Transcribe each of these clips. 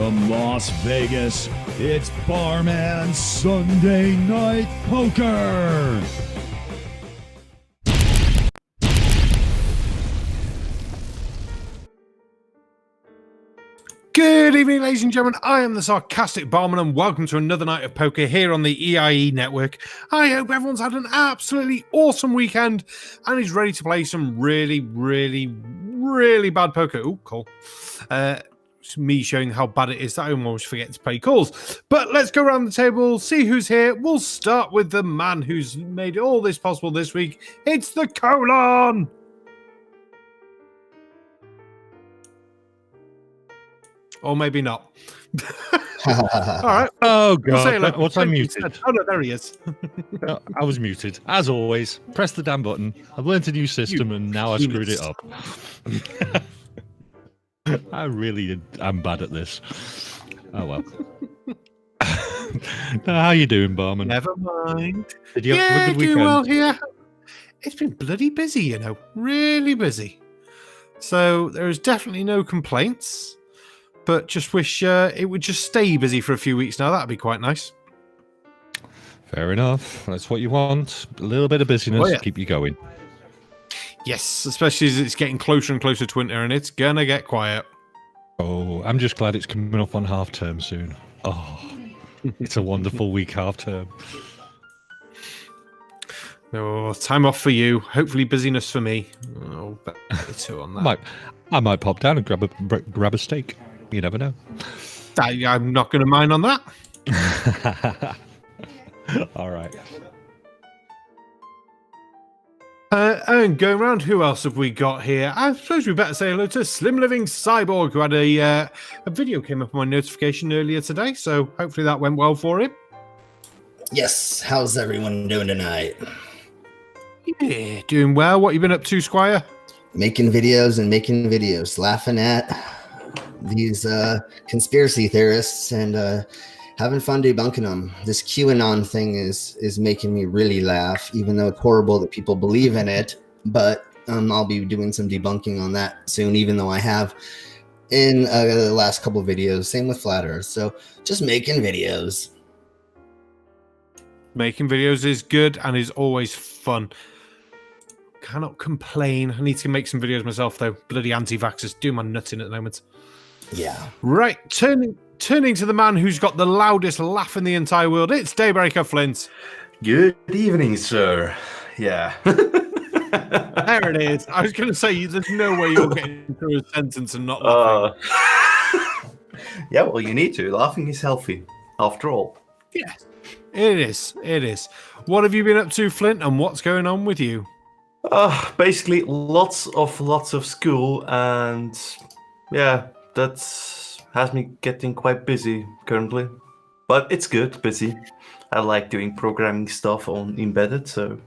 From Las Vegas, it's Barman Sunday Night Poker! Good evening, ladies and gentlemen. I am the Sarcastic Barman, and welcome to another night of poker here on the EiE Network. I hope everyone's had an absolutely awesome weekend and is ready to play some really bad poker. Ooh, cool. It's me showing how bad it is that I almost forget to play calls. But let's go around the table, see who's here. We'll start with the man who's made all this possible this week. It's the Colon! Or maybe not. All right. Oh, God. What's I muted? Oh, no, there he is. I was muted. As always, press the damn button. I've learned a new system and now I screwed it up. I really am bad at this. Oh, well. How you doing, Barman? Never mind. Did you have a good weekend? Doing well here. It's been bloody busy, you know. Really busy. So there is definitely no complaints. But just wish it would just stay busy for a few weeks now. That'd be quite nice. Fair enough. That's what you want. A little bit of busyness to keep you going. Yes, especially as it's getting closer and closer to winter and it's gonna get quiet. Oh, I'm just glad it's coming up on half term soon. Oh, it's a wonderful week, half term. Oh, time off for you. Hopefully busyness for me. Oh, better too on that. I might pop down and grab a steak. You never know. I'm not going to mind on that. All right. And going around, who else have we got here? I suppose we better say hello to Slim Living Cyborg, who had a video came up on my notification earlier today, so hopefully that went well for him. Yes, how's everyone doing tonight? Yeah, doing well. What you been up to, Squire? Making videos, laughing at these conspiracy theorists and having fun debunking them. This QAnon thing is making me really laugh, even though it's horrible that people believe in it. But I'll be doing some debunking on that soon, even though I have in the last couple of videos. Same with Flat Earth. So just making videos. Making videos is good and is always fun. Cannot complain. I need to make some videos myself, though. Bloody anti-vaxxers do my nuts in at the moment. Yeah. Right, turning to the man who's got the loudest laugh in the entire world. It's Daybreaker Flint. Good evening, sir. Yeah. There it is. I was going to say, there's no way you're getting through a sentence and not laughing. Yeah, well, you need to. Laughing is healthy, after all. Yes, it is. It is. What have you been up to, Flint, and what's going on with you? Basically, lots of school, and yeah, that has me getting quite busy currently. But it's good, busy. I like doing programming stuff on Embedded, so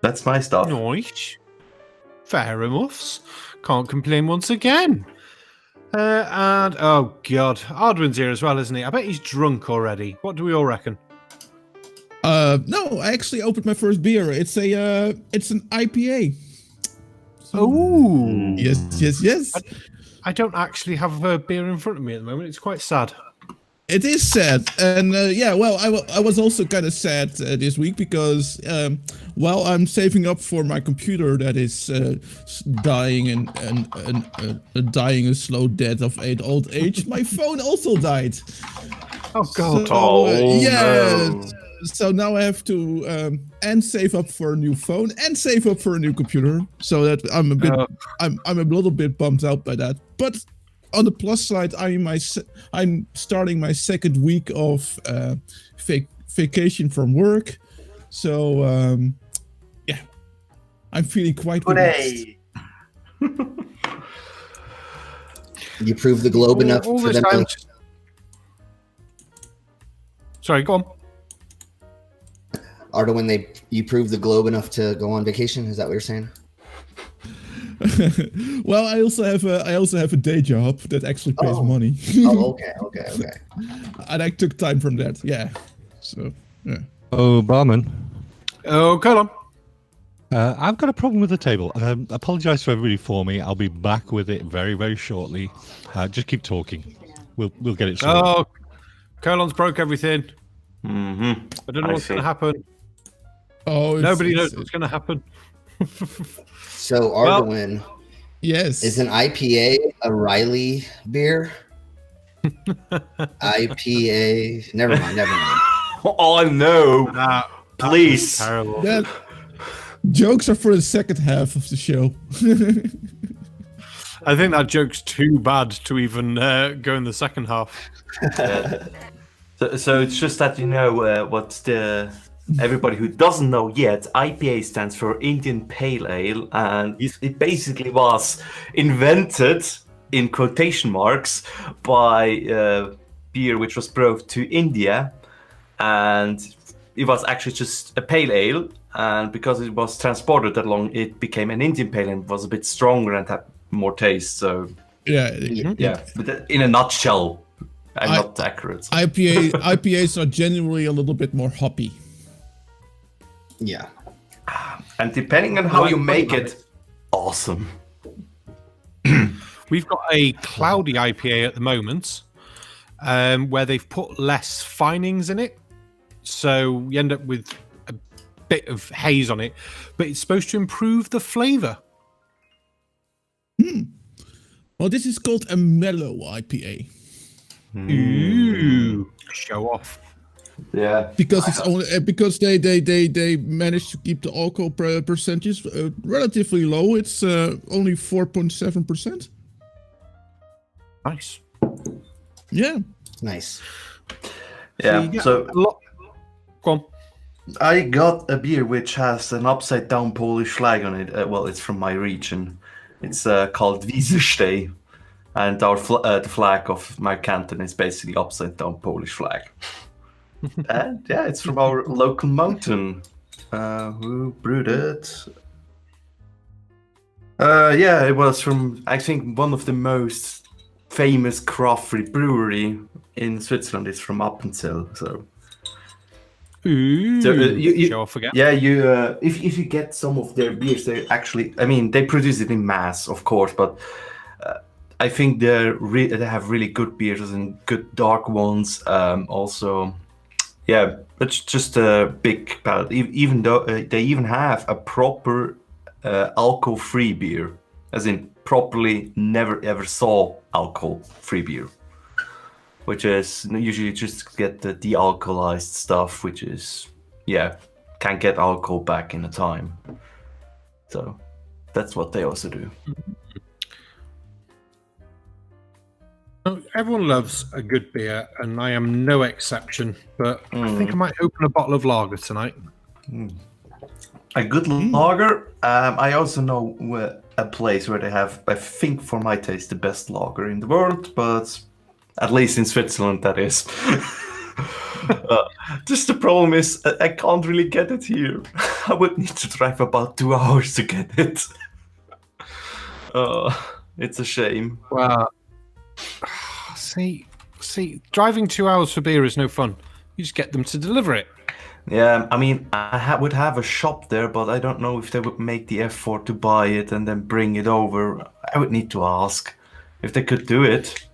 that's my stuff. Nice. Fair enough. Can't complain once again. And oh god, Ardwin's here as well, isn't he? I bet he's drunk already. What do we all reckon? No, I actually opened my first beer. It's an IPA. Oh, yes. I don't actually have a beer in front of me at the moment. It's quite sad. It is sad, and I was also kind of sad this week because while I'm saving up for my computer that is dying and dying a slow death of old age, my phone also died. Oh god! No. So now I have to and save up for a new phone and save up for a new computer. So that I'm a little bit bummed out by that. But on the plus side, I'm starting my second week of vacation from work. So I'm feeling quite relaxed. You proved the globe enough for them. Sorry, go on. Ardo, when you proved the globe enough to go on vacation, is that what you're saying? Well, I also have a day job that actually pays money. Okay. And I took time from that. Yeah. So yeah. Oh, Barman. Oh, come on. I've got a problem with the table. Apologise to everybody for me. I'll be back with it very, very shortly. Just keep talking. We'll get it sorted. Oh, Colon's broke everything. Mm-hmm. I don't know what's going to happen. Oh, Nobody knows what's going to happen. So, Arduin, yes. is an IPA a Riley beer? IPA. Never mind. Oh no! Please. Terrible. That jokes are for the second half of the show. I think that joke's too bad to even go in the second half. So it's just that what's everybody who doesn't know yet, IPA stands for Indian Pale Ale, and it basically was invented in quotation marks by beer which was brought to India, and it was actually just a pale ale, and because it was transported that long, it became an Indian pale ale and was a bit stronger and had more taste. So yeah, but in a nutshell, I'm not accurate. IPAs are generally a little bit more hoppy. Yeah. And depending on how you make it, awesome. We've got a cloudy IPA at the moment, where they've put less finings in it. So you end up with a bit of haze on it, but it's supposed to improve the flavor. Well, this is called a mellow IPA. Ooh, show off. Yeah, Because it's only because they managed to keep the alcohol percentage relatively low. It's only 4.7%. Nice. Yeah. Nice. yeah. So Go on. I got a beer which has an upside down Polish flag on it. Well, it's from my region. It's called Vishanti, and our the flag of my canton is basically upside down Polish flag. And yeah, it's from our local mountain. Who brewed it? Yeah, it was from, I think, one of the most famous craft brewery in Switzerland is from Appenzell. So, Ooh, you show off again. yeah, if you get some of their beers, they actually, I mean, they produce it in mass, of course, but I think they have really good beers and good dark ones. Also, yeah, it's just a big palette. Even though they even have a proper alcohol-free beer, as in properly never ever saw alcohol-free beer, which is usually just get the de-alcoholized stuff, which is, yeah, can't get alcohol back in a time. So that's what they also do. Everyone loves a good beer, and I am no exception. But I think I might open a bottle of lager tonight. A good lager. I also know a place where they have, I think for my taste, the best lager in the world, but at least in Switzerland, that is. Just the problem is, I can't really get it here. I would need to drive about 2 hours to get it. It's a shame. Wow. See, driving 2 hours for beer is no fun. You just get them to deliver it. Yeah, I mean, I would have a shop there, but I don't know if they would make the effort to buy it and then bring it over. I would need to ask if they could do it.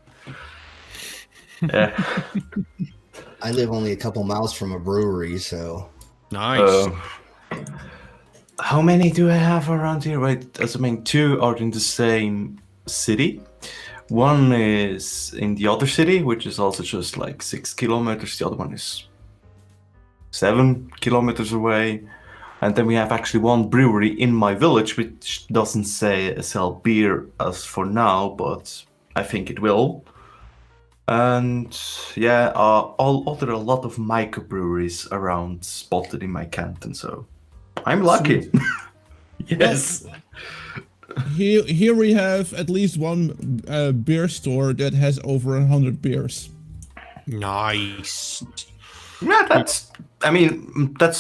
Yeah. I live only a couple miles from a brewery, so. Nice. How many do I have around here? Wait, assuming 2 are in the same city. One is in the other city, which is also just like 6 kilometers. The other one is 7 kilometers away. And then we have actually one brewery in my village, which doesn't sell beer as for now, but I think it will. And yeah, there are a lot of microbreweries around spotted in my canton, so I'm lucky. Yes. Here we have at least one beer store that has over 100 beers. Nice. Yeah, that's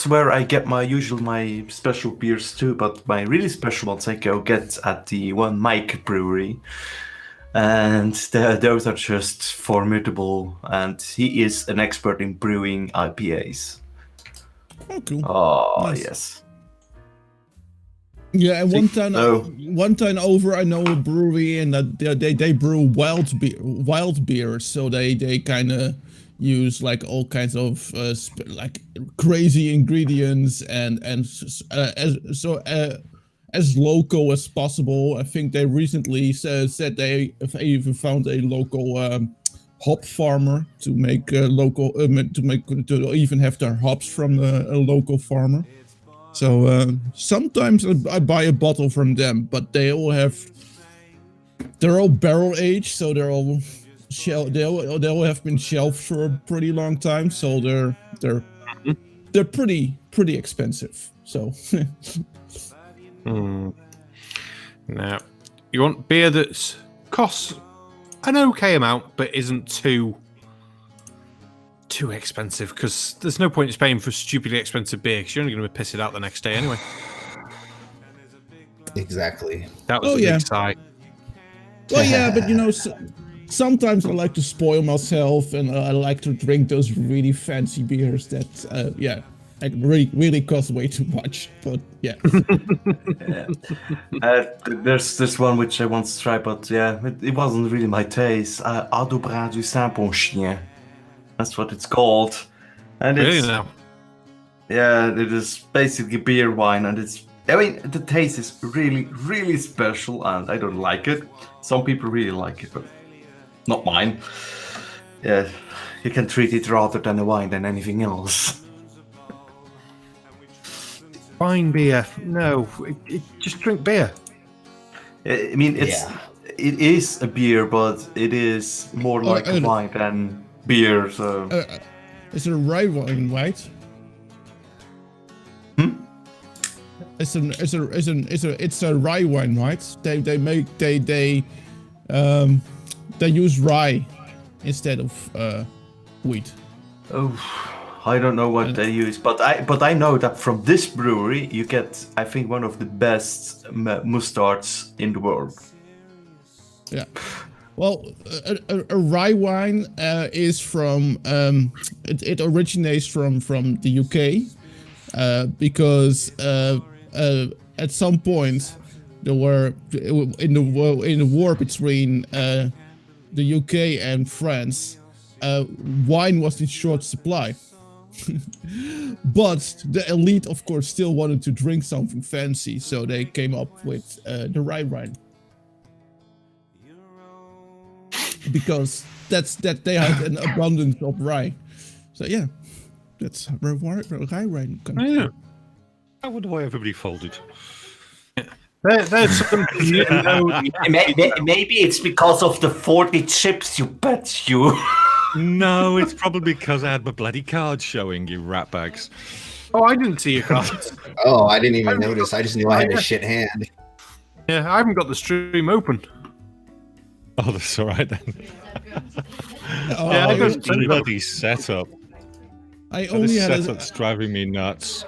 where I get my special beers too, but my really special ones I go get at the one Mike brewery. And those are just formidable, and he is an expert in brewing IPAs. Oh, cool. Oh, Nice. yes. Yeah, and one time over, I know a brewery, and that they brew wild beer. So they kind of use like all kinds of like crazy ingredients and as local as possible. I think they recently said they even found a local hop farmer to make to even have their hops from a local farmer. So sometimes I buy a bottle from them, but they're all barrel aged, so they're all have been shelved for a pretty long time. So they're pretty expensive. So Now, you want beer that's costs an okay amount, but isn't too expensive, because there's no point in paying for stupidly expensive beer, because you're only going to piss it out the next day anyway. Exactly. That was a big sigh. Well, yeah, but you know, sometimes I like to spoil myself, and I like to drink those really fancy beers that, like really cost way too much. But yeah. There's this one which I once tried, but yeah, it wasn't really my taste. Ardobras du Saint-Ponchien. That's what it's called. And Really it's, now? yeah, it is basically beer wine, and the taste is really, really special, and I don't like it. Some people really like it, but not mine. Yeah, you can treat it rather than a wine than anything else. Fine beer. No, just drink beer. I mean, it is a beer, but it is more like a wine than beer. So it's a rye wine, right? It's a rye wine, right? They use rye instead of wheat. Oh, I don't know what they use, but I know that from this brewery you get, I think, one of the best mustards in the world. Yeah. Well, a rye wine is from it originates from the UK because at some point there were in the war between the UK and France, wine was in short supply. But the elite, of course, still wanted to drink something fancy, so they came up with the rye wine. Because that they had an abundance of rye. So yeah, that's where rye wine comes from. Yeah. I wonder why everybody folded. There's something you know. Maybe it's because of the 40 chips, you bet you. No, it's probably because I had my bloody cards showing, you ratbags. Oh, I didn't see your cards. Oh, I didn't even notice. I just knew I had a shit hand. Yeah, I haven't got the stream open. Oh, that's all right then. Yeah, I this got bloody setup. I only This had setup's driving me nuts.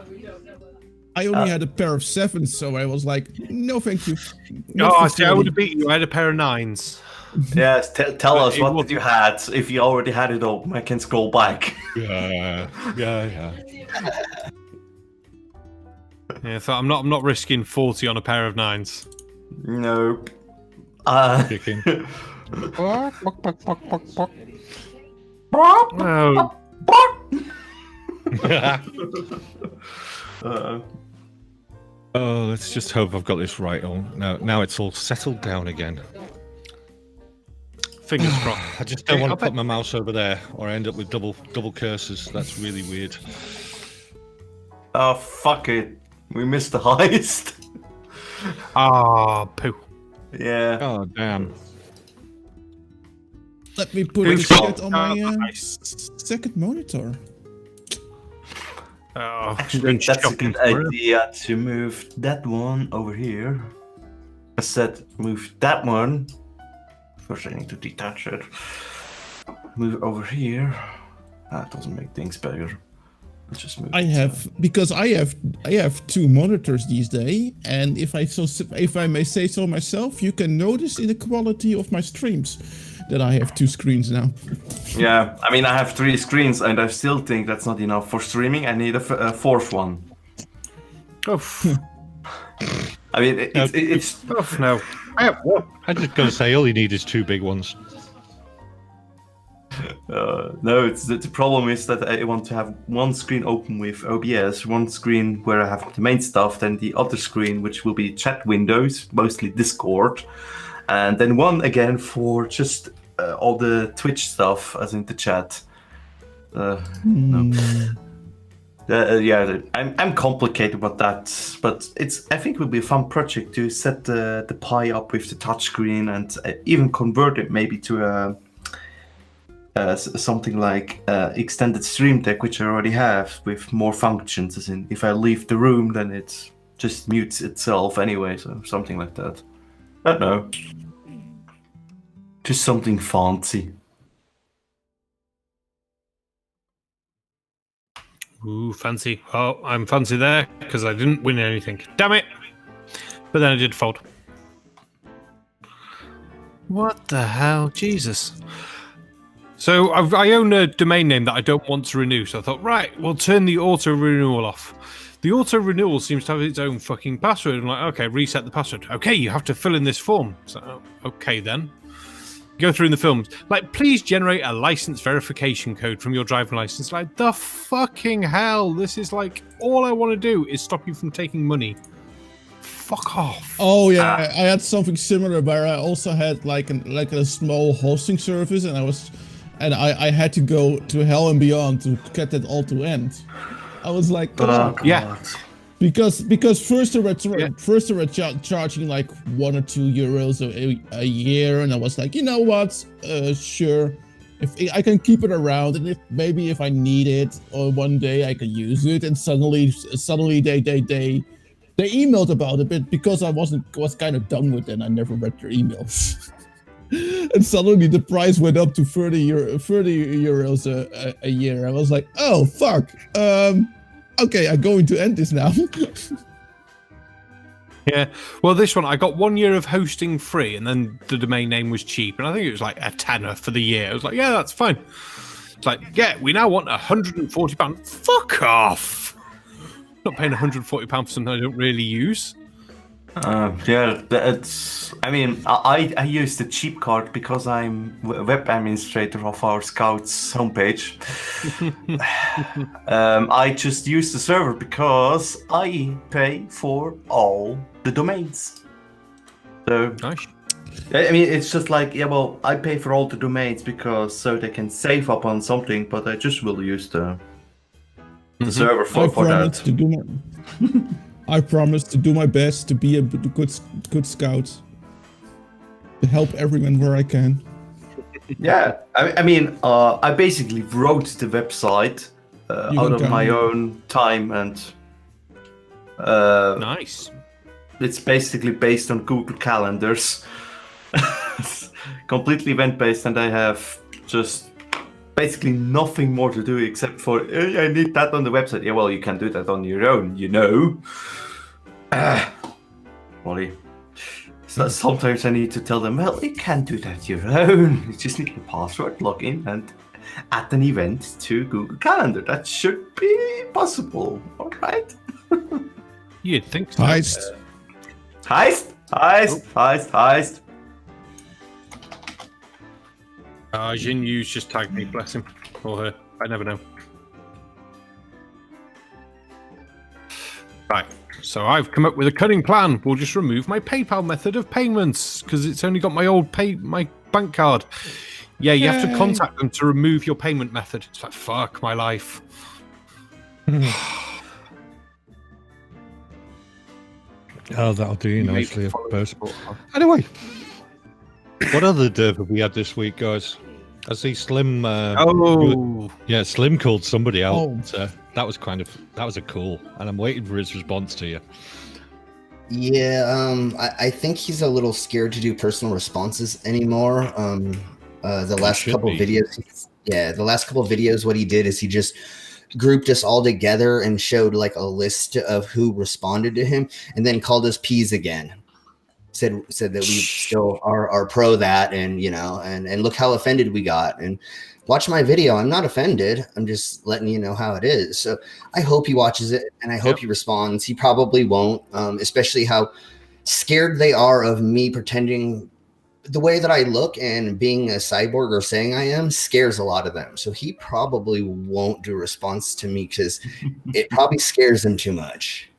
I only had a pair of 7s, so I was like, no, thank you. Oh, see, I would have beaten you. I had a pair of 9s. Yes, tell us what did you had. If you already had it open, I can scroll back. Yeah. Yeah, so I'm not risking 40 on a pair of 9s. Nope. Kicking. Oh, let's just hope I've got this right. Oh, now it's all settled down again. Fingers crossed. I just don't want to put my mouse over there, or I end up with double cursors. That's really weird. Oh, fuck it. We missed the heist. Ah, poo. Yeah. Oh, damn. Let me put this shit on my second monitor. Oh, Actually, that's a good idea to move that one over here. I said move that one. First I need to detach it. Move over here. That doesn't make things better. Let's just move. I have 2 monitors these days, and if I may say so myself, you can notice in the quality of my streams that I have 2 screens now. Yeah, I mean I have 3 screens, and I still think that's not enough for streaming. I need a 4th one. Oh. I mean, it's Oh, no. I have one. I'm just going to say all you need is 2 big ones. no. It's the problem is that I want to have one screen open with OBS, one screen where I have the main stuff, then the other screen which will be chat windows, mostly Discord, and then one again for just all the Twitch stuff, as in the chat. No. Yeah, I'm complicated about that, but I think it would be a fun project to set the Pi up with the touchscreen and even convert it maybe to something like extended Stream Deck, which I already have, with more functions. As in, if I leave the room, then it just mutes itself anyway, so something like that. I don't know. Just something fancy. Ooh, fancy. Oh, I'm fancy there because I didn't win anything. Damn it! But then I did fold. What the hell? Jesus. So I own a domain name that I don't want to renew, so I thought, right, we'll turn the auto-renewal off. The auto-renewal seems to have its own fucking password. I'm like, okay, reset the password. Okay, you have to fill in this form. So, okay then. Go through in the films. Like, please generate a license verification code from your driving license. Like, the fucking hell? This is like, all I want to do is stop you from taking money. Fuck off. Oh yeah, I had something similar where I also had like a small hosting service, and I had to go to hell and beyond to get that all to end. I was like, yeah. Because first they were charging like €1 or €2 a year, and I was like, you know what, sure, if I can keep it around, and if I need it or one day I can use it, and suddenly they emailed about it, but because I was kind of done with it, and I never read their emails. And suddenly the price went up to 30 euros a year. I was like, oh fuck. Okay, I'm going to end this now. Yeah. Well, this one, I got 1 year of hosting free, and then the domain name was cheap, and I think it was like a tenner for the year. I was like, yeah, that's fine. It's like, yeah, we now want £140. Fuck off. I'm not paying £140 for something I don't really use. Yeah, that's. I mean, I use the cheap card because I'm web administrator of our Scouts homepage. I just use the server because I pay for all the domains. So Nice. I mean, it's just like, yeah, well, I pay for all the domains because so they can save up on something, but I just will use the server for that. I promise to do my best to be a good scout, to help everyone where I can. Yeah, I mean, I basically wrote the website out of my own time, and Nice. It's basically based on Google Calendars. It's completely event-based, and I have just basically nothing more to do except for, I need that on the website. Yeah, well, you can do that on your own, you know. Molly. So sometimes I need to tell them, well, you can do that your own. You just need the password, log in, and add an event to Google Calendar. That should be possible, all right? You'd think so. Heist. Heist. Jin Yu's just tagged me, bless him. Or her. I never know. Right. So I've come up with a cunning plan. We'll just remove my PayPal method of payments because it's only got my bank card. Yeah, you have to contact them to remove your payment method. It's like, fuck my life. Oh, that'll do you nicely, I suppose. Anyway, what other derp have we had this week, guys? I see Slim. Slim called somebody out. Oh. That was a cool, and I'm waiting for his response to you. Yeah, I think he's a little scared to do personal responses anymore. The last couple of videos, what he did is he just grouped us all together and showed like a list of who responded to him, and then called us peas again. Said that we still are pro that, and and look how offended we got. And watch my video. I'm not offended. I'm just letting you know how it is. So I hope he watches it, and I hope he responds. He probably won't, especially how scared they are of me pretending the way that I look and being a cyborg or saying I am scares a lot of them. So he probably won't do a response to me because it probably scares him too much.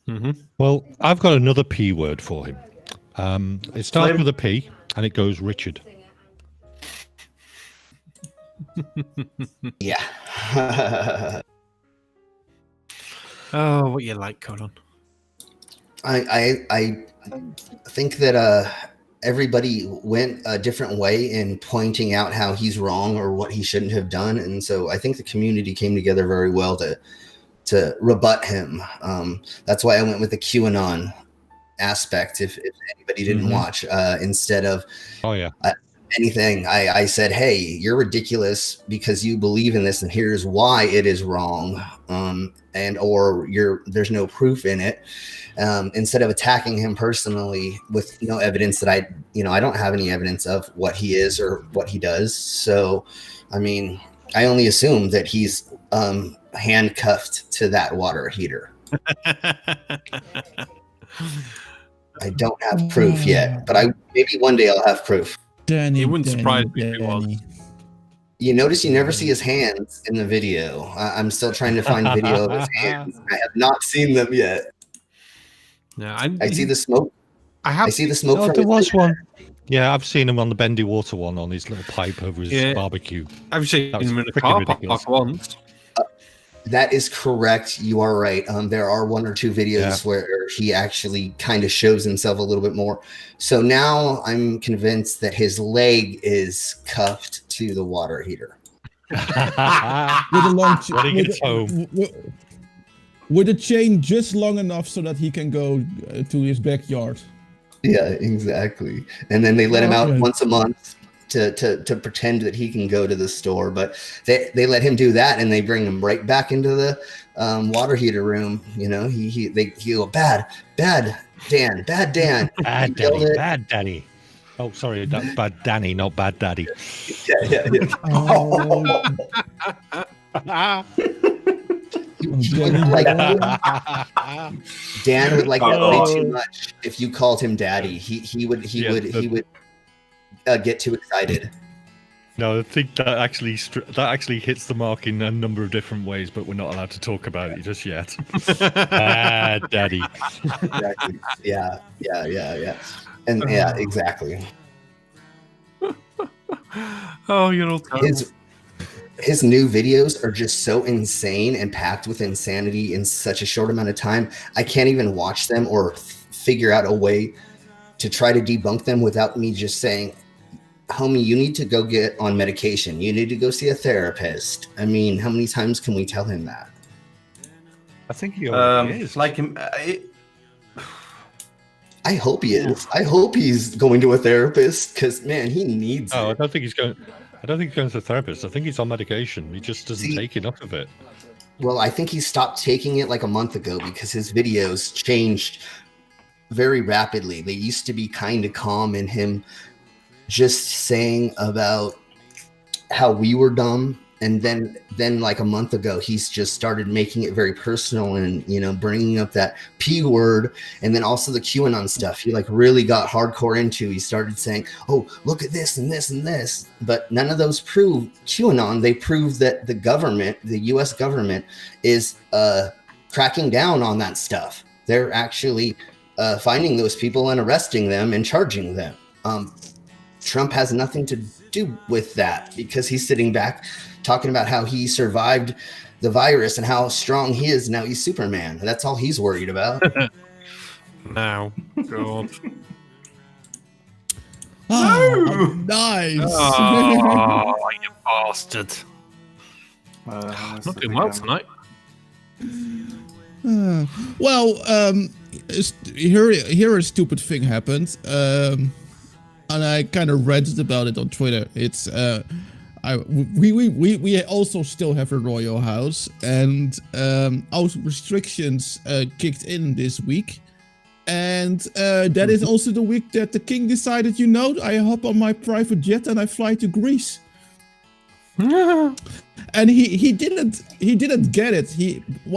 Mm-hmm. Well, I've got another P word for him. It starts with a P and it goes Richard. Yeah. Oh, what you like, Colin? I think that everybody went a different way in pointing out how he's wrong or what he shouldn't have done, and so I think the community came together very well to rebut him. That's why I went with the QAnon aspect. If anybody didn't watch, instead of anything, I said, hey, you're ridiculous because you believe in this, and here's why it is wrong, and or there's no proof in it. Instead of attacking him personally with no evidence that I don't have any evidence of what he is or what he does. So, I mean, I only assume that he's handcuffed to that water heater. I don't have proof yet, but maybe one day I'll have proof. It wouldn't surprise me if it was. You notice you never see his hands in the video. I'm still trying to find video of his hands. I have not seen them yet. No, I see the smoke. I see the smoke. Oh, there was one. Yeah, I've seen him on the Bendy Water one on his little pipe over his barbecue. I've seen him in a car park once. That is correct. You are right. There are one or two videos where he actually kind of shows himself a little bit more. So now I'm convinced that his leg is cuffed to the water heater. With a long when he gets home. With a chain just long enough so that he can go to his backyard. Yeah, exactly. And then they let him out once a month to pretend that he can go to the store, but they let him do that, and they bring him right back into the water heater room. You know, he go bad Dan, bad Dan, bad Daddy, bad Daddy. Oh, sorry, that's bad Danny, not bad Daddy. Yeah. Dan would like way too much if you called him Daddy. He would get too excited. No, I think that actually hits the mark in a number of different ways, but we're not allowed to talk about it just yet. Daddy. Exactly. Yeah. And yeah, exactly. Oh, you're all his new videos are just so insane and packed with insanity in such a short amount of time. I can't even watch them or figure out a way to try to debunk them without me just saying, homie, you need to go get on medication. You need to go see a therapist. I mean, how many times can we tell him that? I think he already is. Like him. I hope he is. I hope he's going to a therapist because, man, he needs it. I don't think he's going to a therapist. I think he's on medication. He just doesn't take enough of it. Well, I think he stopped taking it like a month ago because his videos changed very rapidly. They used to be kind of calm in him just saying about how we were dumb. And then like a month ago, he's just started making it very personal and, bringing up that P word. And then also the QAnon stuff. He like really got hardcore into. He started saying, oh, look at this and this and this. But none of those prove QAnon. They prove that the government, the US government, is cracking down on that stuff. They're actually finding those people and arresting them and charging them. Trump has nothing to do with that because he's sitting back talking about how he survived the virus and how strong he is. Now he's Superman. That's all he's worried about. Now, God. Oh, nice. Oh, you bastard. Not doing well tonight. Here a stupid thing happened. And I kind of ranted about it on Twitter. It's we also still have a royal house, and our restrictions kicked in this week, and that is also the week that the king decided, I hop on my private jet and I fly to Greece. And he didn't get it.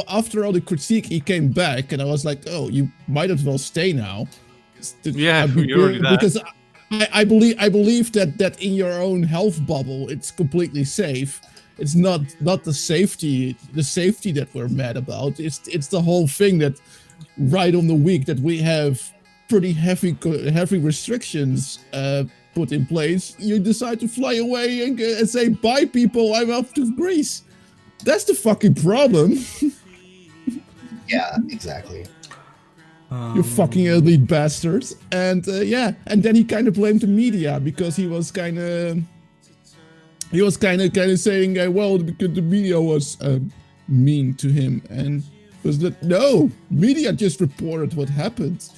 After all the critique, he came back, and I was like, oh, you might as well stay now. Yeah, you're already there. Because I believe that in your own health bubble, it's completely safe. It's not the safety that we're mad about. It's the whole thing that right on the week that we have pretty heavy restrictions put in place, you decide to fly away and say, bye people, I'm off to Greece. That's the fucking problem. Yeah, exactly. You fucking elite bastards. And and then he kind of blamed the media because he was kind of saying, well, because the media was mean to him, and was that no, media just reported what happened.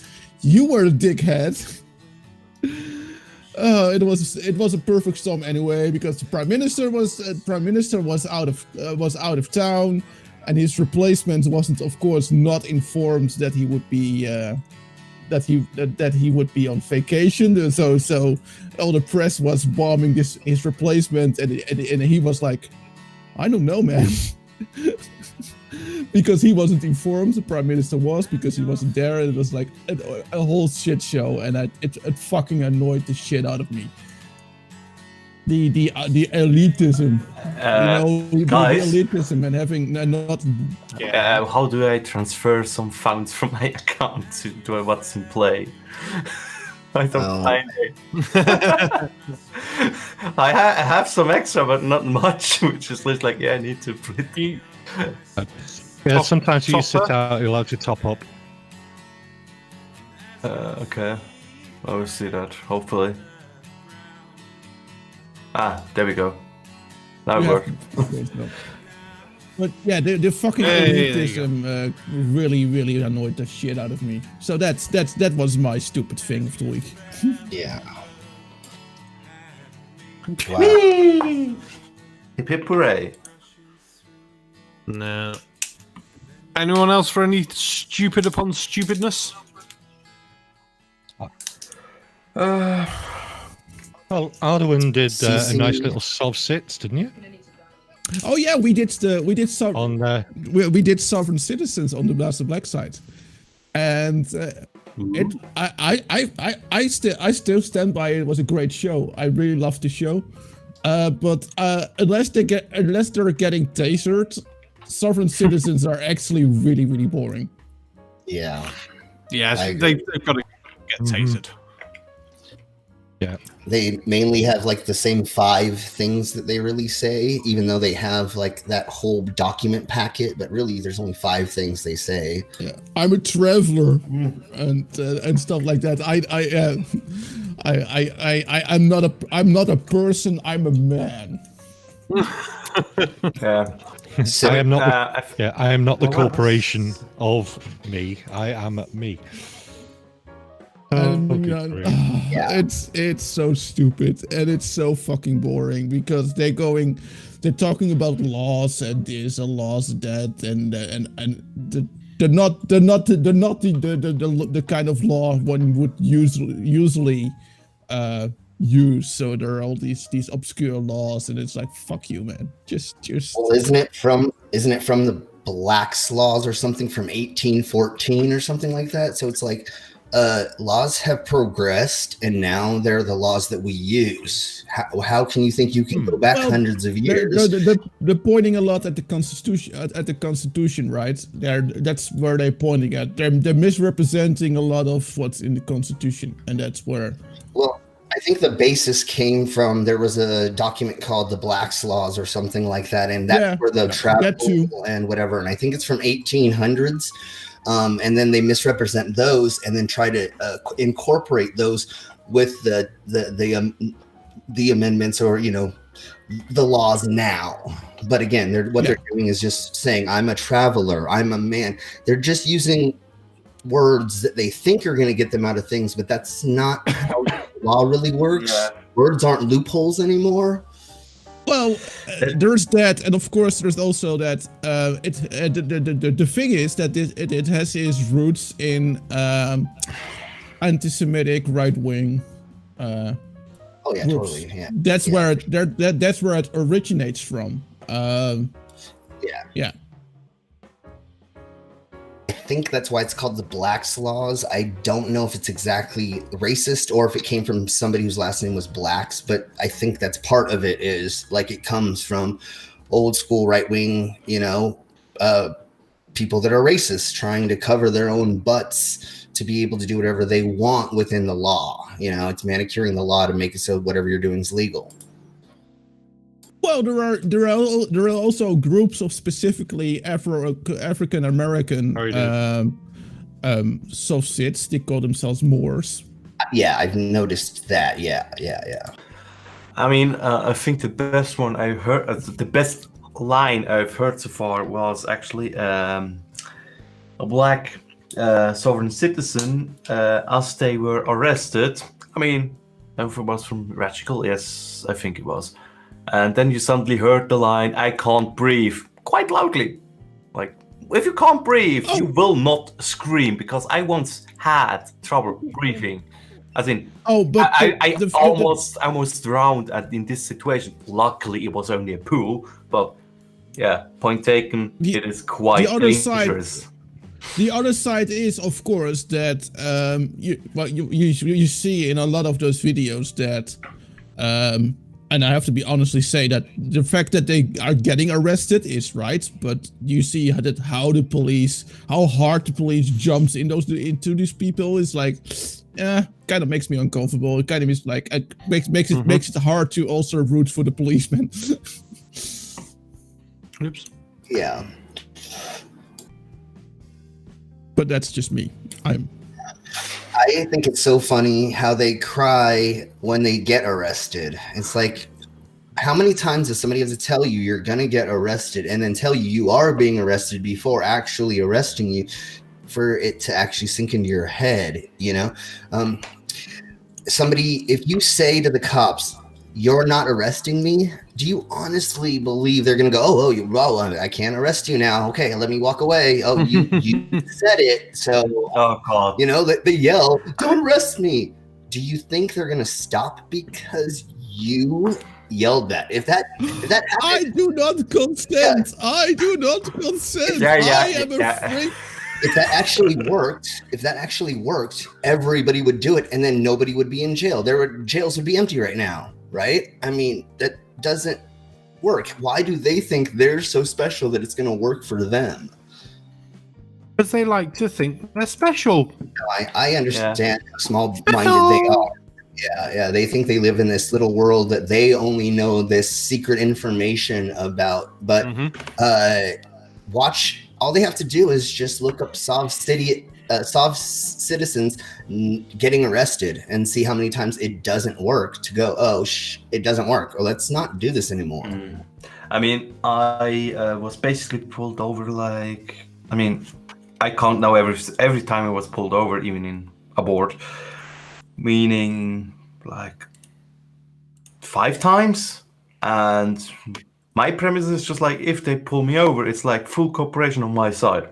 You were a dickhead. It was a perfect storm anyway, because the prime minister was out of town, and his replacement wasn't, of course, not informed that he would be that he would be on vacation. So all the press was bombing his replacement, and he was like, I don't know, man. Because he wasn't informed, the prime minister was, because he wasn't there. It was like a whole shit show, and it fucking annoyed the shit out of me. The elitism, guys, the elitism, and having not. Yeah, how do I transfer some funds from my account to what's in play? I don't find it. I have some extra, but not much, which is like, I need to pretty. Yeah, sometimes you sit out, you're allowed to top up. Okay. I will see that, hopefully. There we go. That worked. But yeah, the fucking elitism really, really annoyed the shit out of me. So that was my stupid thing of the week. Yeah. Wow. Hip hip hooray. No. Anyone else for any stupid upon stupidness? Well, Arduin did a nice little soft sits, didn't you? Oh yeah, we did Sovereign Citizens on the Blaster Black side, and I still stand by it. It was a great show. I really loved the show, but unless they're getting tasered, Sovereign Citizens are actually really, really boring. Yeah. Yeah, they've got to get tasered. Yeah. They mainly have like the same 5 things that they really say, even though they have like that whole document packet, but really there's only 5 things they say. Yeah. I'm a traveler and stuff like that. I'm not a person, I'm a man. Yeah. So, I am not the corporation of me. I am me. It's so stupid, and it's so fucking boring, because they're talking about laws and this and laws that and they're not the kind of law one would usually use. So there are all these obscure laws, and it's like, fuck you, man. Just well, isn't it from the Black's laws or something from 1814 or something like that? So it's like laws have progressed, and now they're the laws that we use. How can you think you can go back hundreds of years? They're pointing a lot at the Constitution, right? That's where they're pointing at. They're misrepresenting a lot of what's in the Constitution, and that's where. Well, I think the basis came from, there was a document called the Black's Laws or something like that, and that's where the travel and whatever. And I think it's from 1800s. And then they misrepresent those, and then try to incorporate those with the amendments, or the laws now. But again, they're doing is just saying, I'm a traveler, I'm a man. They're just using words that they think are going to get them out of things, but that's not how law really works. Yeah. Words aren't loopholes anymore. Well, there's that, and of course there's also that the thing is that it has its roots in anti-Semitic right-wing. Oh yeah, groups. Totally. Yeah. That's where it originates from. Yeah. think that's why it's called the Blacks Laws. I don't know if it's exactly racist or if it came from somebody whose last name was Blacks, but I think that's part of it is like it comes from old school right wing, people that are racist trying to cover their own butts to be able to do whatever they want within the law. It's manicuring the law to make it so whatever you're doing is legal. Well, there are also groups of specifically African American Soviets. They call themselves Moors. Yeah, I've noticed that. Yeah. I mean, I think the best one I heard, the best line I've heard so far was actually a black sovereign citizen as they were arrested. I mean, it was from Radical, yes, I think it was. And then you suddenly heard the line, "I can't breathe," quite loudly. Like, if you can't breathe, you will not scream, because I once had trouble breathing. As in, I almost drowned in this situation. Luckily, it was only a pool, but yeah, point taken, it is quite dangerous. The other side is, of course, that you see in a lot of those videos that, and I have to be honestly say that the fact that they are getting arrested is right, but you see how hard the police jumps into these people is like, kind of makes me uncomfortable. It kind of is like it makes it hard to also root for the policeman. Oops. Yeah. But that's just me. I think it's so funny how they cry when they get arrested. It's like, how many times does somebody have to tell you you're going to get arrested and then tell you are being arrested before actually arresting you for it to actually sink into your head, if you say to the cops, "You're not arresting me," do you honestly believe they're going to go, well, I can't arrest you now. Okay, let me walk away. Oh, you said it. So, God. They yell, "Don't arrest me." Do you think they're going to stop because you yelled that? If that happened, I do not consent. Yeah. I do not consent. I am afraid. If that actually worked, everybody would do it, and then nobody would be in jail. Jails would be empty right now, right? I mean, that doesn't work. Why do they think they're so special that it's going to work for them? Because they like to think they're special. I understand how small-minded they are. Yeah. They think they live in this little world that they only know this secret information about. But watch. All they have to do is just look up Sov citizens getting arrested and see how many times it doesn't work to go, it doesn't work. Let's not do this anymore. I mean, I was basically pulled over I can't know every time I was pulled over, even in abort, meaning like 5 times. And my premise is just like, if they pull me over, it's like full cooperation on my side.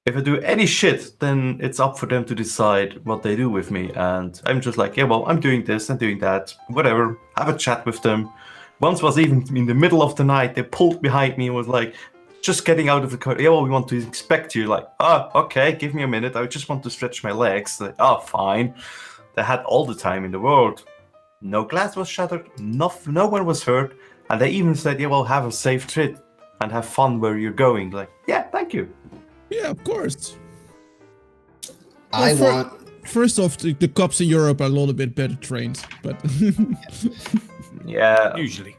If I do any shit, then it's up for them to decide what they do with me. And I'm just like, yeah, well, I'm doing this and doing that, whatever. Have a chat with them. Once was even in the middle of the night, they pulled behind me and was like, just getting out of the car. Yeah, well, we want to inspect you. Like, okay, give me a minute. I just want to stretch my legs. Like, fine. They had all the time in the world. No glass was shattered. No one was hurt. And they even said, yeah, well, have a safe trip and have fun where you're going. Like, yeah, thank you. Yeah, of course. First off, the cops in Europe are a little bit better trained, but yeah, usually.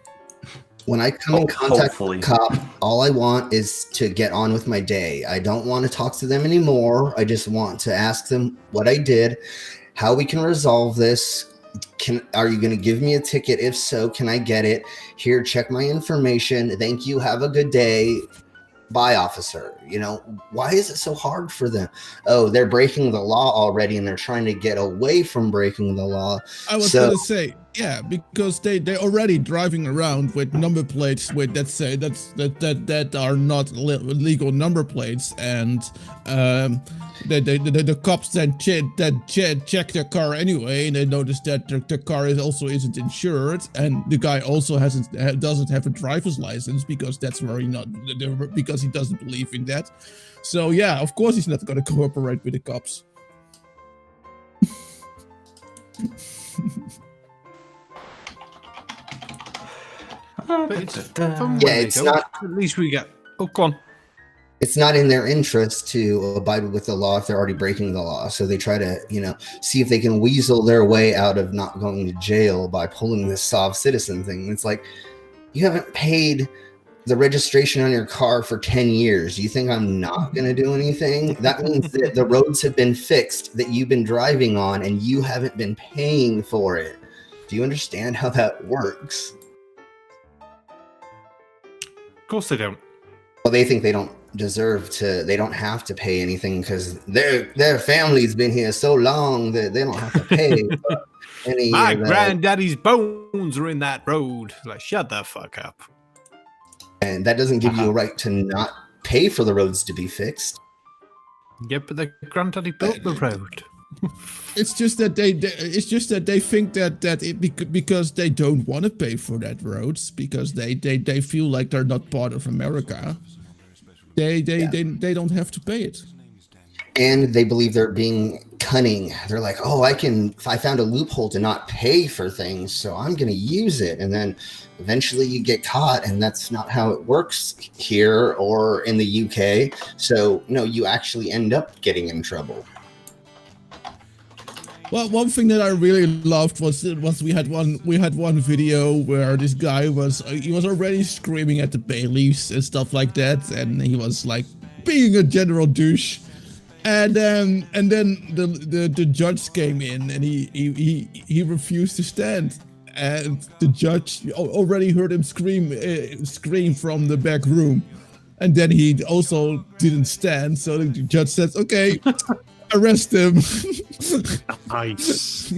When I come in contact with a cop, all I want is to get on with my day. I don't want to talk to them anymore. I just want to ask them what I did, how we can resolve this. Are you going to give me a ticket? If so, can I get it? Here, check my information. Thank you. Have a good day. Bye, officer. Why is it so hard for them? Oh, they're breaking the law already, and they're trying to get away from breaking the law. I was going to say, yeah, because they're already driving around with number plates that are not legal number plates, and the cops then check their car anyway, and they notice that the car isn't insured, and the guy also doesn't have a driver's license because that's where because he doesn't believe in that. So yeah, of course he's not going to cooperate with the cops. But it's fun Yeah, it's not. At least we get. Oh, go on. It's not in their interest to abide with the law if they're already breaking the law. So they try to, see if they can weasel their way out of not going to jail by pulling this soft citizen thing. It's like, you haven't paid the registration on your car for 10 years. You think I'm not going to do anything? That means that the roads have been fixed that you've been driving on and you haven't been paying for it. Do you understand how that works? Of course they don't. Well, they think they don't have to pay anything because their family's been here so long that they don't have to pay any. My granddaddy's bones are in that road. Like, shut the fuck up. And that doesn't give you a right to not pay for the roads to be fixed. Yeah, but their granddaddy built the road. It's just that they think that because they don't want to pay for that roads because they feel like they're not part of America. They don't have to pay it. And they believe they're being cunning. They're like, oh, I found a loophole to not pay for things, so I'm going to use it. And then eventually you get caught, and that's not how it works here or in the UK. So, no, you actually end up getting in trouble. Well, one thing that I really loved was we had one video where this guy was already screaming at the bailiffs and stuff like that, and he was like being a general douche. And then the judge came in and he refused to stand, and the judge already heard him scream from the back room, and then he also didn't stand. So the judge says, "Okay, arrest him." Nice.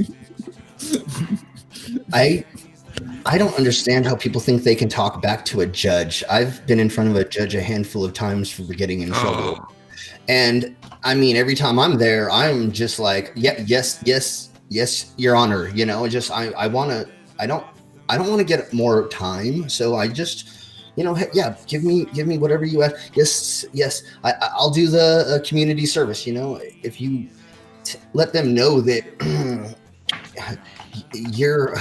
I don't understand how people think they can talk back to a judge. I've been in front of a judge a handful of times for getting in trouble. And I mean, every time I'm there, I'm just like, yeah, yes, Your Honor. I don't want to get more time. So I just, give me whatever you ask. Yes. I'll do the community service. If you let them know that you're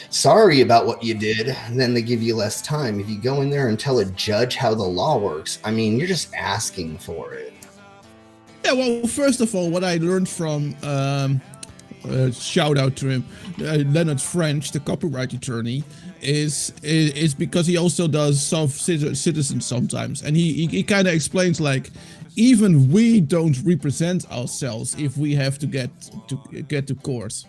sorry about what you did, then they give you less time. If you go in there and tell a judge how the law works, I mean, you're just asking for it. Yeah, well, first of all, what I learned from shout out to him, Leonard French, the copyright attorney, is because he also does self-citizen sometimes, and he kind of explains like, even we don't represent ourselves if we have to get to court.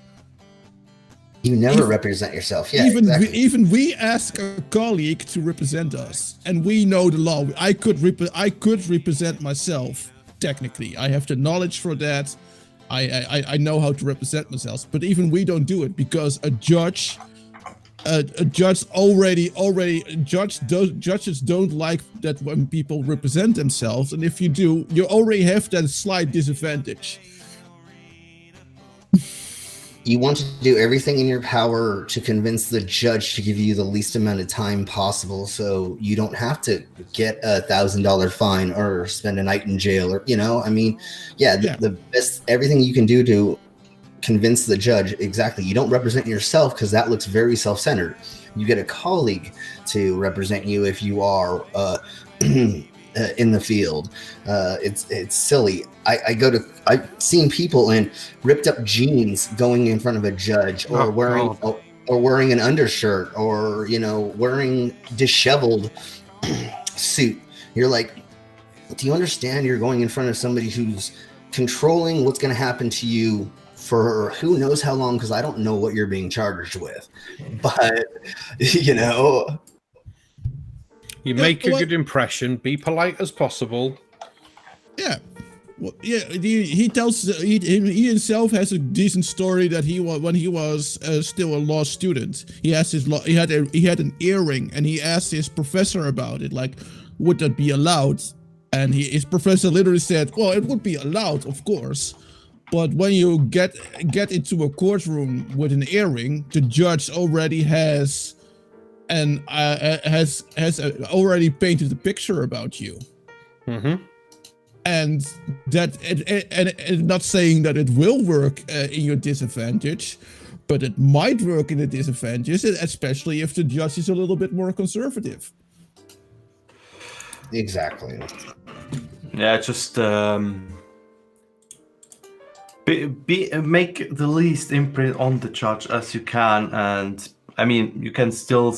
You never represent yourself. Yeah, even we ask a colleague to represent us, and we know the law. I could represent myself. Technically, I have the knowledge for that. I know how to represent myself. But even we don't do it because judges don't like that when people represent themselves, and if you do, you already have that slight disadvantage. You want to do everything in your power to convince the judge to give you the least amount of time possible, so you don't have to get $1,000 fine or spend a night in jail, or the best, everything you can do to convince the judge. Exactly. You don't represent yourself because that looks very self-centered. You get a colleague to represent you if you are in the field. It's silly. I've seen people in ripped up jeans going in front of a judge, or wearing an undershirt, or wearing disheveled suit. You're like, do you understand you're going in front of somebody who's controlling what's going to happen to you for who knows how long? Because I don't know what you're being charged with, but you make a good impression, be polite as possible. Yeah. Well, yeah, he tells he himself has a decent story that when he was still a law student, he had an earring, and he asked his professor about it, like, would that be allowed? And his professor literally said, well, it would be allowed, of course, but when you get into a courtroom with an earring, the judge already has and has already painted a picture about you. Mm-hmm. And that, and not saying that it will work in your disadvantage, but it might work in a disadvantage, especially if the judge is a little bit more conservative. Exactly. Yeah, just make the least imprint on the judge as you can, and I mean, you can still,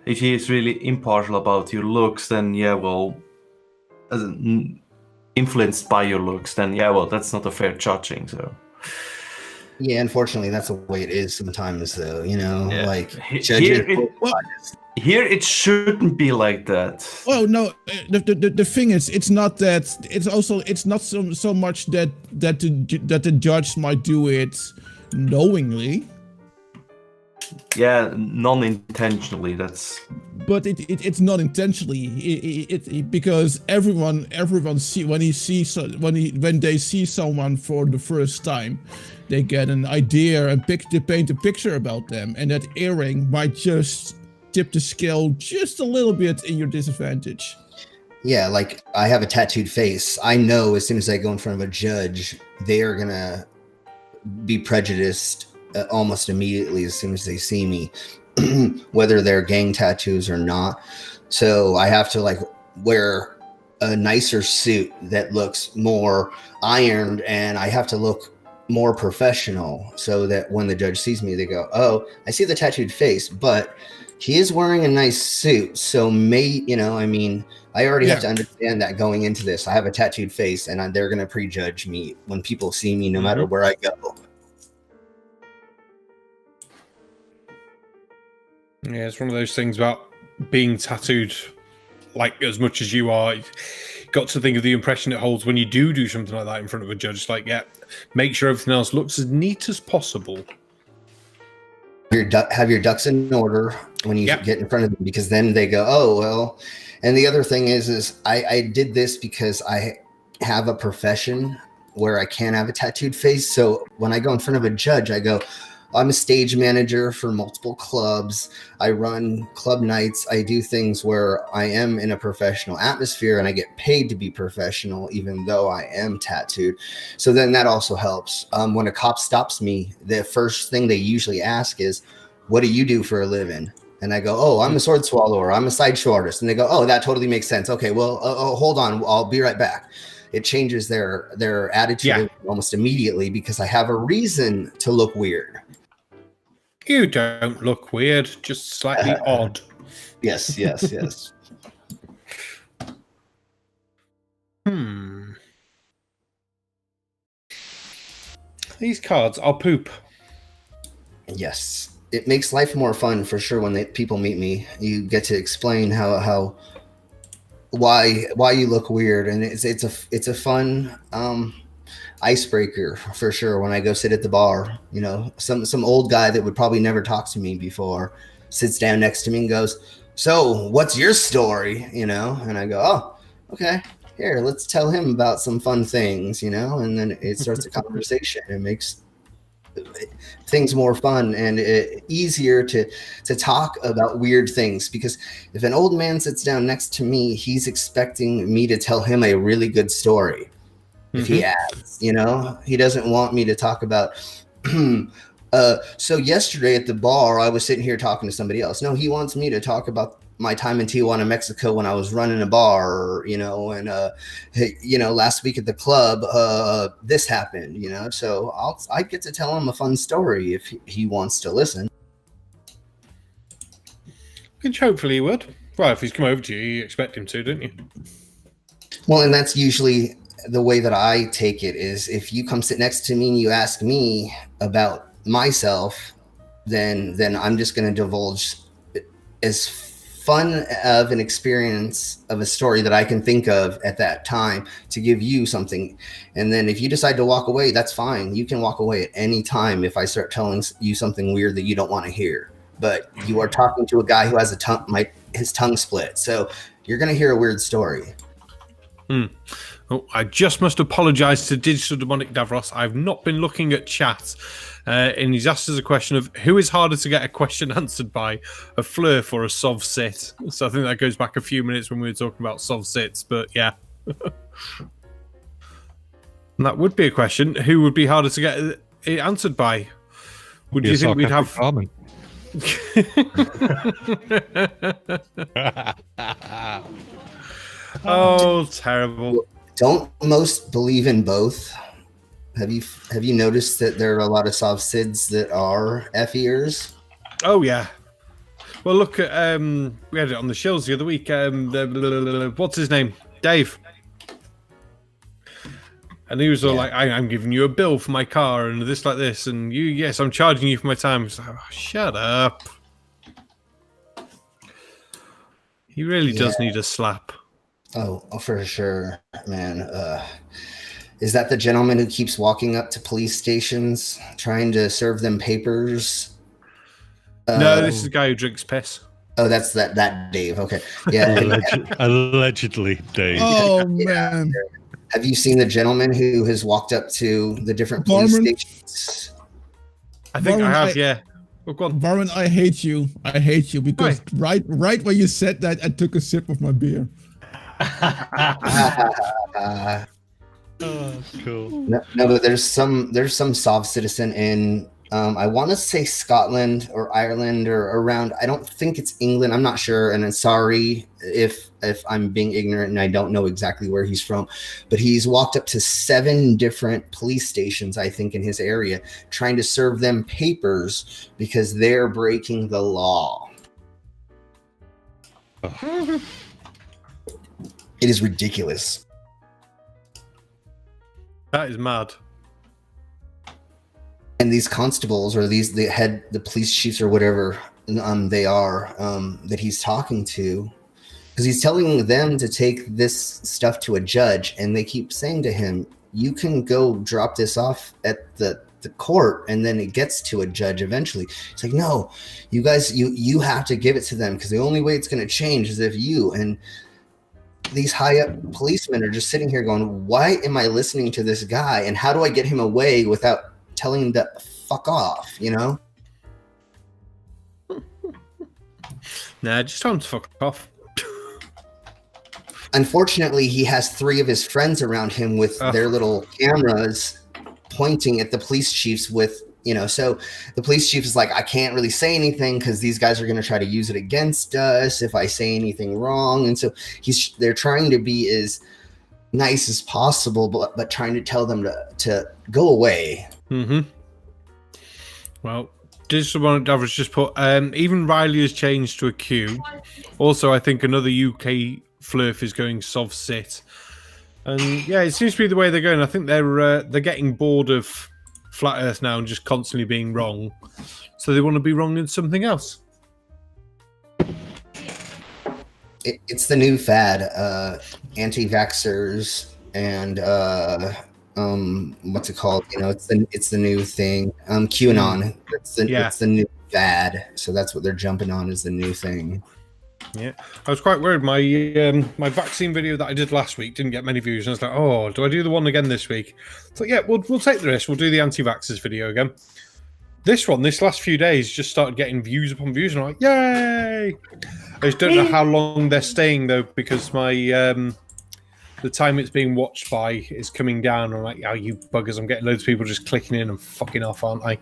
if he is really impartial about your looks, then yeah, well, influenced by your looks, then yeah, well, that's not a fair judging. So yeah, unfortunately, that's the way it is sometimes, though. Yeah. Like here it shouldn't be like that. Oh no, the thing is, it's not that. It's not so much that the judge might do it knowingly. Yeah, non-intentionally. That's. But it's not intentionally. Because everyone see when they see someone for the first time, they get an idea and they paint a picture about them, and that earring might just tip the scale just a little bit in your disadvantage. Yeah, like I have a tattooed face. I know as soon as I go in front of a judge, they are gonna be prejudiced almost immediately as soon as they see me, whether they're gang tattoos or not. So I have to like wear a nicer suit that looks more ironed, and I have to look more professional so that when the judge sees me, they go, "Oh, I see the tattooed face, but he is wearing a nice suit." So I mean, I already have to understand that going into this. I have a tattooed face, and they're going to prejudge me when people see me, no matter where I go. Yeah, it's one of those things about being tattooed, like as much as you are. You've got to think of the impression it holds when you do something like that in front of a judge. Like, yeah, make sure everything else looks as neat as possible. Have your ducks in order when you get in front of them, because then they go, "Oh, well." And the other thing is I did this because I have a profession where I can't have a tattooed face. So when I go in front of a judge, I go, I'm a stage manager for multiple clubs. I run club nights. I do things where I am in a professional atmosphere, and I get paid to be professional, even though I am tattooed. So then that also helps. When a cop stops me, the first thing they usually ask is, "What do you do for a living?" And I go, "Oh, I'm a sword swallower. I'm a sideshow artist." And they go, "Oh, that totally makes sense. Okay, well, hold on. I'll be right back." It changes their attitude almost immediately because I have a reason to look weird. You don't look weird, just slightly odd. Yes. These cards are poop. Yes. It makes life more fun for sure when people meet me. You get to explain why you look weird, and it's a fun icebreaker for sure. When I go sit at the bar, some old guy that would probably never talk to me before sits down next to me and goes, "So what's your story?" And I go, "Oh, okay, here, let's tell him about some fun things," and then it starts a conversation. It makes things more fun and easier to talk about weird things, because if an old man sits down next to me, he's expecting me to tell him a really good story. If he asks, he doesn't want me to talk about so yesterday at the bar I was sitting here talking to somebody else. No, he wants me to talk about my time in Tijuana, Mexico, when I was running a bar, and last week at the club, this happened, so I get to tell him a fun story if he wants to listen. Which hopefully he would. Well, if he's come over to you, you expect him to, don't you? Well, and that's usually the way that I take it, is if you come sit next to me and you ask me about myself, then I'm just going to divulge as fun of an experience of a story that I can think of at that time to give you something. And then if you decide to walk away, that's fine. You can walk away at any time if I start telling you something weird that you don't want to hear. But you are talking to a guy who has his tongue split, so you're going to hear a weird story. Oh, I just must apologise to Digital Demonic Davros. I've not been looking at chat, and he's asked us a question of who is harder to get a question answered by, a Flurf or a Sov Sit. So I think that goes back a few minutes when we were talking about Sov Sits, but yeah. And that would be a question. Who would be harder to get it answered by? Would you think we'd have... Barman. Oh, terrible. Don't most believe in both? Have you noticed that there are a lot of soft SIDs that are F-ears? Oh, yeah. Well, look, we had it on the Shills the other week. What's his name? Dave. And he was all like, I'm giving you a bill for my car and this like this. And yes, I'm charging you for my time. It's like, oh, shut up. He really does need a slap. Oh, for sure, man. Is that the gentleman who keeps walking up to police stations trying to serve them papers? No, this is the guy who drinks piss. Oh, that's that Dave. Okay. Yeah. Allegedly, Dave. Oh, man. Have you seen the gentleman who has walked up to the different police stations? I think I have, yeah. Oh, go on. Barman, I hate you. I hate you because right when you said that, I took a sip of my beer. Oh, cool. No, but there's some soft citizen in I want to say Scotland or Ireland or around. I don't think it's England. I'm not sure, and I'm sorry if I'm being ignorant and I don't know exactly where he's from. But he's walked up to 7 different police stations, I think, in his area, trying to serve them papers because they're breaking the law. Oh. It is ridiculous. That is mad. And these constables or the police chiefs or whatever they are that he's talking to, because he's telling them to take this stuff to a judge, and they keep saying to him, you can go drop this off at the court and then it gets to a judge eventually. It's like, no, you guys, you have to give it to them, because the only way it's going to change is if you. And these high up policemen are just sitting here going, why am I listening to this guy, and how do I get him away without telling him to fuck off, you know? Nah, just tell him to fuck off. Unfortunately, he has 3 of his friends around him with their little cameras pointing at the police chiefs with, so the police chief is like, I can't really say anything because these guys are going to try to use it against us if I say anything wrong. And so they're trying to be as nice as possible, but trying to tell them to go away. Mm-hmm. Well, Digital Demonic Davros just put, even Riley has changed to a Q. Also, I think another UK Flurf is going Sov Sit. And yeah, it seems to be the way they're going. I think they're getting bored of Flat Earth now and just constantly being wrong. So they want to be wrong in something else. It's the new fad. Anti-vaxxers and what's it called? It's the new thing. QAnon. It's the new fad. So that's what they're jumping on, is the new thing. Yeah, I was quite worried. My vaccine video that I did last week didn't get many views, and I was like, "Oh, do I do the one again this week?" So yeah, we'll take the risk. We'll do the anti-vaxxers video again. This last few days, just started getting views upon views, and I'm like, "Yay!" I just don't know how long they're staying though, because my the time it's being watched by is coming down. I'm like, "Oh, you buggers!" I'm getting loads of people just clicking in and fucking off, aren't I?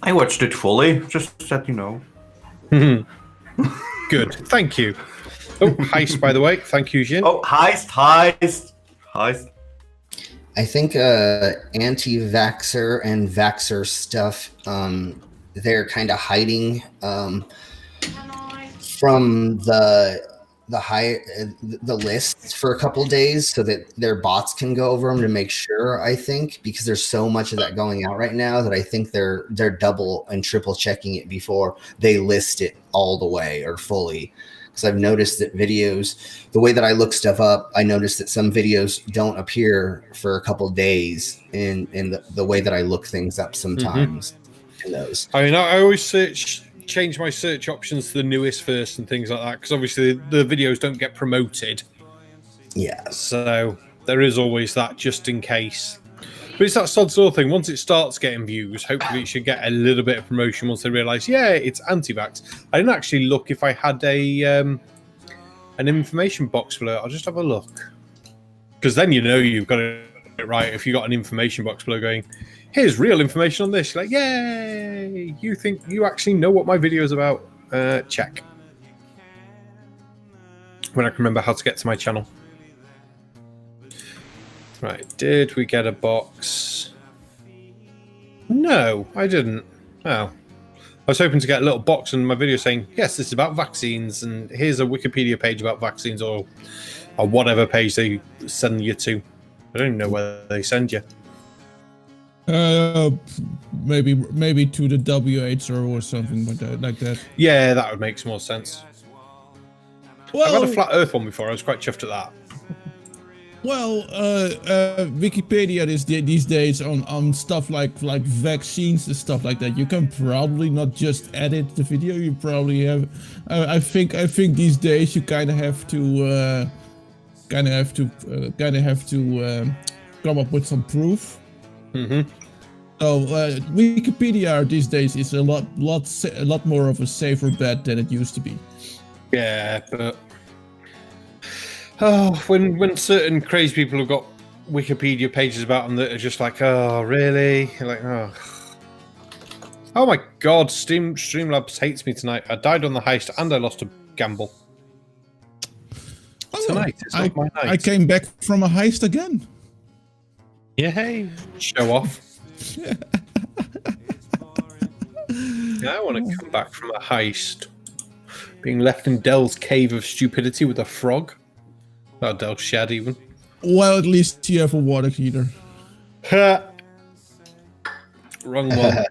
I watched it fully, just that you know. Good, thank you. Oh, heist, by the way. Thank you, Jin. Oh, heist. I think anti-vaxxer and vaxxer stuff, they're kind of hiding from the lists for a couple days so that their bots can go over them to make sure, I think, because there's so much of that going out right now that I think they're double and triple checking it before they list it all the way or fully. Because I've noticed that videos, the way that I look stuff up, I noticed that some videos don't appear for a couple days in the way that I look things up sometimes in those. I mean, I always change my search options to the newest first and things like that, because obviously the videos don't get promoted Yeah. So there is always that, just in case. But it's that sod saw thing. Once it starts getting views, hopefully it should get a little bit of promotion once they realise, yeah, it's anti-vax. I didn't actually look if I had an information box below. I'll just have a look. Because then you know you've got it right. If you got an information box below going, here's real information on this. You're like, yay! You think you actually know what my video is about? Check. When I can remember how to get to my channel. Right, did we get a box? No, I didn't. Oh. I was hoping to get a little box in my video saying, yes, this is about vaccines, and here's a Wikipedia page about vaccines, or whatever page they send you to. I don't even know where they send you. Maybe to the WHO or something like that. Yeah, that would make some more sense. Well, I've had a flat Earth one before. I was quite chuffed at that. Well, Wikipedia these days on stuff like vaccines and stuff like that. You can probably not just edit the video. You probably have. I think these days you kind of have to come up with some proof. Mm-hmm. So Wikipedia these days is a lot more of a safer bet than it used to be. Yeah, but when certain crazy people have got Wikipedia pages about them that are just like, oh, really? You're like, oh my God, Streamlabs hates me tonight. I died on the heist and I lost a gamble. Tonight, it's not my night. I came back from a heist again. Yay! Show off. I want to come back from a heist. Being left in Dell's cave of stupidity with a frog. Not Dell's shed, even. Well, at least you have a water heater. Wrong one.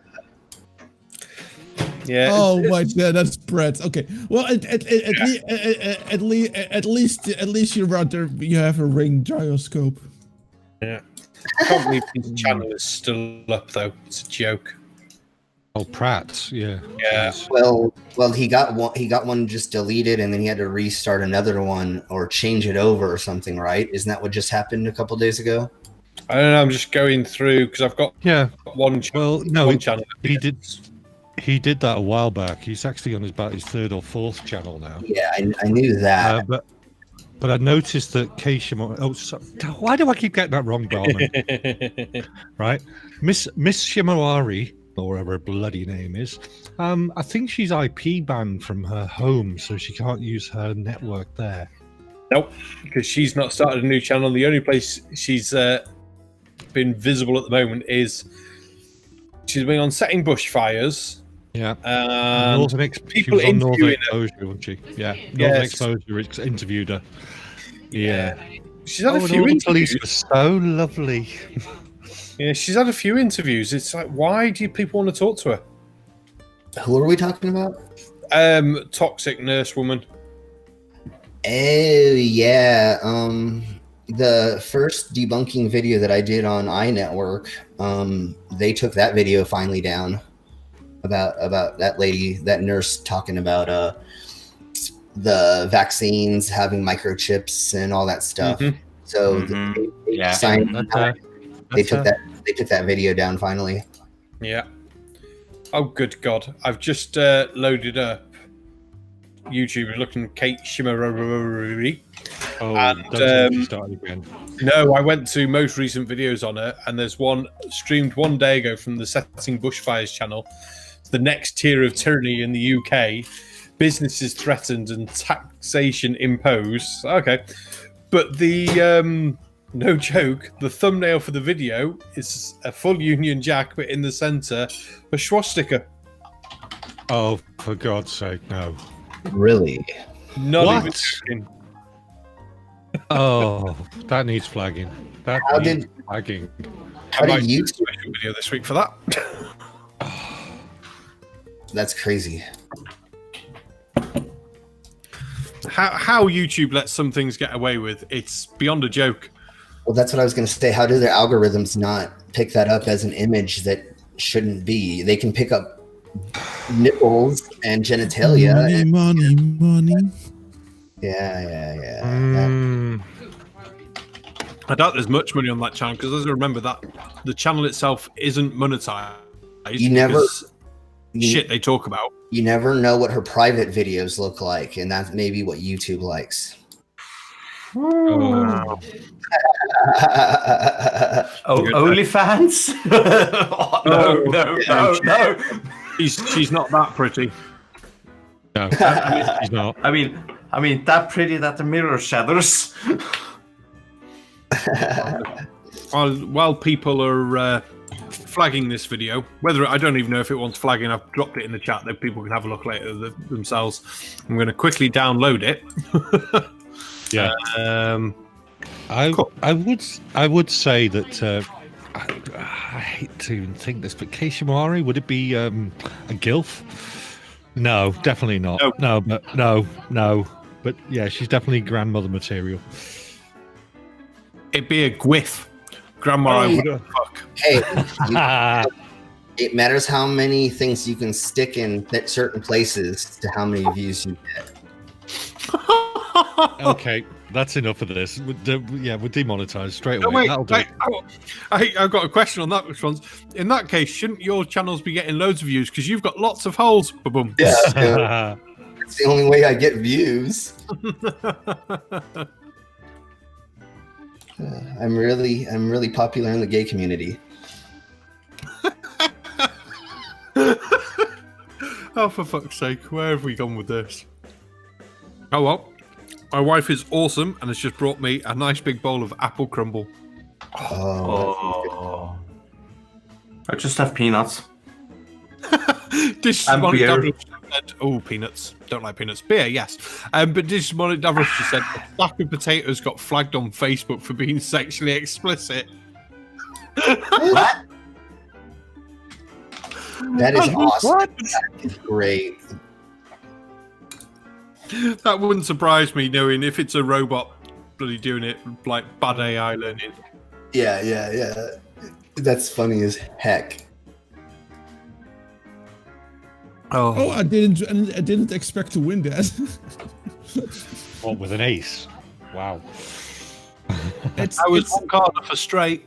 Yeah. Oh my God, that's Brett. Okay. Well, at least you have a ring gyroscope. Yeah. I can't believe his channel is still up though. It's a joke. Oh, Pratt, yeah. Yeah. Well, he got one just deleted, and then he had to restart another one or change it over or something, right? Isn't that what just happened a couple days ago? I don't know. I'm just going through because I've got one channel. He did that a while back. He's actually on about his third or fourth channel now. Yeah, I knew that. But I noticed that Keishimo. Why do I keep getting that wrong, Barman? Right, Miss Shimawari, or whatever her bloody name is. I think she's IP banned from her home, so she can't use her network there. Nope, because she's not started a new channel. The only place she's been visible at the moment is she's been on Setting Bushfires. Yeah, Northern Exposure, wasn't she? Yeah, Northern Exposure interviewed her. Yeah, she's had a few interviews. Were so lovely. Yeah, she's had a few interviews. It's like, why do people want to talk to her? Who are we talking about? Toxic nurse woman. Oh yeah. The first debunking video that I did on EiE Network, they took that video finally down about that lady, that nurse talking about the vaccines having microchips and all that stuff. Mm-hmm. So they took that video down finally. Yeah. Oh good God! I've just loaded up YouTube looking at Kate Shimawari. Oh, and started again. No, I went to most recent videos on it, and there's one streamed one day ago from the Setting Bushfires channel. The next tier of tyranny in the UK, businesses threatened and taxation imposed. Okay, but the no joke, the thumbnail for the video is a full Union Jack, but in the centre, a swastika. Oh, for God's sake, no! Really? Not What? even joking. Oh, that needs flagging. Flagging. I might do a special video this week for that. That's crazy. How YouTube lets some things get away with, it's beyond a joke. Well, that's what I was going to say. How do their algorithms not pick that up as an image that shouldn't be? They can pick up nipples and genitalia. Money. Yeah. I doubt there's much money on that channel because, as I remember, that the channel itself isn't monetized. Shit they talk about. You never know what her private videos look like, and that's maybe what YouTube likes. Oh, OnlyFans? No. She's not that pretty. No, she's not. I mean, that pretty that the mirror shatters. While people are flagging this video, whether I don't even know if it wants flagging, I've dropped it in the chat that people can have a look later themselves. I'm going to quickly download it. Yeah. I would say that I hate to even think this, but Kei Shimari, would it be a gilf? No, definitely not. No. But yeah, she's definitely grandmother material. It'd be a gwiff. Grandma, I would fuck. Hey, it matters how many things you can stick in certain places to how many views you get. Okay, that's enough of this. We're demonetized straight away. I've got a question on that response. In that case, shouldn't your channels be getting loads of views because you've got lots of holes? Ba-boom. Yeah, it's the only way I get views. I'm really popular in the gay community. Oh, for fuck's sake, where have we gone with this? Oh well, my wife is awesome and has just brought me a nice big bowl of apple crumble. Oh. I just have peanuts. Oh, peanuts. Don't like peanuts. Beer, yes. But Dismonic Davros just said a sack of potatoes got flagged on Facebook for being sexually explicit. What? That is awesome. What? That is great. That wouldn't surprise me, knowing if it's a robot bloody doing it, like bad AI learning. Yeah. That's funny as heck. Oh, I didn't expect to win that. What, with an ace? Wow. I was one card off a straight.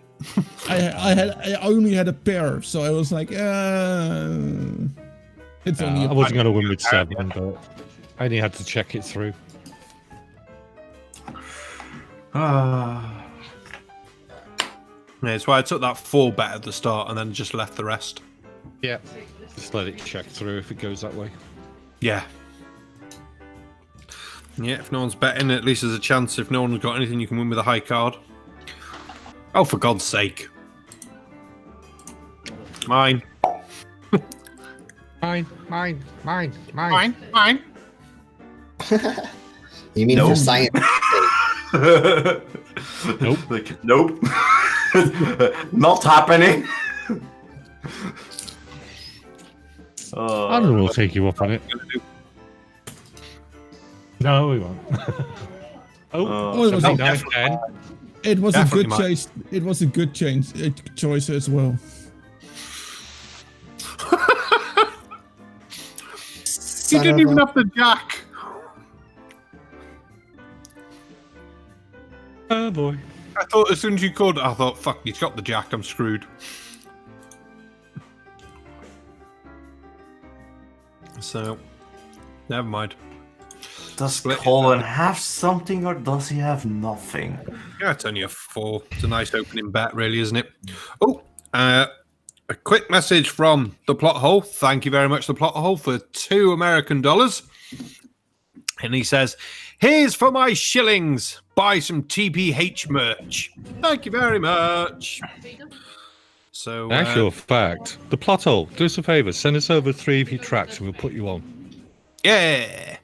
I only had a pair, so I was like, it's only. I wasn't going to win with 7, but I only had to check it through. Yeah, that's why I took that 4 bet at the start and then just left the rest. Yeah. Just let it check through if it goes that way. Yeah. Yeah, if no one's betting, at least there's a chance. If no one's got anything, you can win with a high card. Oh, for God's sake. Mine. Mine. You mean for science? Nope. Nope. Not happening. I don't know, we'll take you up on it. No, we won't. It was a good choice. It was a good choice as well. You didn't even have the jack. Oh boy. I thought as soon as you called it, I thought, fuck, he's got the jack, I'm screwed. So, never mind. Does Colin have something or does he have nothing? Yeah, it's only a 4. It's a nice opening bet, really, isn't it? Oh, a quick message from the Plot Hole. Thank you very much, the Plot Hole, for $2 American. And he says, here's for my shillings. Buy some TPH merch. Thank you very much. So, actual fact, the Plot Hole, do us a favour, send us over 3 of your tracks and we'll put you on. Yeah.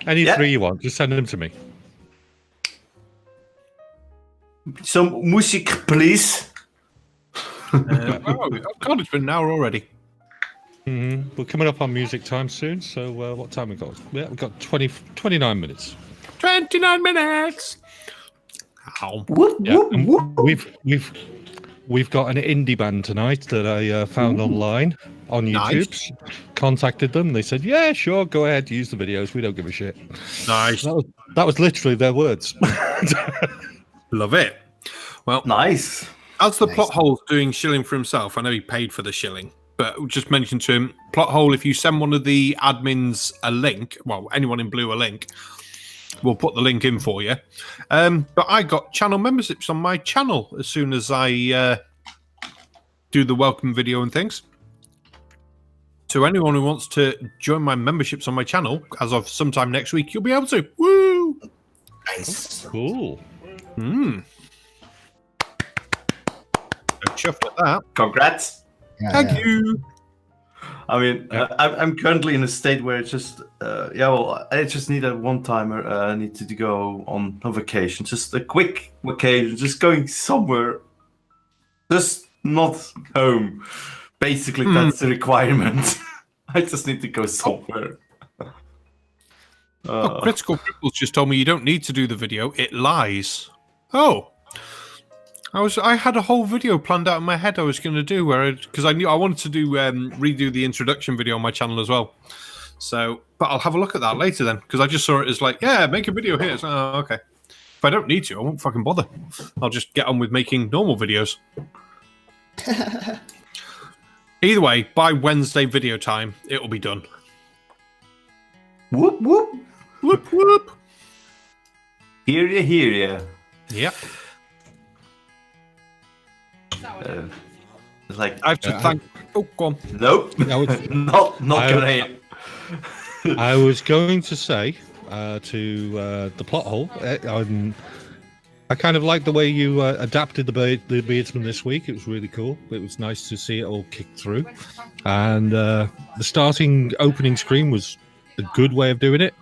Any 3 you want, just send them to me. Some music, please. Oh God, it's been an hour already. We're coming up on music time soon, so what time we got? Yeah, we've got 29 minutes. 29 minutes! Ow. We've got an indie band tonight that I found online on YouTube. Nice. Contacted them. They said, yeah, sure, go ahead, use the videos. We don't give a shit. Nice. That was literally their words. Love it. Well, nice. As the plot hole's doing shilling for himself, I know he paid for the shilling, but just mention to him, plot hole, if you send one of the admins a link, well, anyone in blue a link, we'll put the link in for you. But I got channel memberships on my channel as soon as I do the welcome video and things. So anyone who wants to join my memberships on my channel, as of sometime next week, you'll be able to. Woo! Nice. Cool. Chuffed at that. Congrats. Thank you. I mean, I'm currently in a state where it's just, I just need a one-timer. I need to go on a vacation. Just a quick vacation. Just going somewhere. Just not home. Basically, that's the requirement. I just need to go somewhere. Critical Cripples just told me you don't need to do the video. It lies. Oh. I had a whole video planned out in my head I was going to do because I knew I wanted to do redo the introduction video on my channel as well. So, but I'll have a look at that later then because I just saw it as like, yeah, make a video here. So, okay. If I don't need to, I won't fucking bother. I'll just get on with making normal videos. Either way, by Wednesday video time, it will be done. Whoop whoop whoop whoop. Hear ya. Yep. It's like I have to thank. Oh, go on. Nope. not gonna. I was going to say to the plot hole. I kind of like the way you adapted the Beardsman this week. It was really cool. It was nice to see it all kick through, and the starting opening screen was a good way of doing it.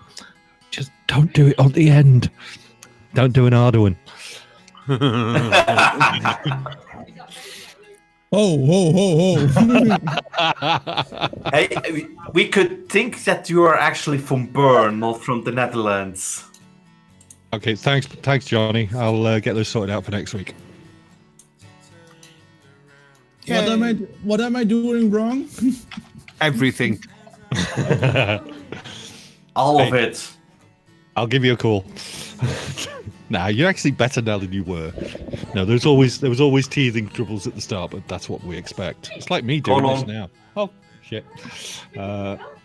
Just don't do it on the end. Don't do an harder one. Oh. Hey, we could think that you are actually from Bern, not from the Netherlands. Okay, thanks, Johnny. I'll get those sorted out for next week. What am I doing wrong? Everything. All of it. I'll give you a call. Nah, you're actually better now than you were. No, there was always teething troubles at the start, but that's what we expect. It's like me doing this now. Oh shit.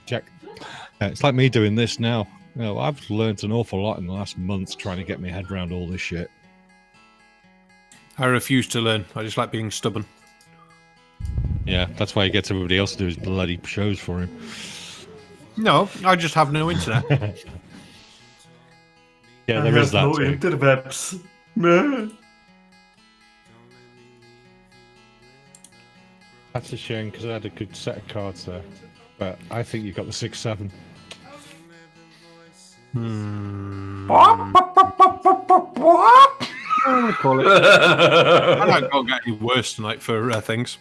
Check. It's like me doing this now. You know, I've learned an awful lot in the last month trying to get my head around all this shit. I refuse to learn. I just like being stubborn. Yeah, that's why he gets everybody else to do his bloody shows for him. No, I just have no internet. Yeah, there is that no too. interwebs. That's a shame because I had a good set of cards there, but I think you got the 6-7. I call it. I don't get any worse tonight for things.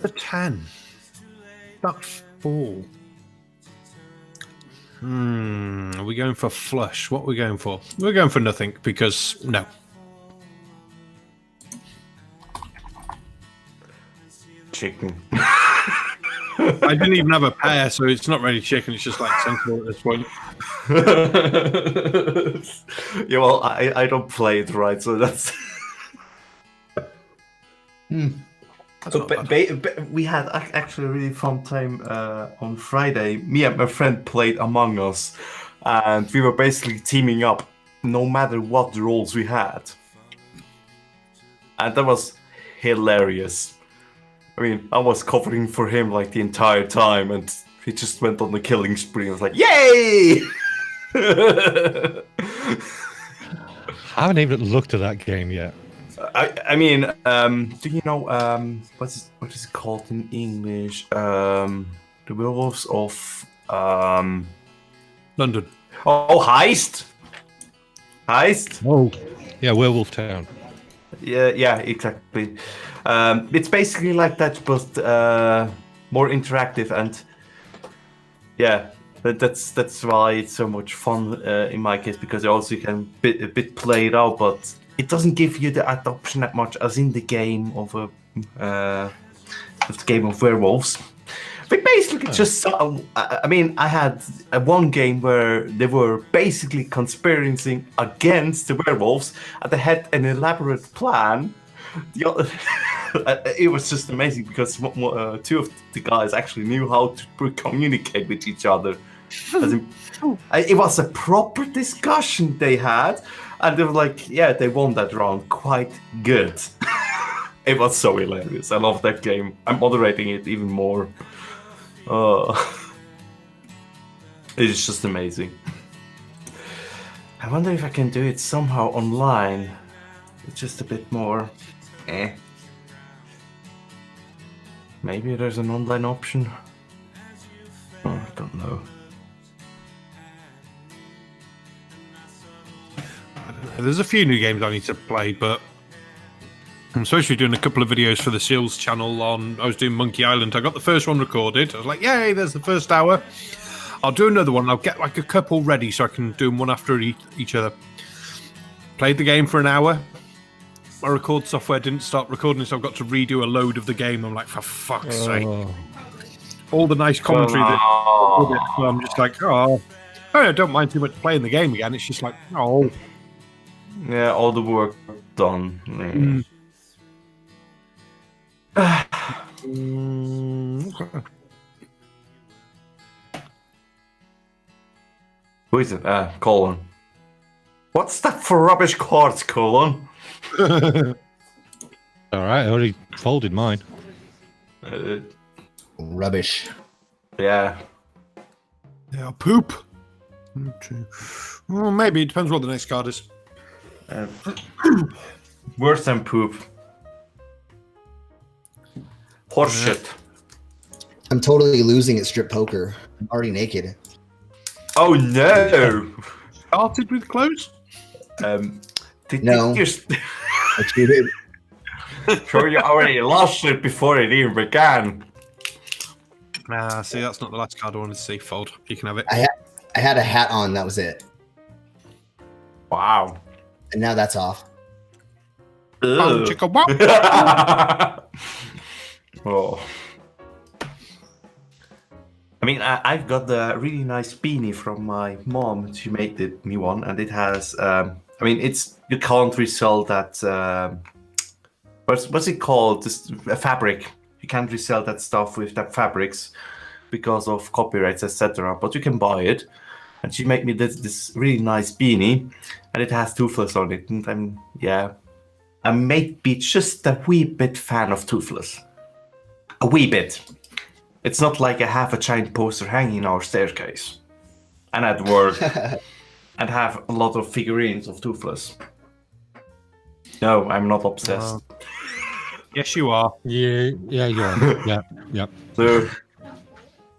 The 10. That's 4. Are we going for flush? What are we going for? We're going for nothing because no. Chicken. I didn't even have a pair, so it's not really chicken. It's just like sensible at this point. Yeah, well, I don't play it right, so that's. So we had actually a really fun time on Friday. Me and my friend played Among Us, and we were basically teaming up no matter what the roles we had. And that was hilarious. I mean, I was covering for him like the entire time, and he just went on the killing spree. I was like, yay! I haven't even looked at that game yet. I mean, do you know what is it called in English? The Werewolves of London. Oh, Heist. Oh, yeah, Werewolf Town. Yeah, exactly. It's basically like that, but more interactive, and yeah, that's why it's so much fun in my case, because I also can a bit play it out, but it doesn't give you that option that much as in the game of werewolves. We basically just saw. I mean, I had one game where they were basically conspiring against the werewolves, and they had an elaborate plan. It was just amazing because two of the guys actually knew how to communicate with each other. It was a proper discussion they had, and they were like, "Yeah, they won that round quite good." It was so hilarious. I love that game. I'm moderating it even more. It's just amazing. I wonder if I can do it somehow online. It's just a bit more. Maybe there's an online option. Oh, I don't know. There's a few new games I need to play, but I'm supposed to be doing a couple of videos for the Shills channel on. I was doing Monkey Island. I got the first one recorded. I was like, yay, there's the first hour. I'll do another one. I'll get like a couple ready so I can do them one after each other. Played the game for an hour. My record software didn't start recording, so I've got to redo a load of the game. I'm like, for fuck's sake. All the nice commentary that so I'm just like, I don't mind too much playing the game again. It's just like, Yeah, all the work done. Who is it? Colin. What's that for rubbish cards, Colin? Alright, I already folded mine. Rubbish. Yeah. Yeah, poop. Well, maybe. It depends what the next card is. Worse than poop. Horseshit. I'm totally losing at strip poker. I'm already naked. Oh no! Started with clothes? No. I cheated. Sure, you already lost it before it even began. See, that's not the last card I wanted to see. Fold. You can have it. I had a hat on. That was it. Wow. And now that's off. Oh. I mean, I've got the really nice beanie from my mom. She made me one, and it has. I mean, you can't resell that. What's it called? This fabric. You can't resell that stuff with that fabrics because of copyrights, etc. But you can buy it. And she made me this really nice beanie, and it has Toothless on it. And I may be just a wee bit fan of Toothless. A wee bit. It's not like I have a giant poster hanging in our staircase, and at work, and have a lot of figurines of Toothless. No, I'm not obsessed. Yes, you are. Yeah, you are. Yeah. So,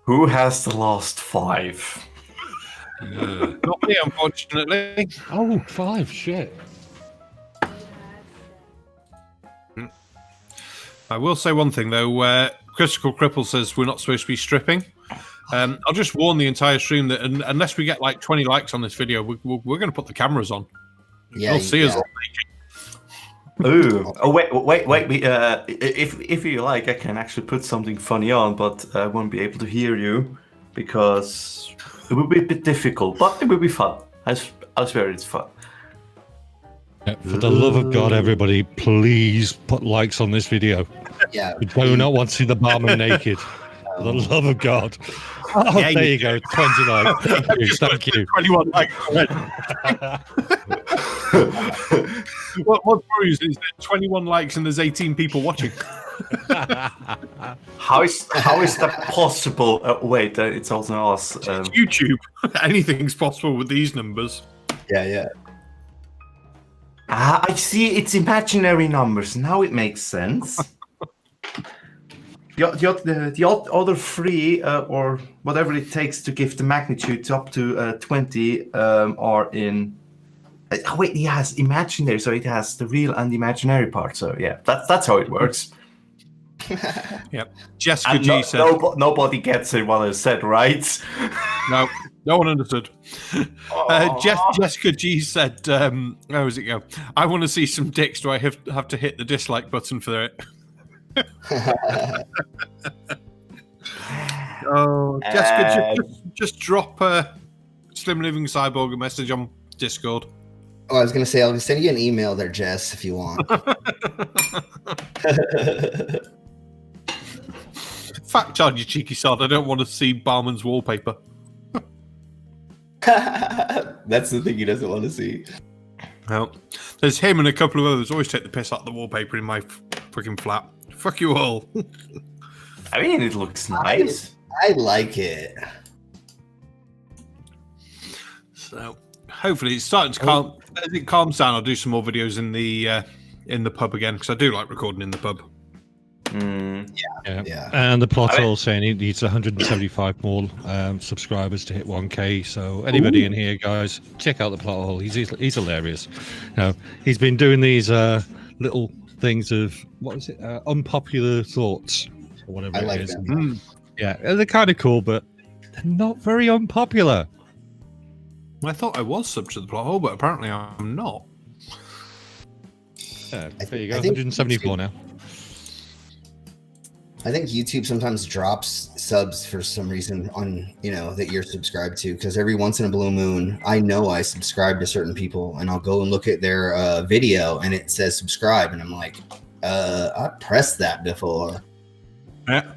who has the last 5? Not me, unfortunately. Oh, 5, shit. I will say one thing, though. Critical Cripple says we're not supposed to be stripping. I'll just warn the entire stream that unless we get like 20 likes on this video, we're going to put the cameras on. Yeah, You'll see us all naked. Oh, wait. If you like, I can actually put something funny on, but I won't be able to hear you because it will be a bit difficult, but it will be fun. I swear it's fun. Yeah, for the love of God, everybody, please put likes on this video. Yeah. We do not want to see the barman naked. For the love of God. Oh, Yeah, there you go. 29. Thank you. 21 likes. What proves is that 21 likes and there's 18 people watching. How is that possible? Wait, it's also us. It's YouTube. Anything's possible with these numbers. Yeah. I see. It's imaginary numbers. Now it makes sense. The other 3 or whatever it takes to give the magnitude up to 20 are in. Wait, it has imaginary, so it has the real and imaginary part. So yeah, that's how it works. Yep. Jessica G said nobody gets it what I said, right? no. No one understood. Jessica G said, how does it go? I want to see some dicks. Do I have to hit the dislike button for it? Oh, Jessica, just drop a Slim Living Cyborg a message on Discord. Oh, I was going to say, I'll send you an email there, Jess, if you want. Fact charge, you cheeky sod. I don't want to see Barman's wallpaper. That's the thing he doesn't want to see. Well, there's him and a couple of others always take the piss out of the wallpaper in my freaking flat. Fuck you all. I mean, it looks nice. I like it. So hopefully it's starting to calm. As it calms down, I'll do some more videos in the pub again because I do like recording in the pub. Yeah. And the plot hole saying he needs 175 more subscribers to hit 1K. So anybody in here, guys, check out the plot hole. He's hilarious. He's been doing these little things of what is it? Unpopular thoughts or whatever it is. Yeah, they're kind of cool, but they're not very unpopular. I thought I was sub to the plot hole, but apparently I'm not. Yeah, there you go, 174 now. I think YouTube sometimes drops subs for some reason on, that you're subscribed to, because every once in a blue moon, I know I subscribe to certain people and I'll go and look at their video and it says subscribe. And I'm like, I pressed that before. Yeah.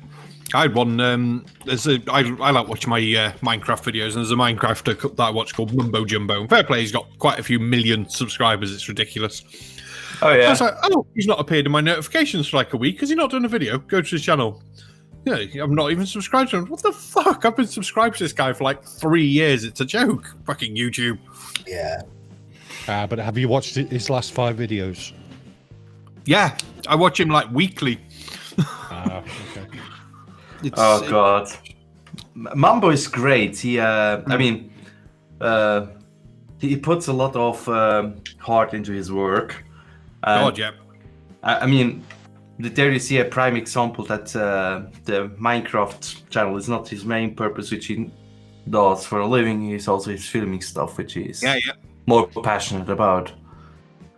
I had one. I like watching my Minecraft videos, and there's a Minecrafter that I watch called Mumbo Jumbo. Fair play, he's got quite a few million subscribers. It's ridiculous. Oh yeah. I was like, he's not appeared in my notifications for like a week. Has he not done a video? Go to his channel. Yeah, I'm not even subscribed to him. What the fuck? I've been subscribed to this guy for like 3 years. It's a joke. Fucking YouTube. Yeah. But have you watched his last 5 videos? Yeah, I watch him like weekly. Okay. God, Mambo is great. He, I mean, he puts a lot of heart into his work. God, yeah. I mean, there you see a prime example that the Minecraft channel is not his main purpose, which he does for a living. It's also his filming stuff, which he's more passionate about.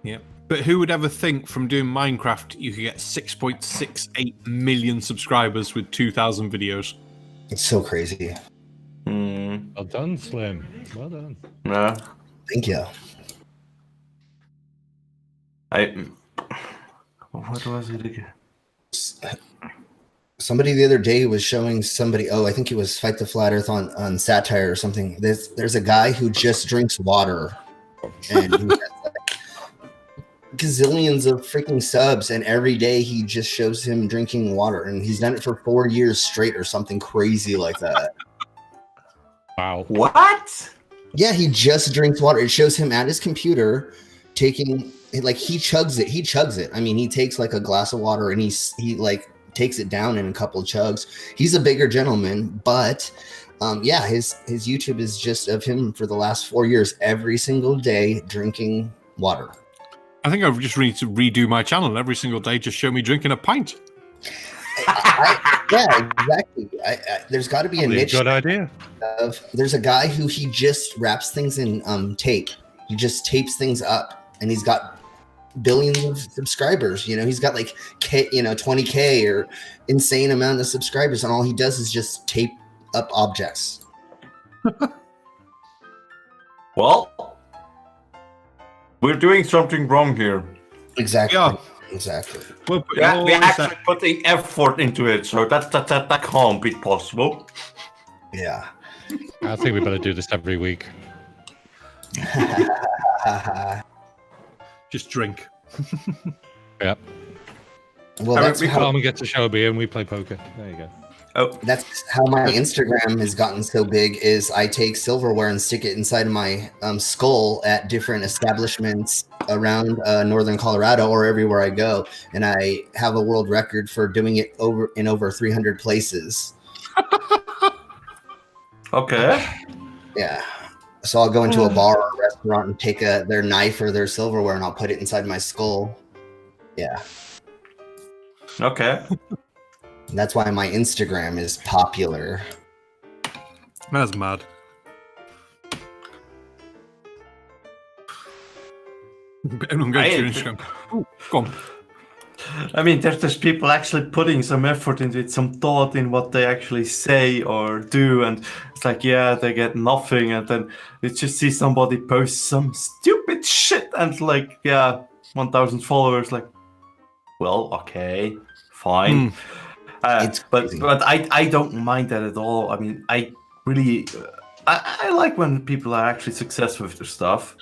Yeah. But who would ever think from doing Minecraft you could get 6.68 million subscribers with 2,000 videos? It's so crazy. Well done, Slim. Well done. Yeah. Thank you. What was it again? Somebody the other day was showing somebody. Oh, I think it was Fight the Flat Earth on Satire or something. There's a guy who just drinks water, and he has gazillions of freaking subs, and every day he just shows him drinking water, and he's done it for 4 years straight or something crazy like that. Wow. What? Yeah, he just drinks water. It shows him at his computer taking, like, he chugs it. I mean, he takes like a glass of water and he like takes it down in a couple of chugs. He's a bigger gentleman, but his YouTube is just of him for the last 4 years, every single day drinking water. I think I just need to redo my channel every single day. Just show me drinking a pint. Yeah, exactly. There's got to be Probably a niche. Good idea. There's a guy who he just wraps things in tape. He just tapes things up, and he's got billions of subscribers. He's got like 20K or insane amount of subscribers, and all he does is just tape up objects. Well, we're doing something wrong here. Exactly. Yeah. Exactly. We actually putting effort into it, so that can't be possible. Yeah. I think we better do this every week. Just drink. Yep. Well, that's we how, come and get to show beer and we play poker. There you go. Oh, that's how my Instagram has gotten so big. Is I take silverware and stick it inside of my skull at different establishments around northern Colorado or everywhere I go, and I have a world record for doing it in over 300 places. okay. Yeah. So I'll go into a bar or a restaurant and take their knife or their silverware and I'll put it inside my skull. Yeah. Okay. And that's why my Instagram is popular. That's mad. And I'm going to Instagram. Ooh, go on. I mean, there's people actually putting some effort into it, some thought in what they actually say or do, and it's like, yeah, they get nothing, and then you just see somebody post some stupid shit, and like, yeah, 1,000 followers, like, well, okay, fine. But I don't mind that at all. I mean, I really, I like when people are actually successful with their stuff.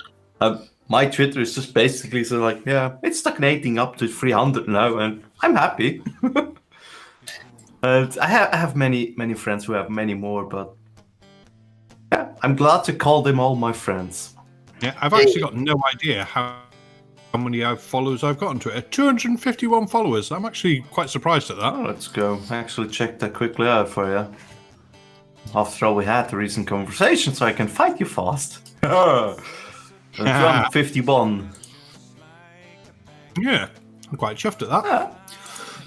My Twitter is just basically so like, yeah, it's stagnating up to 300 now, and I'm happy. And I have many friends who have many more, but yeah, I'm glad to call them all my friends. Yeah, I've actually got no idea how many followers I've got on Twitter. 251 followers. I'm actually quite surprised at that. Oh, let's go. I actually checked that quickly out for you. After all, we had the recent conversation, so I can fight you fast. 251. Yeah, I'm quite chuffed at that. Yeah.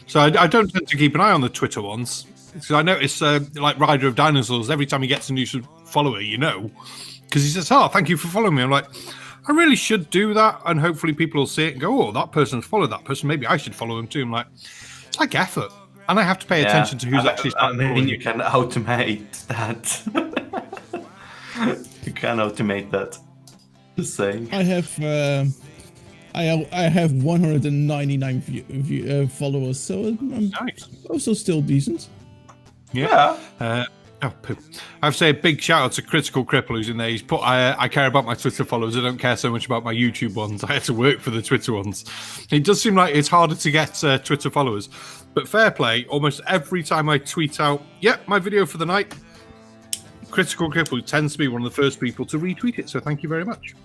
So I don't tend to keep an eye on the Twitter ones. Because I notice, like Rider of Dinosaurs, every time he gets a new follower, you know, because he says, "Oh, thank you for following me." I'm like, I really should do that, and hopefully people will see it and go, "Oh, that person's followed that person. Maybe I should follow him too." I'm like, it's like effort, and I have to pay attention to who's actually starting. I mean, you can automate that. You can automate that. Just saying. I have 199 followers, so I'm nice. Also still decent. Yeah. I have to say a big shout out to Critical Cripple who's in there. He's put, I care about my Twitter followers. I don't care so much about my YouTube ones. I have to work for the Twitter ones. It does seem like it's harder to get Twitter followers. But fair play, almost every time I tweet out, my video for the night, Critical Cripple tends to be one of the first people to retweet it. So thank you very much.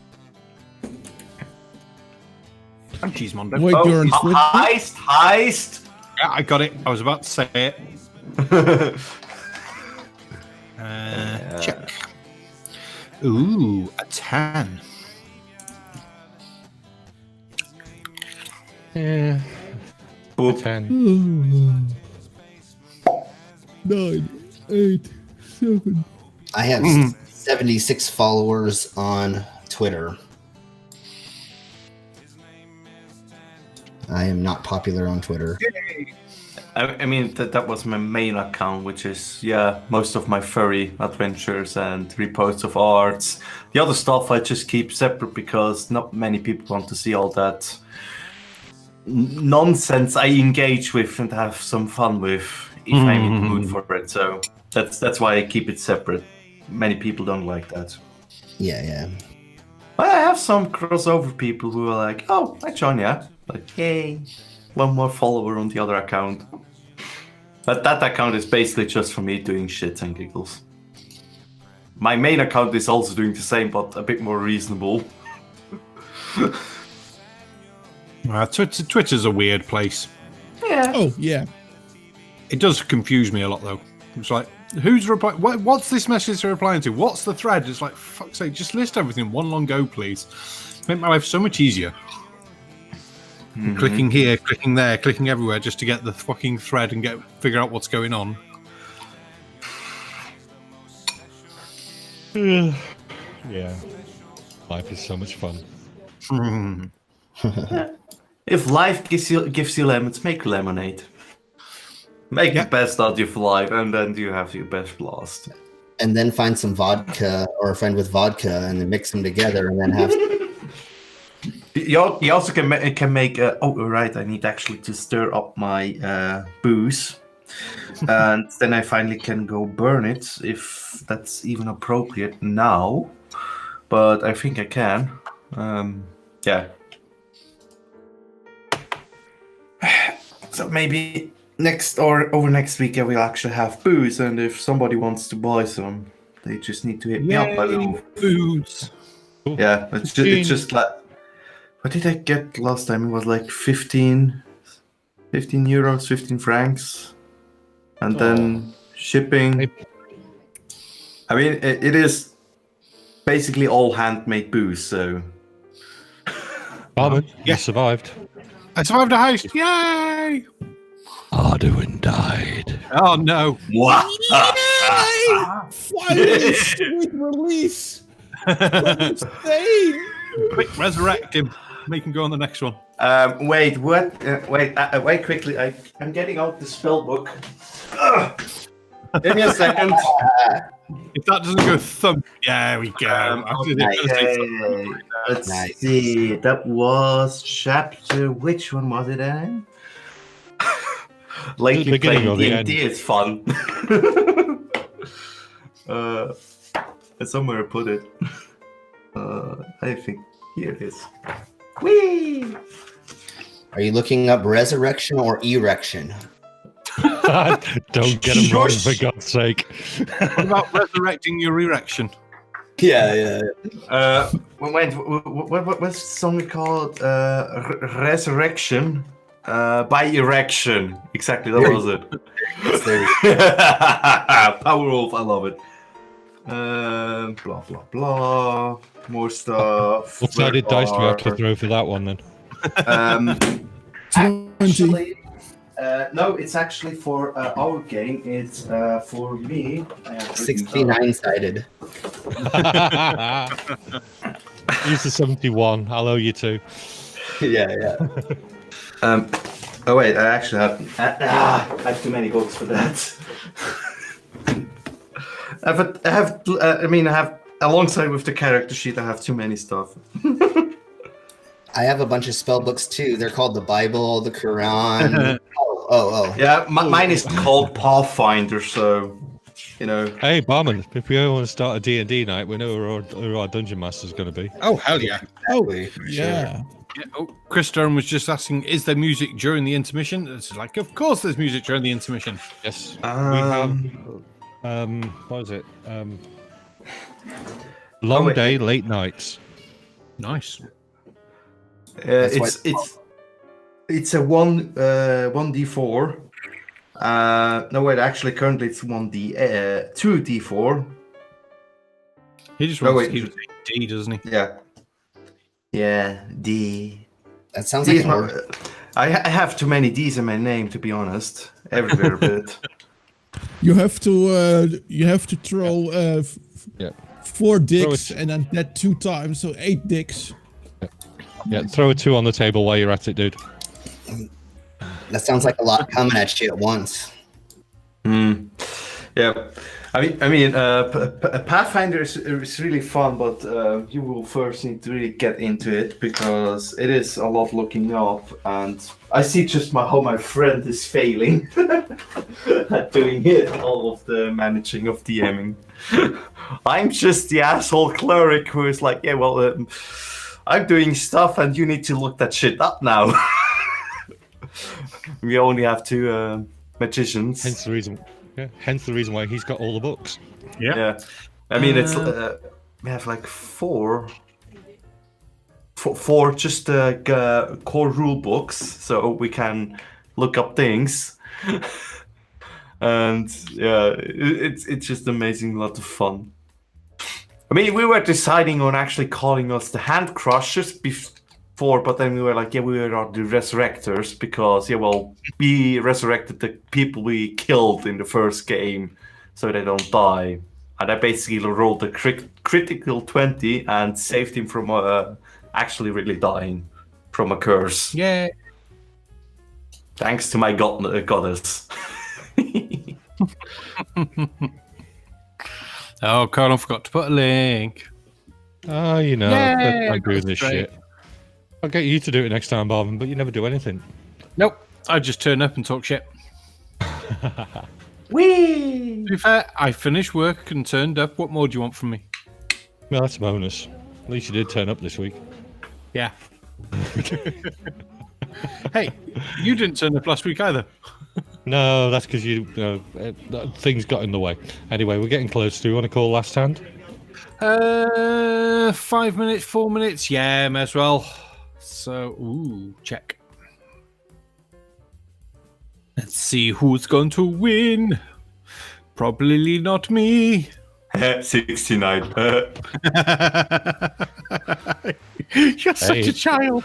I'm Cheesemondo. Wait, you're on Twitter? Heist! Yeah, I got it. I was about to say it. Check. Ooh, a 10. Yeah. A 10. 9, 8, 7. I have 76 followers on Twitter. I am not popular on Twitter. I mean, that was my main account, which is, most of my furry adventures and reposts of arts. The other stuff I just keep separate because not many people want to see all that nonsense I engage with and have some fun with if I'm in the mood for it. So that's why I keep it separate. Many people don't like that. Yeah. But I have some crossover people who are like, "Oh, I join ya." Like, yay, one more follower on the other account. But that account is basically just for me doing shit and giggles. My main account is also doing the same, but a bit more reasonable. Twitter's a weird place. Yeah. Oh, yeah. It does confuse me a lot, though. It's like, who's replying? What's this message they're replying to? What's the thread? It's like, fuck's sake, just list everything in one long go, please. Make my life so much easier. Clicking here, clicking there, clicking everywhere just to get the fucking thread and figure out what's going on. Yeah. Life is so much fun. If life gives you lemons, make lemonade. Make the best out of life, and then you have your best blast. And then find some vodka or a friend with vodka, and then mix them together, and then have. You also can make. I need actually to stir up my booze, and then I finally can go burn it if that's even appropriate now. But I think I can. So maybe over next week I will actually have booze, and if somebody wants to buy some, they just need to hit me up. Booze. Yeah, it's just like. What did I get last time? It was like 15 euros, 15 francs. And then shipping. I mean, it is basically all handmade booze, so. Barman, you survived. I survived a heist. Yay! Arduin died. Oh, no. Yay! Finally, sweet release. Insane. Quick, resurrect him. Make him go on the next one. Wait, what? Wait quickly. I'm getting out the spell book. Give me a second. If that doesn't go thump, there we go. Okay. Let's see. That was chapter. Which one was it in? Lately playing D&D is fun. Somewhere I put it. I think here it is. Whee! Are you looking up resurrection or erection? Don't get him wrong, for God's sake. What about resurrecting your erection? Yeah. Wait, what's the song called? Resurrection by Erection. Exactly, that was it. Powerwolf, I love it. Blah blah blah. More stuff. What sided dice do we have to throw for that one then? 20. No, it's actually for our game. It's for me. 69-sided. Use the 71. I'll owe you 2. Yeah. Oh wait, I actually have too many books for that. I have alongside with the character sheet, I have too many stuff. I have a bunch of spell books too. They're called the Bible, the Quran. Oh. Yeah, mine is called Pathfinder, so Hey, Barman, if we ever want to start a D&D night, we know who our dungeon master's going to be. Oh, hell yeah. Exactly. Yeah. Chris Durham was just asking, is there music during the intermission? It's like, of course there's music during the intermission. Yes. We have, what is it? Long day, late nights. Nice. It's a 1d4. No wait, actually currently it's 2d4. He just wants to keep saying D, doesn't he? Yeah, D. That sounds like I have too many D's in my name, to be honest. Everywhere a bit. You have to throw 4 dicks and then that 2 times, so 8 dicks. Yeah, throw a 2 on the table while you're at it, dude. That sounds like a lot coming at you at once. Yeah, I mean, Pathfinder is really fun, but you will first need to really get into it because it is a lot looking up, and I see just how my friend is failing at doing it, all of the managing of DMing. I'm just the asshole cleric who is like, I'm doing stuff, and you need to look that shit up now. We only have 2 magicians. Hence the reason why he's got all the books. Yeah. I mean, it's we have like 4 just core rule books, so we can look up things. And yeah, it's just amazing, a lot of fun. I mean, we were deciding on actually calling us the Hand Crushers before, but then we were like, we are the Resurrectors because, we resurrected the people we killed in the first game so they don't die. And I basically rolled a critical 20 and saved him from actually really dying from a curse. Yeah. Thanks to my goddess. Oh, Colin forgot to put a link. Oh, I do this shit. I'll get you to do it next time, Barman, but you never do anything. Nope, I just turn up and talk shit. Whee! To be fair, I finished work and turned up. What more do you want from me? Well, that's a bonus. At least you did turn up this week. Yeah. Hey, you didn't turn up last week either. No, that's because things got in the way. Anyway, we're getting close. Do you want to call last hand? 5 minutes, 4 minutes. Yeah, may as well. So, check. Let's see who's going to win. Probably not me. 69. You're such a child.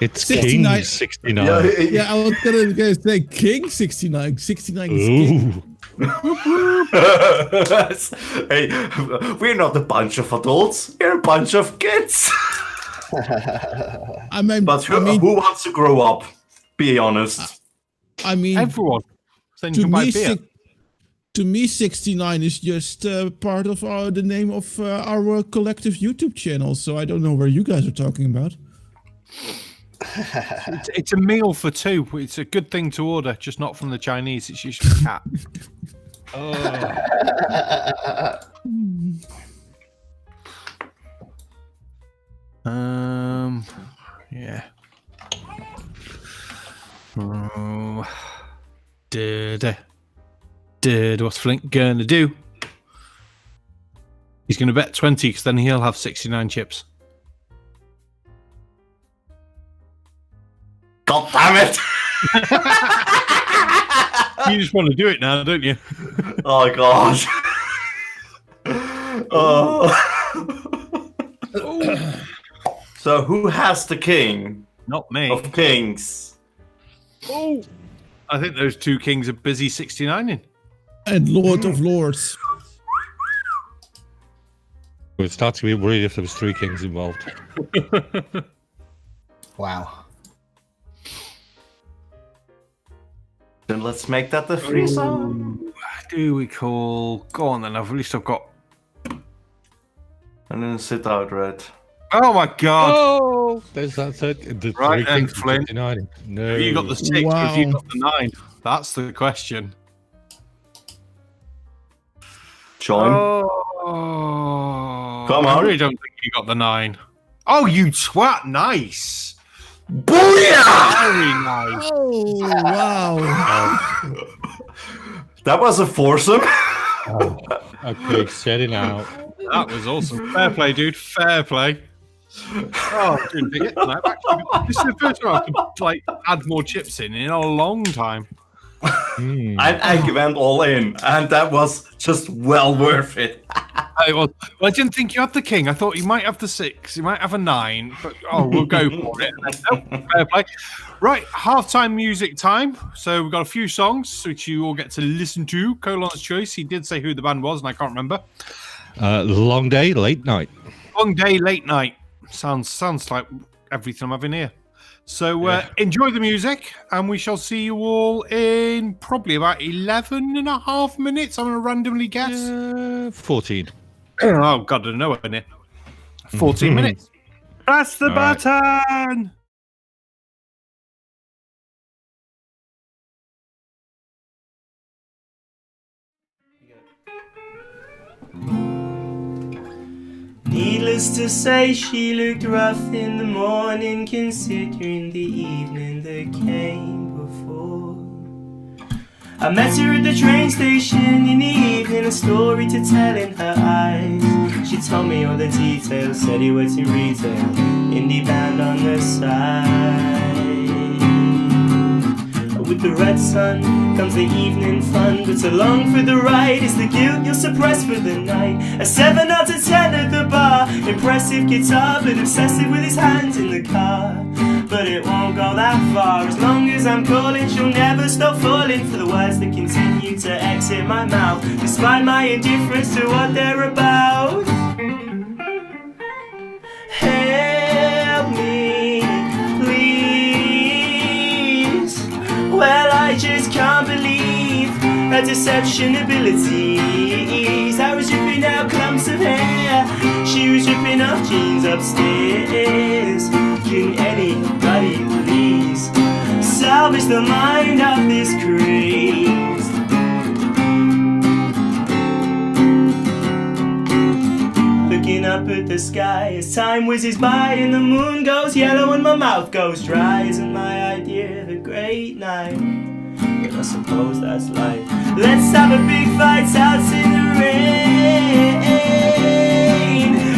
It's 69. King 69. Yeah, I was gonna say King 69. 69 is King. Hey, we're not a bunch of adults. We're a bunch of kids. But who wants to grow up? Be honest. I mean, everyone. To me, 69 is just part of the name of our collective YouTube channel. So I don't know where you guys are talking about. It's a meal for two. It's a good thing to order, just not from the Chinese. It's usually cat. Yeah. What's Flink gonna do? He's gonna bet 20 because then he'll have 69 chips. God damn it! You just want to do it now, don't you? Oh god. So who has the king? Not me. Of kings. Oh, I think those two kings are busy 69ing. And Lord of Lords. We'd start to be worried if there was 3 kings involved. Wow. Then let's make that the threesome. Do we call? Go on then. At least I've got. And then sit out, Red. Oh my god! Oh, there's that third. The right 3 then, kings Flint. 69. No. Have you got the 6 or have you got the 9? That's the question. John. Oh, come on! I really don't think you got the 9. Oh, you twat! Nice. Booyah! Very nice. Oh, wow. That was a foursome. Okay, setting out. That was awesome. Fair play, dude. Fair play. Oh, didn't dig it. This is the first time I could add more chips in a long time. And I went all in, and that was just well worth it. Well, I didn't think you had the king. I thought you might have the 6, you might have a 9, but we'll go for it. Nope, fair play. Right, halftime music time. So we've got a few songs which you all get to listen to. Colon's choice. He did say who the band was, and I can't remember. Long Day, Late Night. Long Day, Late Night. Sounds like everything I'm having here. So enjoy the music, and we shall see you all in probably about 11 and a half minutes. I'm going to randomly guess. 14. Oh, God, I don't know. 14 minutes. Press the button! Needless to say, she looked rough in the morning, considering the evening that came before. I met her at the train station in the evening, a story to tell in her eyes. She told me all the details, said he works in retail, indie band on the side. With the red sun comes the evening fun, but along for the ride is the guilt you'll suppress for the night. A 7 out of 10 at the bar, impressive guitar, but obsessive with his hands in the car. But it won't go that far, as long as I'm calling, she'll never stop falling for the words that continue to exit my mouth, despite my indifference to what they're about. Help me, please. Well, I just can't believe her deception abilities. I was ripping out clumps of hair, she was ripping off jeans upstairs. Can anybody please salvage the mind of this craze? Looking up at the sky as time whizzes by and the moon goes yellow and my mouth goes dry. Isn't my idea of a great night? But I suppose that's life. Let's have a big fight out in the rain.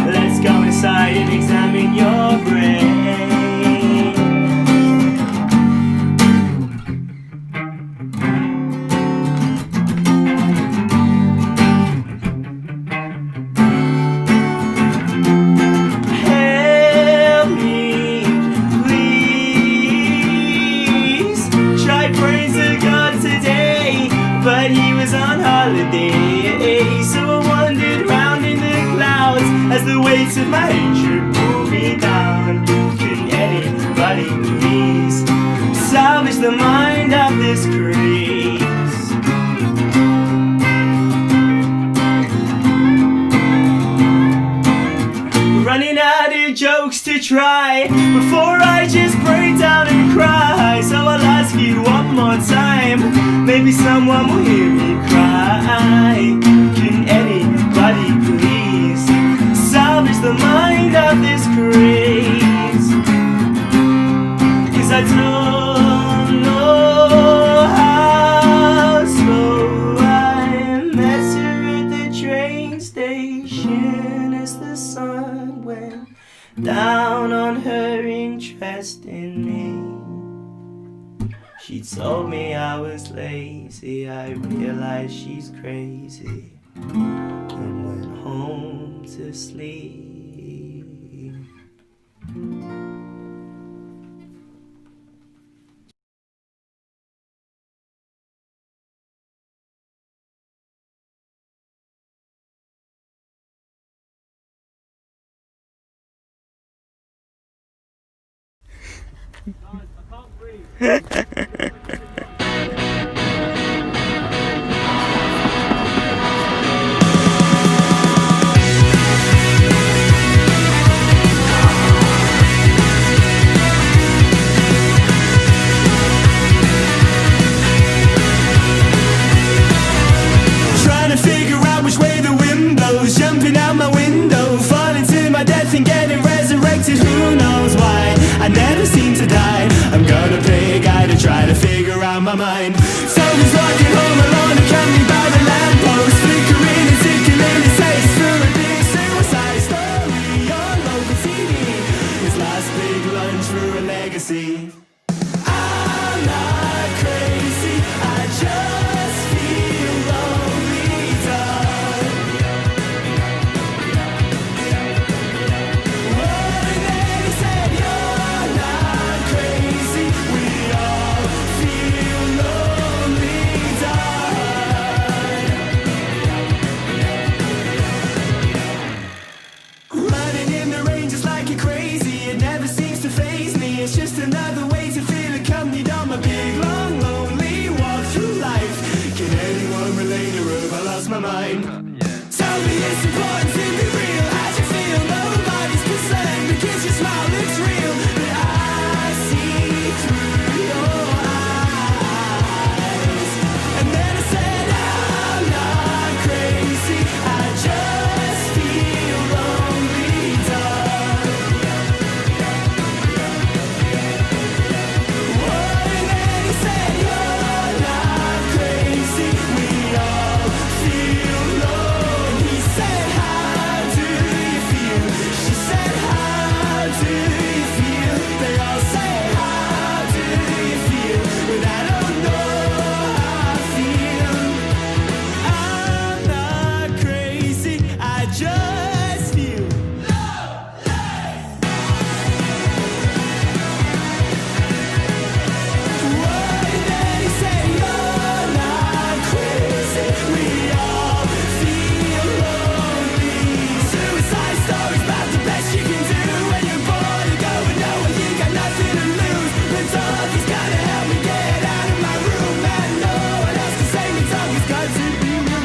Let's go inside and examine your brain. But he was on holiday, so I wandered round in the clouds as the weights of my hatred pulled me down. salvage the mind of this grace. Running out of jokes to try before I just break down and cry. So I'll ask you one more time, maybe someone will hear me cry. Can anybody please salvage the mind of this grace? 'Cause I don't know how, so I met her at the train station as the sun went down on her interest in me. She told me I was lazy, I realized she's crazy, and went home to sleep. Trying to figure out which way the wind blows, jumping out my window, falling to my death and getting resurrected. Who knows why? I never seem to die. I'm gonna pay a guy to try to figure out my mind. Someone's walking home alone and cut me by the lamppost, flickering and tickling his face for a big suicide story all over TV. His last big lunch for a legacy. I'm not crazy, I just feel lonely, done. Oh, and then he said, you're not crazy, we all feel lonely, done. Running in the rain just like you're crazy, it never seems to faze me. It's just another way to feel accompanied on my big, long, lonely walk through life. Can anyone relate or have I lost my mind? Tell me it's important to be real. How'd you feel? Nobody's concerned because your smile looks real. But I see through your eyes. And then I said, I'm not crazy, I just feel lonely, done. Oh, and then he said, you're not crazy, we all feel lonely. He said, how do you feel? She said, how do you feel? They all say, how do you feel? But I don't know how I feel. I'm not crazy, I just feel Whoa, and then he said, you're not crazy, we all feel lonely. Suicide stories about the best you can do when you're bored and going nowhere, you got nothing to lose. But dog is gonna help me get out of my room, and no one else can save me. Dog has got to be you.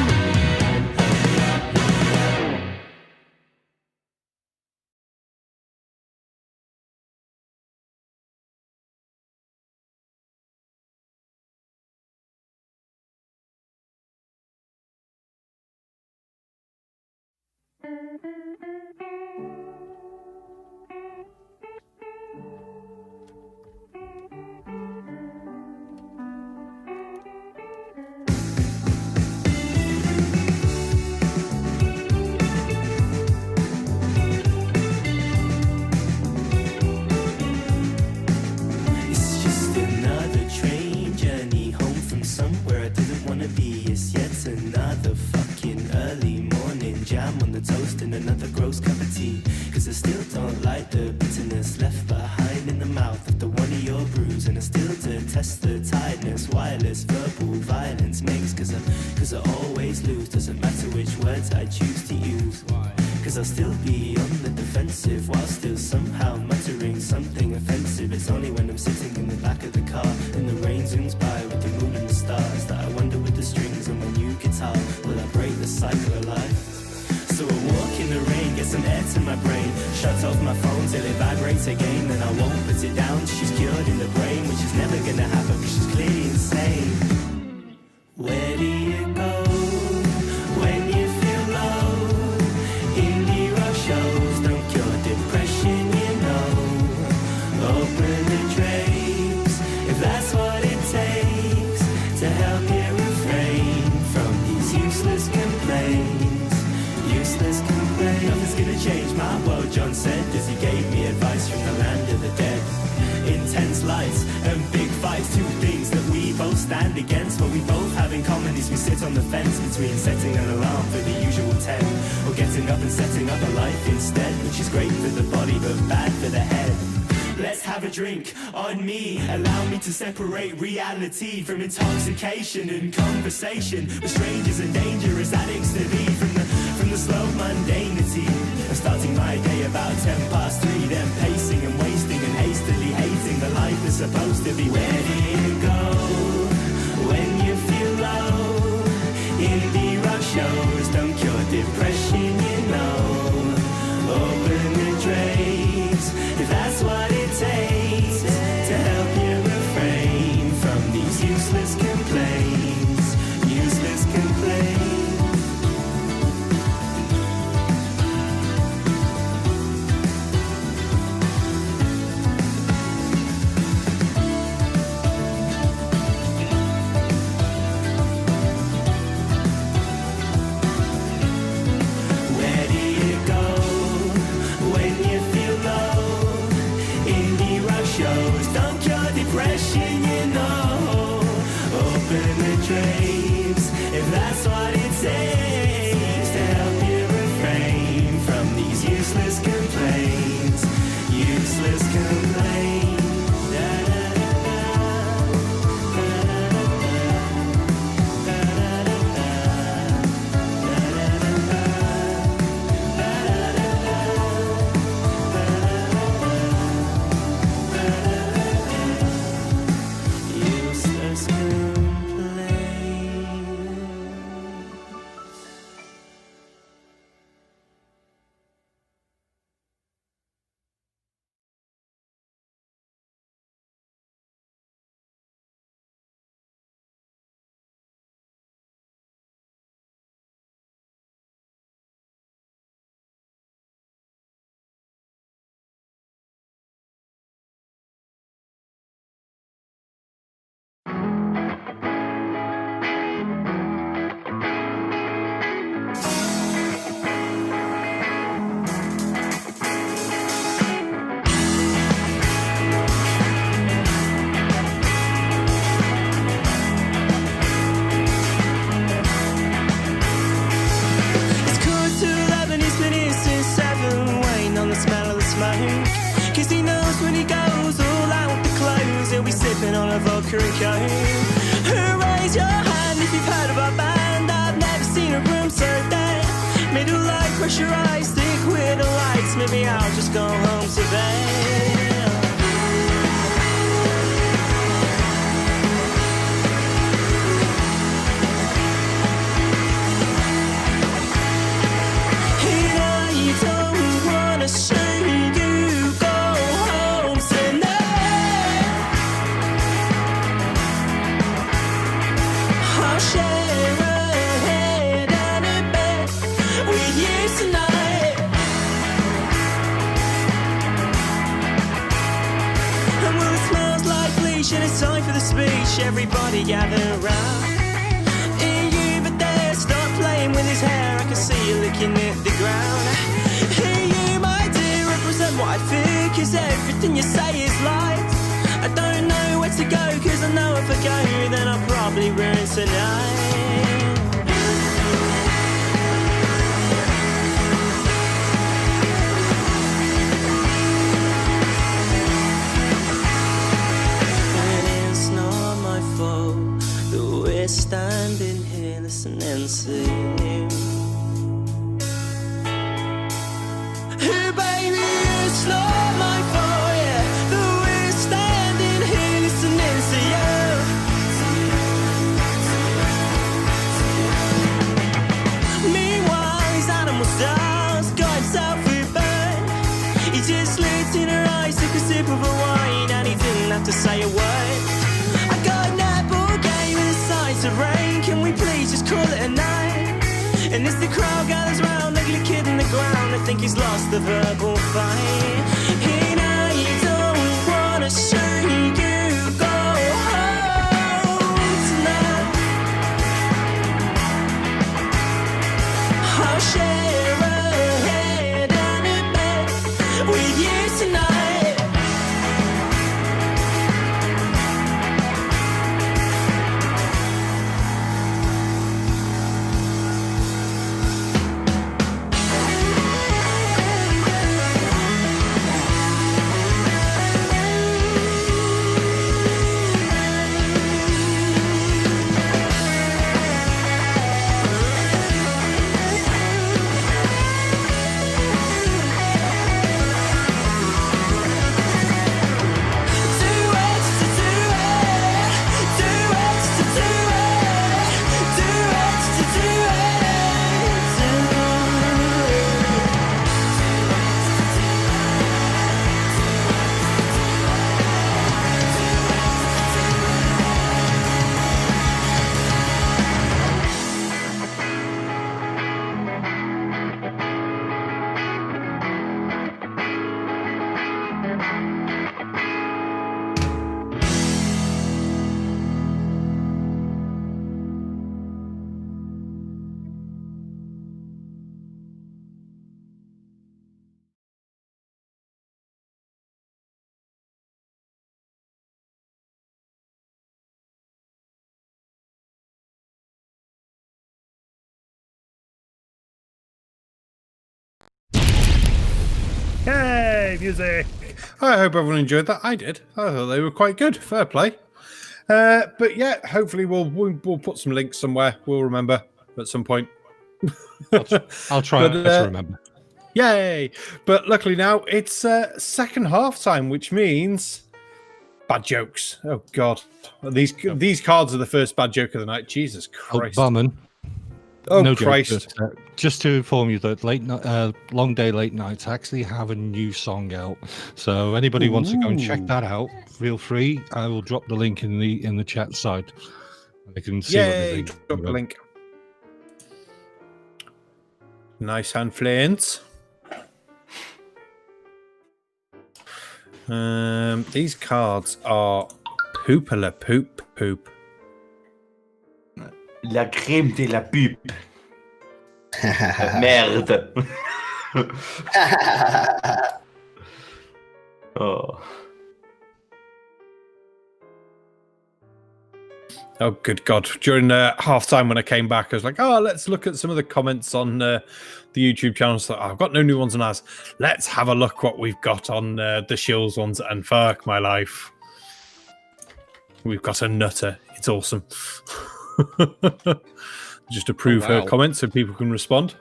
It's just another train journey home from somewhere I didn't wanna be. It's yet another fucking early morning jam on the toast and another gross cup of tea. 'Cause I still don't like the bitterness left behind in the mouth after one of your brews. And I still detest the tiredness wireless verbal violence makes. 'Cause I always lose, doesn't matter which words I choose to use. Cause I'll still be on the defensive while still somehow muttering something offensive. It's only when I'm sitting in the back of the car and the rain zooms by with the moon and the stars that I wonder with the strings on my new guitar, will I break the cycle of life? So I walk in the rain, get some air to my brain, shut off my phone till it vibrates again, then I won't put it down. She's cured in the brain, which is never gonna happen because she's clearly insane. Where do you go when you feel low? Indie rock shows don't cure depression, you know. Open the drapes if that's what it takes to help you refrain from these useless complaints. Useless complaints. Nothing's gonna change my world, John said, as he gave me advice from the land of the dead. Intense lights and big fights, two things that we both stand against. What we both have in common is we sit on the fence between setting an alarm for the usual 10 or getting up and setting up a life instead, which is great for the body but bad for the head. Let's have a drink on me. Allow me to separate reality from intoxication and conversation with strangers and dangerous addicts to be from the slow mundanity of starting my day about 3:10, then pacing and wasting and hastily hating the life that's supposed to be. Where do you go when you feel low? Indie rock shows don't cure depression, you know. Open the drapes if that's what it takes to help you refrain from these useless complaints. Useless complaints. Depression, you know. Open the drapes if that's what it takes to help you refrain from these useless complaints. Useless complaints. On a vodka and coke. Raise your hand if you've heard of our band. I've never seen a room so dead. Middle light, pressure eyes, stick with the lights. Maybe I'll just go home to bed. You don't wanna say you go home tonight. I'll share a head and a bed with you tonight. And when it smells like bleach and it's time for the speech, everybody gather round. You but there, stop playing with his hair. I can see you looking at the ground. Hey you my dear, represent what I feel, cause everything you say is light. I don't know where to go, cause I know if I go then I'll probably ruin tonight. And it's not my fault that we're standing here listening to you. And as the crowd gathers round, ugly kid in the ground, I think he's lost the verbal fight. Hey, now you don't wanna see you go home tonight. I'll share a head and a bed with you tonight. Hey, music! I hope everyone enjoyed that. I did. I thought they were quite good. Fair play. But yeah, hopefully we'll put some links somewhere. We'll remember at some point. I'll try to remember. Yay! But luckily now it's second half time, which means bad jokes. Oh God, these cards are the first bad joke of the night. Jesus Christ! Oh, Barman. Oh no Christ! Joke, just to inform you that Long Day Late Nights actually have a new song out. So anybody wants to go and check that out, feel free. I will drop the link in the chat side. They can see what they think. Drop the link. Nice hand flames. These cards are poopala poop poop. La crème de la pupe. Merde. Oh. Oh, good God. During halftime when I came back, I was like, oh, let's look at some of the comments on the YouTube channel. So I've got no new ones on ours. Let's have a look what we've got on the Shills ones. And fuck my life. We've got a nutter. It's awesome. Just approve her comments so people can respond.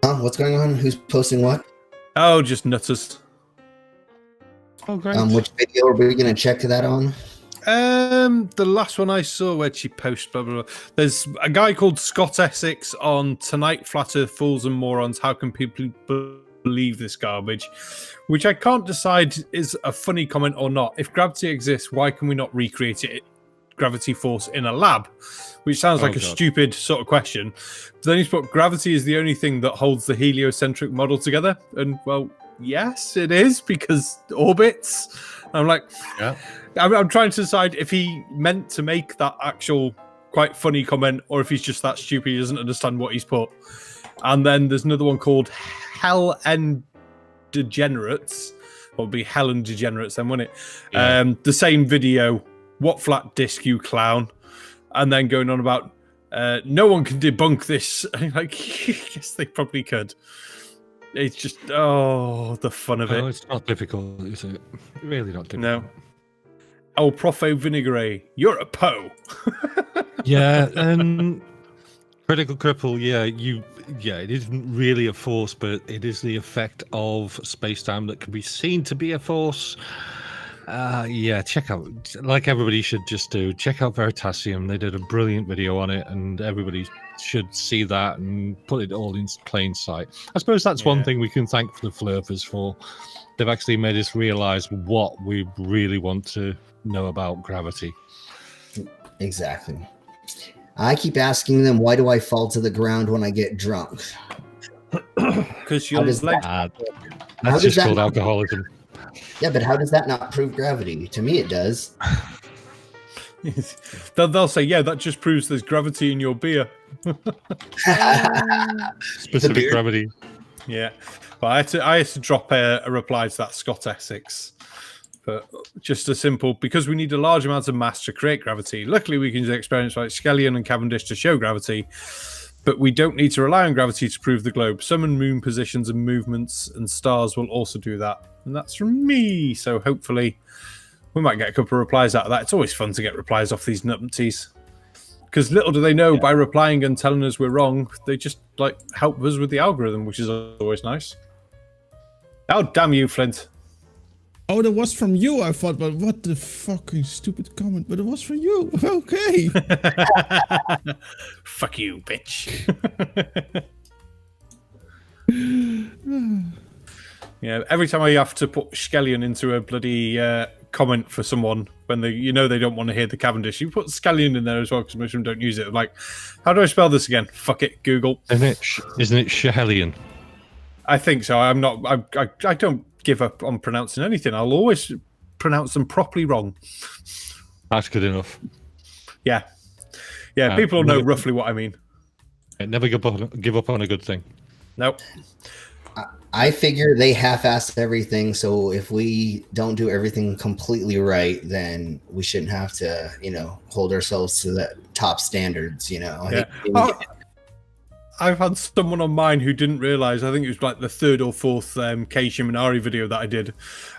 What's going on? Who's posting what? Oh, just nutters. Oh, great. Which video are we going to check that on? The last one I saw where she posted blah, blah, blah. There's a guy called Scott Essex on Tonight, Flat Earth Fools and Morons. How can people believe this garbage? Which I can't decide is a funny comment or not. If gravity exists, why can we not recreate it? Gravity force in a lab, which sounds like a stupid sort of question. But then he's put gravity is the only thing that holds the heliocentric model together. And well, yes, it is because orbits. I'm like, yeah. I'm trying to decide if he meant to make that actual quite funny comment or if he's just that stupid he doesn't understand what he's put. And then there's another one called Hell and Degenerates. Or it'd be Hell and Degenerates then, wouldn't it? Yeah. The same video. What flat disc, you clown? And then going on about no one can debunk this. And like, yes, they probably could. It's just the fun of it. It's not difficult, is it? Really not difficult. No. El Profo Vinegare, you're a Poe. Yeah, and Critical Cripple, it isn't really a force, but it is the effect of space-time that can be seen to be a force. Check out, like everybody should just do, check out Veritasium. They did a brilliant video on it, and everybody should see that and put it all in plain sight. I suppose that's one thing we can thank the Flurfers for. They've actually made us realize what we really want to know about gravity. Exactly. I keep asking them, why do I fall to the ground when I get drunk? Because you're like, that's just called alcoholism. Yeah, but how does that not prove gravity? To me, it does. they'll say, yeah, that just proves there's gravity in your beer. Specific gravity. Yeah. Well, I had to drop a reply to that Scott Essex. But just a simple, because we need a large amount of mass to create gravity. Luckily, we can use experiments like Skellion and Cavendish to show gravity, but we don't need to rely on gravity to prove the globe. Sun and moon positions and movements and stars will also do that. And that's from me. So hopefully we might get a couple of replies out of that. It's always fun to get replies off these numpties. Because little do they know, by replying and telling us we're wrong, they just like help us with the algorithm, which is always nice. Oh, damn you, Flint. Oh, that was from you, I thought, but what the fucking stupid comment, but it was from you. Okay. Fuck you, bitch. Yeah, every time I have to put Skellion into a bloody comment for someone when they don't want to hear the Cavendish, you put Skellion in there as well because most of them don't use it. Like, how do I spell this again? Fuck it, Google. Isn't it Schehelion? I think so. I'm not. I don't give up on pronouncing anything. I'll always pronounce them properly wrong. That's good enough. Yeah. People know roughly what I mean. Never give up on a good thing. Nope. I figure they half-ass everything, so if we don't do everything completely right, then we shouldn't have to, hold ourselves to the top standards. Yeah. I've had someone on mine who didn't realize, I think it was like the third or fourth Kei Shiminari video that I did.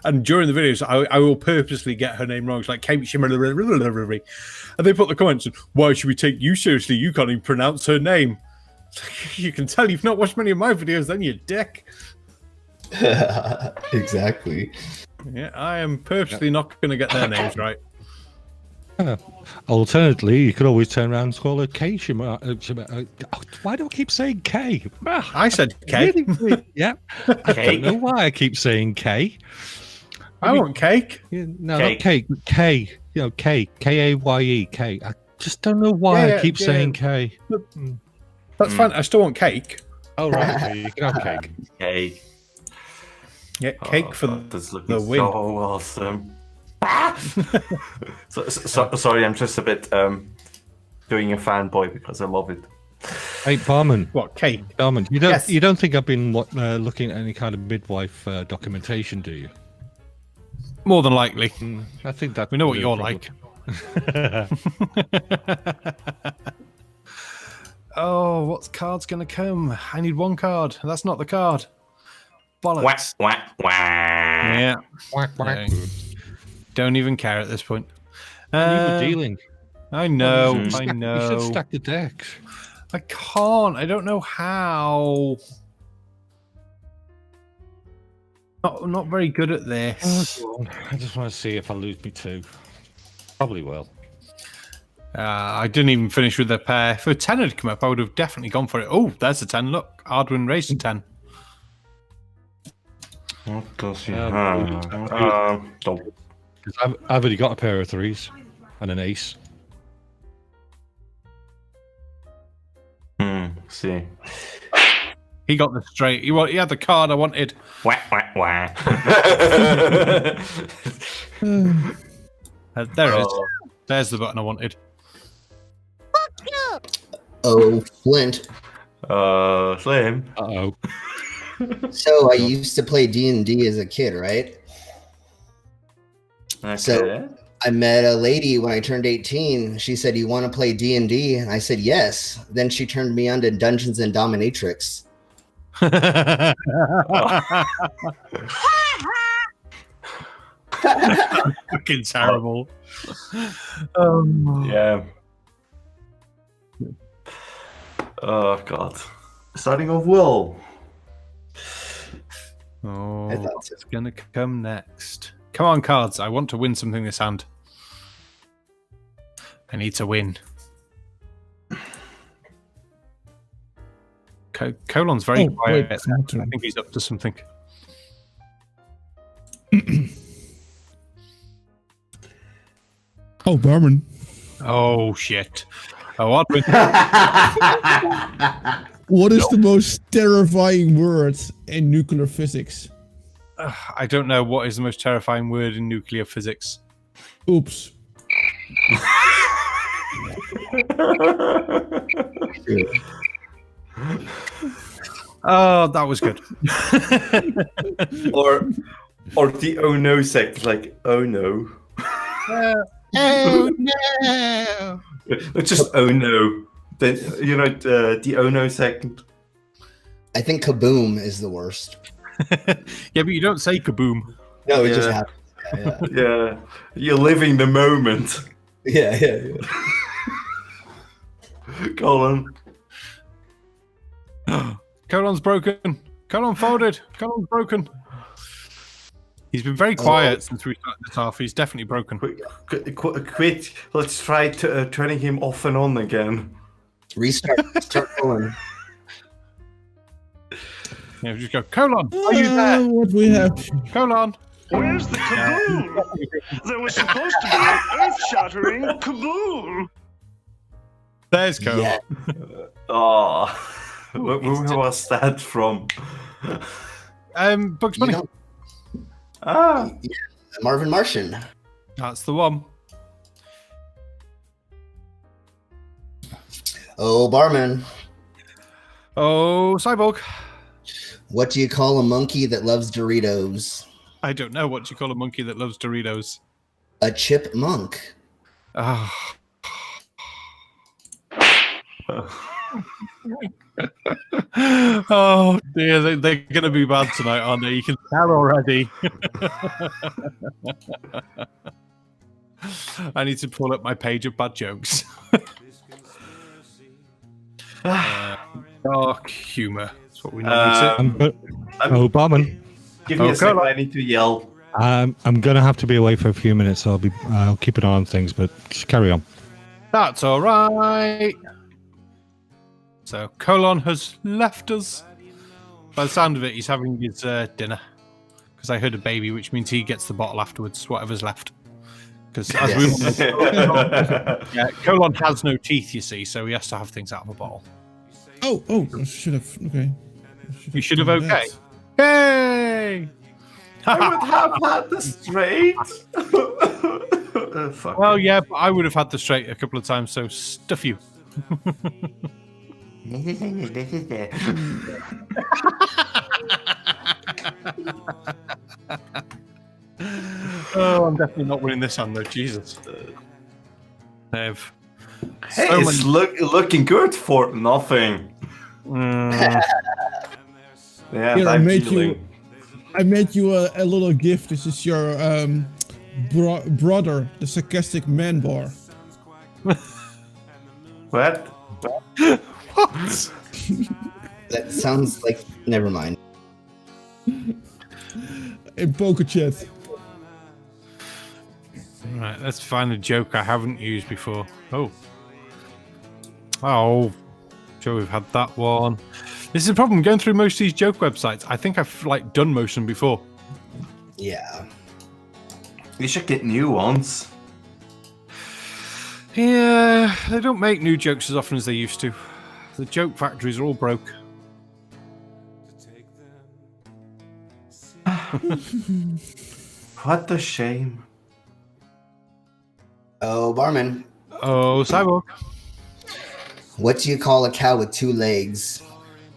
And during the videos, I will purposely get her name wrong. It's like Kei Shiminari. And they put the comments, why should we take you seriously? You can't even pronounce her name. You can tell you've not watched many of my videos, then, you dick. Exactly. Yeah, I am purposely not going to get their names right. Alternatively, you could always turn around and call her Kei. Why do I keep saying K? I said K. Really? Yeah. I don't know why I keep saying K. I want cake. No, not cake. K. K. K-A-Y-E. K. I just don't know why I keep saying K. That's fine. I still want cake. Oh, right. You can have cake. Cake. Yeah, cake for that's looking the win. So awesome. Sorry, I'm just a bit doing a fanboy because I love it. Hey, Barman. What, cake? Barman, you don't think I've been looking at any kind of midwife documentation, do you? More than likely. I think that we know what you're like. Oh, what card's gonna come? I need one card. That's not the card. Bollocks. Wah, wah, wah. Yeah. Whack. Don't even care at this point. You were dealing. I know. You should stack the decks. I can't. I don't know how. Not very good at this. Oh, I just want to see if I lose me two. Probably will. I didn't even finish with the pair. If a 10 had come up, I would have definitely gone for it. Oh, there's a 10. Look, Ardwin raised a 10. What does he I've already got a pair of threes and an ace. See. He got the straight. He had the card I wanted. Wah, wah, wah. There it is. There's the button I wanted. Oh, Flint. Slim. Uh-oh. So I used to play D&D as a kid, right? Okay. So I met a lady when I turned 18. She said, "You want to play D&D?" And I said, "Yes." Then she turned me on to Dungeons and Dominatrix. Fucking terrible. Yeah. Oh God. Starting off well. Oh, what's gonna come next? Come on, cards. I want to win something this hand. I need to win. Colon's very quiet. Wait, I think he's up to something. Oh, Barman. Oh, shit. Oh, What is the most terrifying word in nuclear physics? I don't know what is the most terrifying word in nuclear physics. Oops. Oh, that was good. or the oh no sect, like oh no. Oh no! It's just oh no. Then the oh no second. I think kaboom is the worst. Yeah, but you don't say kaboom. No, it just happens. Yeah, you're living the moment. Yeah. Colin. Colon's broken. Colon folded. Colon's broken. He's been very quiet since we started this half. He's definitely broken. Quit. Let's try turning him off and on again. Restart. Start going. Yeah, just go, Colon, are you there? What we have? Colon. Where's the kaboom? There was supposed to be an earth-shattering kaboom. There's Colon. Yeah. Oh, where was that from? Bugs Bunny. Yeah, Marvin Martian. That's the one. Oh, barman. Oh, Cyborg. What do you call a monkey that loves Doritos? I don't know what you call a monkey that loves Doritos. A chipmunk. Oh. Oh dear, they're going to be bad tonight, aren't they? You can tell already. I need to pull up my page of bad jokes. Dark humor. That's what we normally say. Oh, Barman. Give me a second. I need to yell. I'm going to have to be away for a few minutes, so I'll keep an eye on things, but just carry on. That's all right. So Colon has left us. By the sound of it, he's having his dinner. Because I heard a baby, which means he gets the bottle afterwards, whatever's left. Because Colon has no teeth, you see, so he has to have things out of a bottle. Oh, I should have. Okay. You should have okay. Hey! I would have had the straight. Well, yeah, but I would have had the straight a couple of times, so stuff you. Oh, I'm definitely not winning this one, though. Jesus. Hey, it's looking good for nothing. Here, Yeah, I made you a little gift. This is your brother, the Sarcastic Man Bar. What? What? That sounds like. Never mind. In poker chat. Right, let's find a joke I haven't used before. Oh, sure we've had that one. This is the problem going through most of these joke websites. I think I've done most of them before. Yeah. You should get new ones. Yeah, they don't make new jokes as often as they used to. The joke factories are all broke. What a shame. Oh, barman. Oh, Cyborg. What do you call a cow with 2 legs?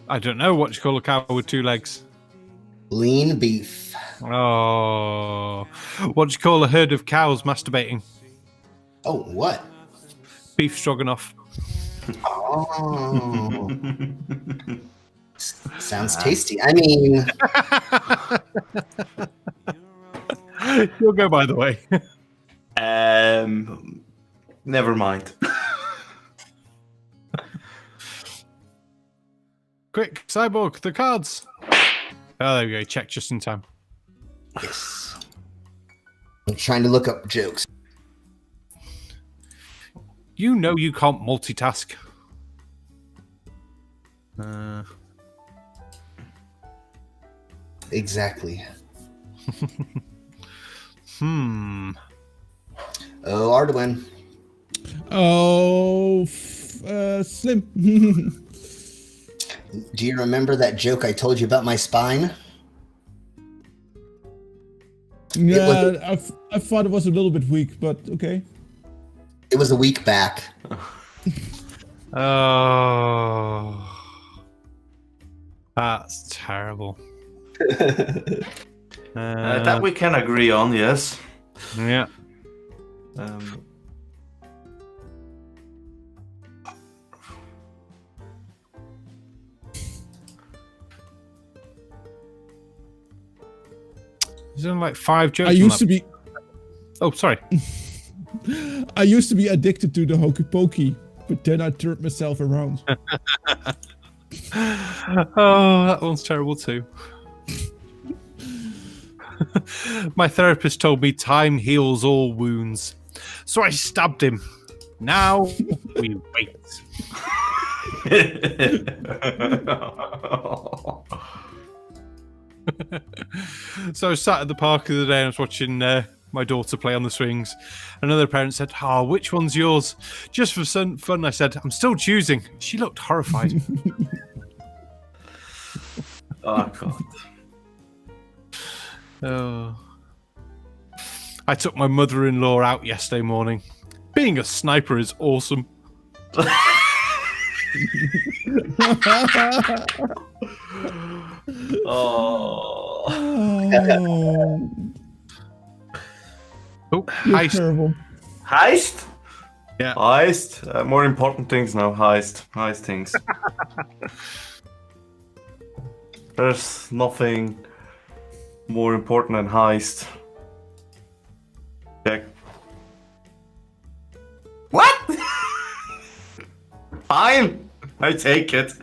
I don't know what you call a cow with 2 legs. Lean beef. Oh, what do you call a herd of cows masturbating? Oh, what? Beef stroganoff. Oh. Sounds tasty. I mean... You'll go by the way. Never mind. Quick, Cyborg, the cards. Oh, there we go. Check just in time. Yes. I'm trying to look up jokes. You know you can't multitask. Exactly. Hmm. Oh, Arduin. Oh, Slim. Do you remember that joke I told you about my spine? Yeah, I thought it was a little bit weak, but okay. It was a week back. Oh, that's terrible. That we can agree on, yes. Yeah. There's only like 5 jokes. I used to be. Oh, sorry. I used to be addicted to the hokey pokey, but then I turned myself around. Oh, that one's terrible too. My therapist told me time heals all wounds, so I stabbed him. Now we wait. So I was sat at the park the other day and I was watching my daughter play on the swings. Another parent said, "Oh, which one's yours?" Just for some fun, I said, "I'm still choosing." She looked horrified. Oh, God. Oh. I took my mother-in-law out yesterday morning. Being a sniper is awesome. Oh. Oh, heist. Terrible. Heist? Yeah. Heist? More important things now. Heist things. There's nothing more important than heist. Check. What? Fine. I take it.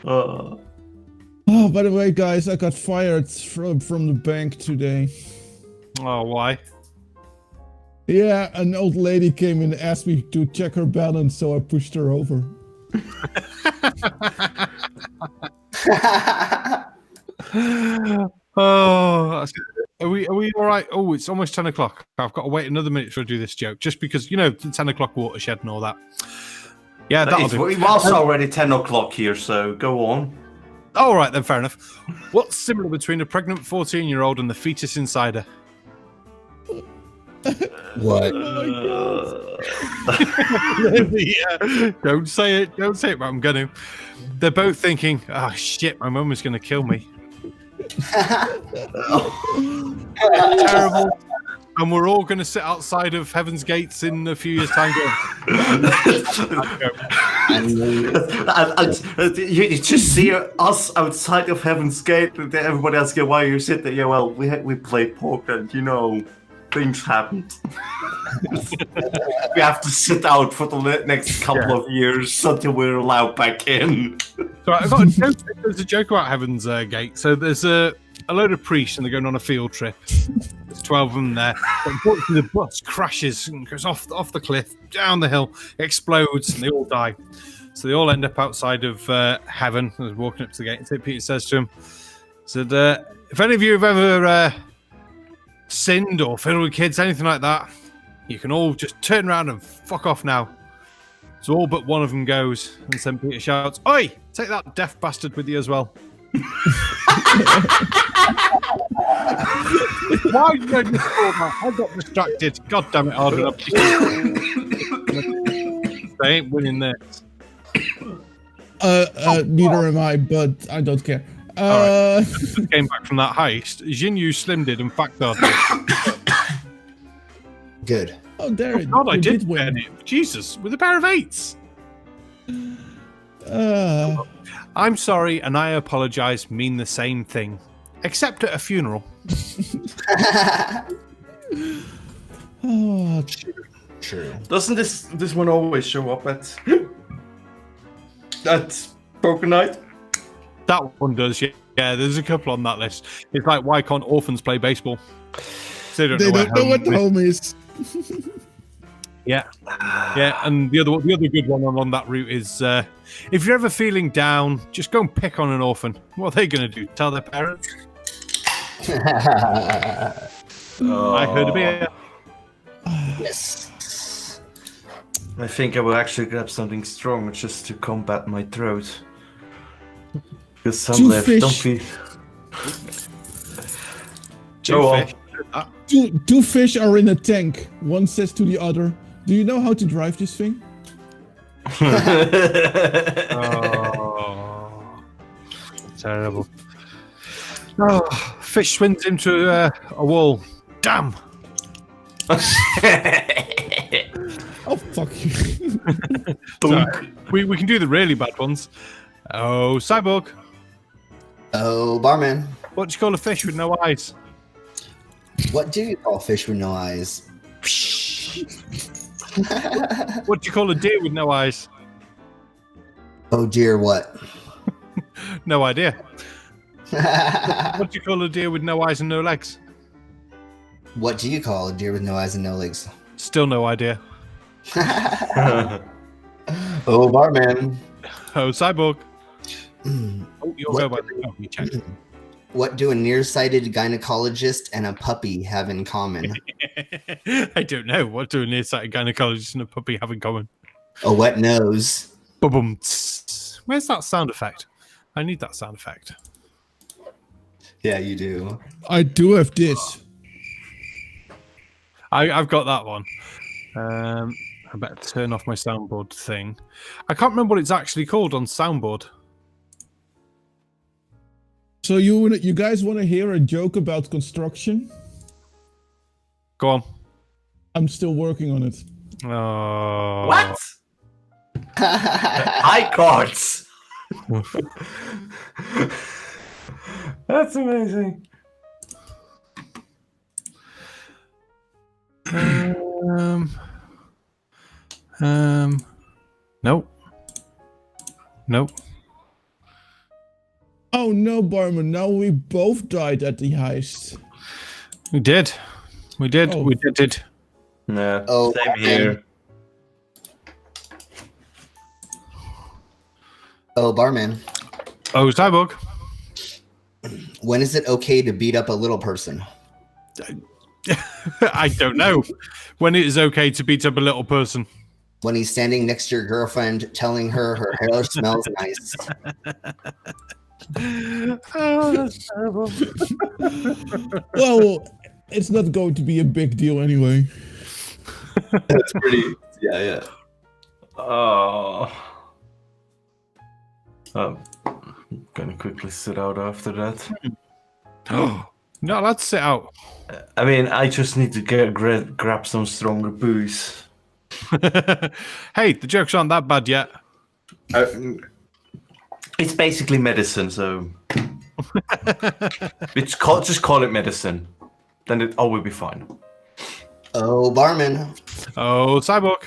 Oh, by the way, guys, I got fired from the bank today. Oh, why? Yeah, an old lady came and asked me to check her balance, so I pushed her over. Oh, are we all right? Oh, it's almost 10 o'clock. I've got to wait another minute to do this joke, just because, you know, the 10 o'clock watershed and all that. Yeah, that'll do. It was already 10 o'clock here, so go on. All right, then, fair enough. What's similar between a pregnant 14-year-old and the fetus inside her? What? Yeah, don't say it, but I'm going to. They're both thinking, "Oh, shit, my mum is going to kill me." Terrible. And we're all going to sit outside of Heaven's Gates in a few years' time. You just see us outside of Heaven's Gate, and then everybody else go, "Why you sit there?" Yeah, well, we played poker, and you know, things happened. We have to sit out for the next couple of years until we're allowed back in. So I've got a joke. There's a joke about Heaven's Gate. So there's a load of priests and they're going on a field trip. There's 12 of them there. But unfortunately, the bus crashes and goes off the cliff, down the hill, explodes, and they all die. So they all end up outside of heaven. They're walking up to the gate. And St. Peter says to him, "If any of you have ever sinned or fiddled with kids, anything like that, you can all just turn around and fuck off now." So all but one of them goes, and St. Peter shouts, "Oi, take that deaf bastard with you as well." Why did I just call that? I got distracted. God damn it, Arden. They ain't winning this. Neither am I, but I don't care. Right. Came back from that heist. Jinyu Slim did, and Factard did. Good. Oh, there it God, I did win. win it. Jesus, with a pair of 8s. I'm sorry, and I apologize. Mean the same thing, except at a funeral. Oh, True. Doesn't this one always show up at poker night? That one does, yeah. Yeah, there's a couple on that list. It's like, why can't orphans play baseball? They don't know what home is. Yeah, yeah, and the other good one on that route is if you're ever feeling down, just go and pick on an orphan. What are they going to do? Tell their parents? I heard a beer. Yes. I think I will actually grab something strong just to combat my throat. Because some Two left fish. don't feel. Two Go on. fish. Two fish are in a tank. One says to the other, "Do you know how to drive this thing?" Oh, terrible. Oh, fish swims into a wall. Damn. Oh, fuck you. Sorry. We can do the really bad ones. Oh, Cyborg. Oh, barman. What do you call a fish with no eyes? What do you call fish with no eyes? What do you call a deer with no eyes? Oh dear, what? No idea. What do you call a deer with no eyes and no legs? What do you call a deer with no eyes and no legs? Still no idea. Oh, barman. Oh, Cyborg. Oh, you'll go by the you check. What do a nearsighted gynecologist and a puppy have in common? I don't know. What do a nearsighted gynecologist and a puppy have in common? A wet nose. Boom. Where's that sound effect? I need that sound effect. Yeah, you do. I do have this. I've got that one. I better turn off my soundboard thing. I can't remember what it's actually called on soundboard. So you guys want to hear a joke about construction? Go on. I'm still working on it. Oh. What? High cards. That's amazing. Nope. Nope. Oh no, barman! Now we both died at the heist. We did. We did. Oh. We did. Yeah. Oh, Same here. Oh, barman. Oh, Cyborg. When is it okay to beat up a little person? I don't know. When it is okay to beat up a little person. When he's standing next to your girlfriend telling her hair smells nice. Oh, that's terrible. Well, it's not going to be a big deal anyway. That's pretty. Yeah. Oh. I'm gonna quickly sit out after that. Oh, not allowed to sit out. I mean, I just need to grab some stronger booze. Hey, the jokes aren't that bad yet. It's basically medicine, so just call it medicine. Then it all will be fine. Oh, barman. Oh, Cyborg.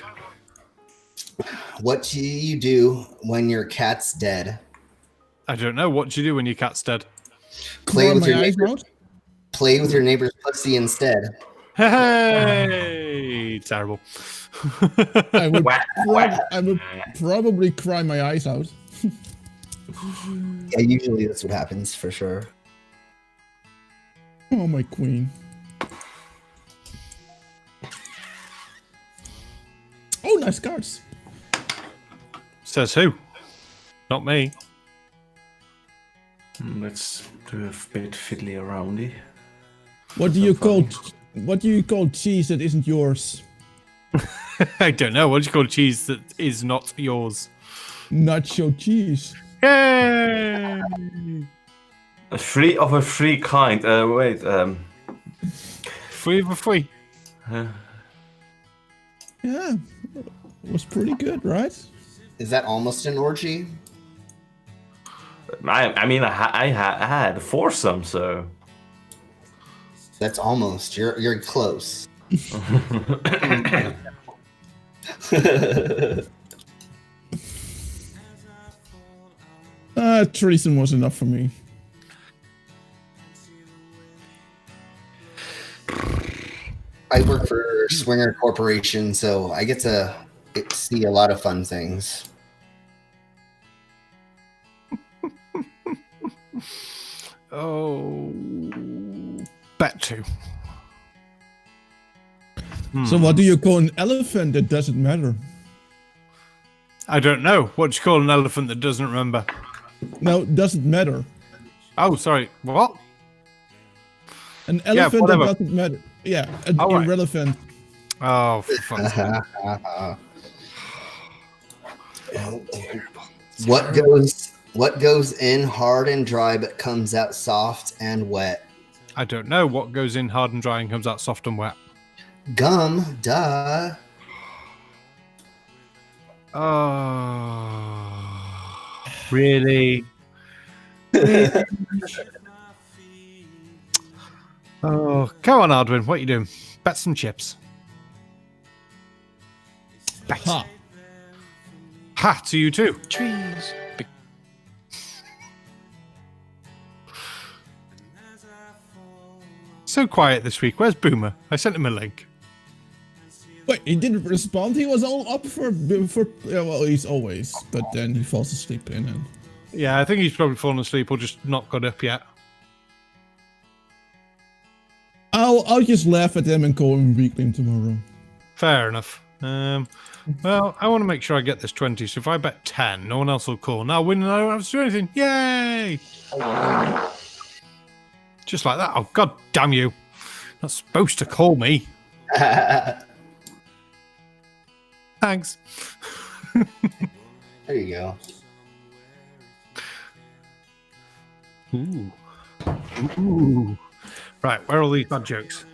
What do you do when your cat's dead? I don't know. What do you do when your cat's dead? Play with my your eyes neighbor. out? Play with your neighbor's pussy instead. Hey, terrible. I would probably cry my eyes out. Yeah, usually that's what happens for sure. Oh, my queen. Oh, nice cards. Says who? Not me. Let's do a bit fiddly aroundy. What do you call cheese that isn't yours? I don't know. What do you call cheese that is not yours? Nacho cheese. Yay! A free kind. Wait. Free of a free. Yeah, was pretty good, right? Is that almost an orgy? I mean, I had a foursome, so. That's almost. You're close. Threesome was enough for me. I work for Swinger Corporation, so I get to see a lot of fun things. Oh, bet to. So what do you call an elephant that doesn't matter? I don't know. What do you call an elephant that doesn't remember? No, doesn't matter. Oh, sorry. What? An elephant that whatever. doesn't matter. Yeah, All right. irrelevant. Oh, for fuck's sake. What goes in hard and dry but comes out soft and wet? I don't know what goes in hard and dry and comes out soft and wet. Gum, duh. Oh, really? Oh, come on, Ardwin. What are you doing? Bet some chips. Bet. Ha. Ha to you too. Trees. So quiet this week. Where's Boomer? I sent him a link. Wait, he didn't respond. He was all up for. Well, he's always, but then he falls asleep in and. Yeah, I think he's probably fallen asleep or just not got up yet. I'll just laugh at him and call him weakling tomorrow. Fair enough. Well, I want to make sure I get this 20, so if I bet 10, no one else will call. Now win and I don't have to do anything. Yay! Just like that. Oh, god damn you. Not supposed to call me. Thanks. There you go. Ooh. Ooh. Right, where are all these bad jokes?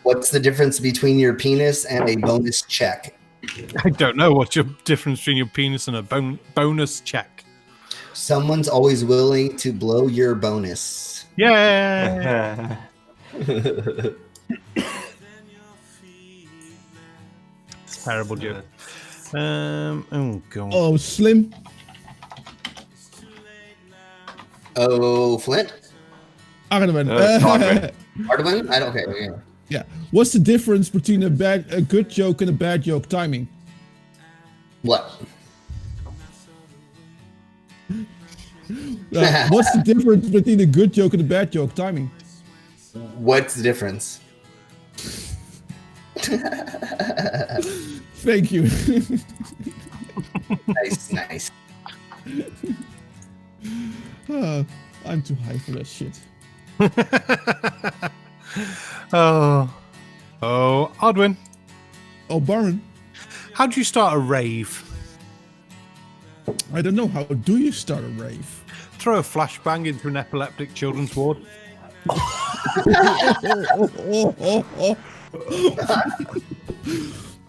What's the difference between your penis and a bonus check? I don't know what's your difference between your penis and a bonus check. Someone's always willing to blow your bonus. Yay! Terrible joke. Oh god. Oh, Slim. Oh, Flint? Arnhem. Arnhem? I don't care. Yeah. Yeah. What's the difference between a good joke and a bad joke timing? What? What's the difference between a good joke and a bad joke timing? What's the difference? Thank you. Nice. I'm too high for that shit. Oh, Odwin. Oh, Barman. How do you start a rave? I don't know. How do you start a rave? Throw a flashbang into an epileptic children's ward.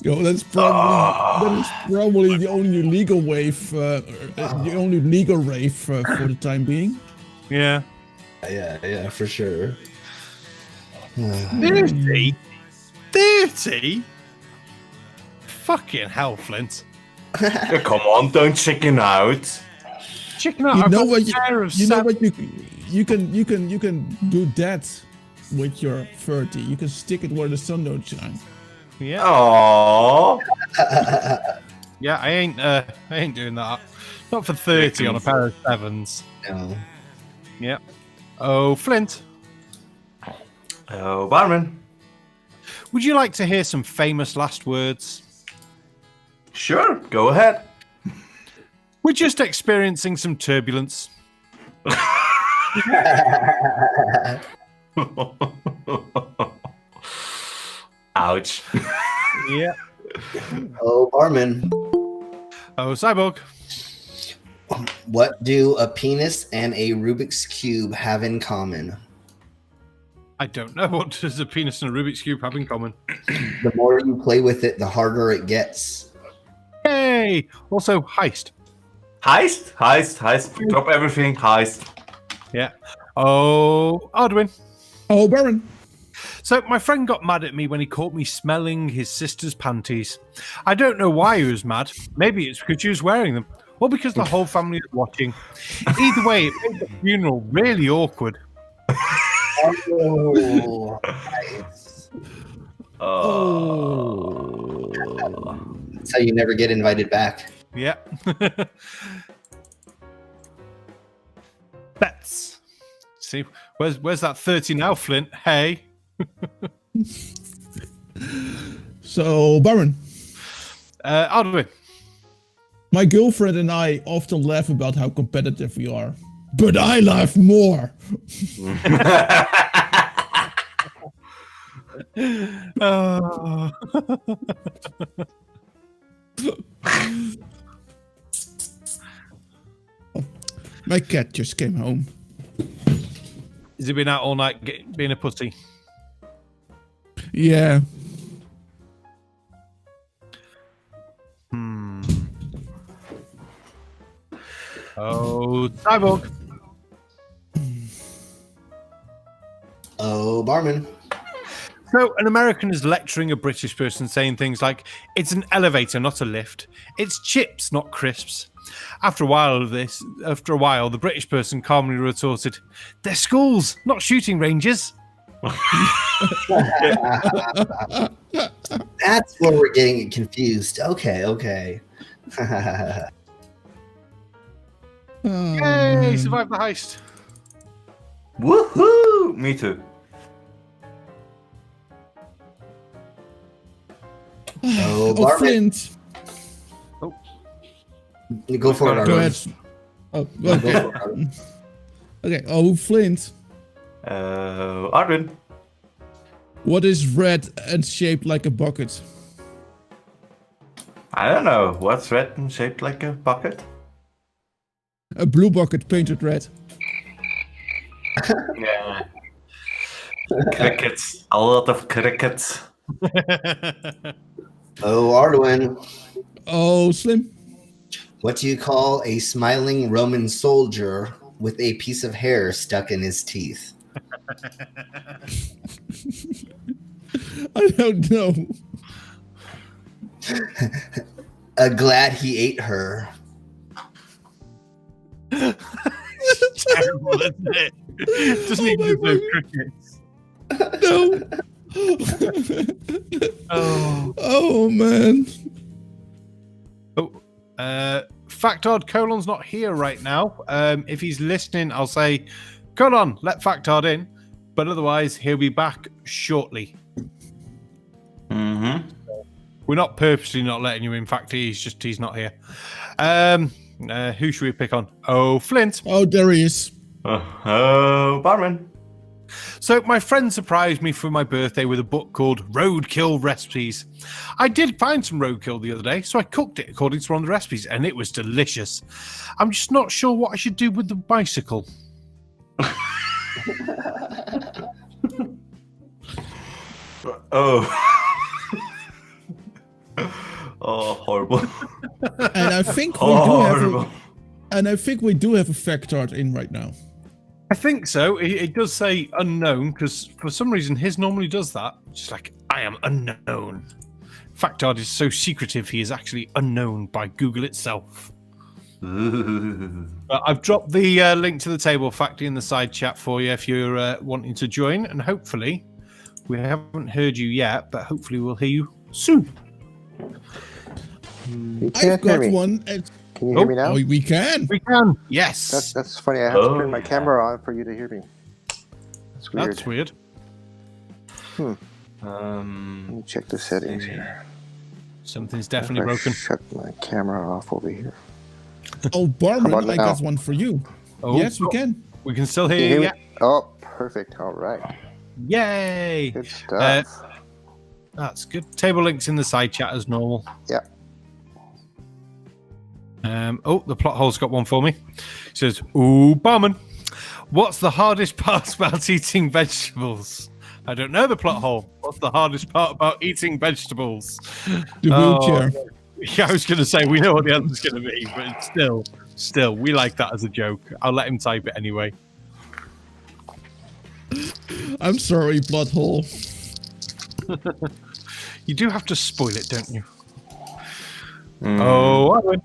Yo, that's probably the only legal wave, the only legal rave for the time being. Yeah. Yeah, for sure. 30? 30? Fucking hell, Flint. Yeah, come on, don't chicken out. Chicken out. You I've know got what? a pair of You know seven- what? You can do that with your 30. You can stick it where the sun don't shine. Yeah. Aww. Yeah, I ain't doing that. Not for 30 on a pair of sevens. No. Yeah. Oh, Flint. Oh, Barman. Would you like to hear some famous last words? Sure, go ahead. We're just experiencing some turbulence. Ouch. Yeah. Oh, Barman. Oh, Cyborg. What do a penis and a Rubik's Cube have in common? I don't know. What does a penis and a Rubik's Cube have in common? The more you play with it, the harder it gets. Yay! Also, heist. Heist. Drop everything, heist. Yeah. Oh, Odwin. Oh, Baron. So my friend got mad at me when he caught me smelling his sister's panties. I don't know why he was mad. Maybe it's because she was wearing them, or because the whole family was watching. Either way, it made the funeral really awkward. Oh, nice. Oh. That's how you never get invited back. Yeah. Bets. See, where's that 30 now, Flint? Hey. So, Barman. Aldwin. My girlfriend and I often laugh about how competitive we are. But I laugh more. Oh. My cat just came home. Has he been out all night being a pussy? Yeah. Oh, Tattie-Bogle. Oh, Barman. So, an American is lecturing a British person saying things like, it's an elevator, not a lift. It's chips, not crisps. After a while, the British person calmly retorted, they're schools, not shooting ranges. That's where we're getting it confused. Okay. Yay, survived the heist. Woohoo! Me too. Oh, Oh, Barman. Flint. Go for it, Go Arlen. ahead. Oh, Go okay. for it, Arlen. Okay. Oh, Flint. Arden. What is red and shaped like a bucket? I don't know. What's red and shaped like a bucket? A blue bucket painted red. Yeah. Crickets. A lot of crickets. Oh, Arduin. Oh, Slim. What do you call a smiling Roman soldier with a piece of hair stuck in his teeth? I don't know. Glad he ate her. Terrible, isn't it? Doesn't Oh even my deserve God. crickets. No. Oh. Oh, man. Oh, Factard Colon's not here right now. If he's listening, I'll say, Colon, let Factard in. But otherwise, he'll be back shortly. Mm-hmm. We're not purposely not letting you in. Fact, he's not here. Who should we pick on? Oh, Flint. Oh, there he is. Oh, Barman. So my friend surprised me for my birthday with a book called Roadkill Recipes. I did find some roadkill the other day, so I cooked it according to one of the recipes, and it was delicious. I'm just not sure what I should do with the bicycle. Oh. Oh, horrible. And I think we do have a factard in right now. I think so. It does say unknown, because for some reason his normally does that. Just like, I am unknown. Factard is so secretive, he is actually unknown by Google itself. I've dropped the link to the table factory in the side chat for you if you're wanting to join, and hopefully, we haven't heard you yet, but hopefully we'll hear you soon. You can't I've got hear me. one. Can you hear me now? Oh, we can. We can. Yes. That's funny. I have to turn my camera on for you to hear me. That's weird. That's weird. Let me check the settings here. Something's definitely If I broken. Shut my camera off over here. Oh, Barman, How about I now? got one for you. Oh, Yes, we can. We can still Can hear you you. hear me? Oh, perfect. All right. Yay. Good stuff. That's good. Table links in the side chat as normal. Yeah. The plot hole's got one for me. It says, ooh, Barman, what's the hardest part about eating vegetables? I don't know the plot hole. What's the hardest part about eating vegetables? The wheelchair. Yeah, I was going to say, we know what the answer's going to be, but still, we like that as a joke. I'll let him type it anyway. I'm sorry, plot hole. You do have to spoil it, don't you? Oh, I win.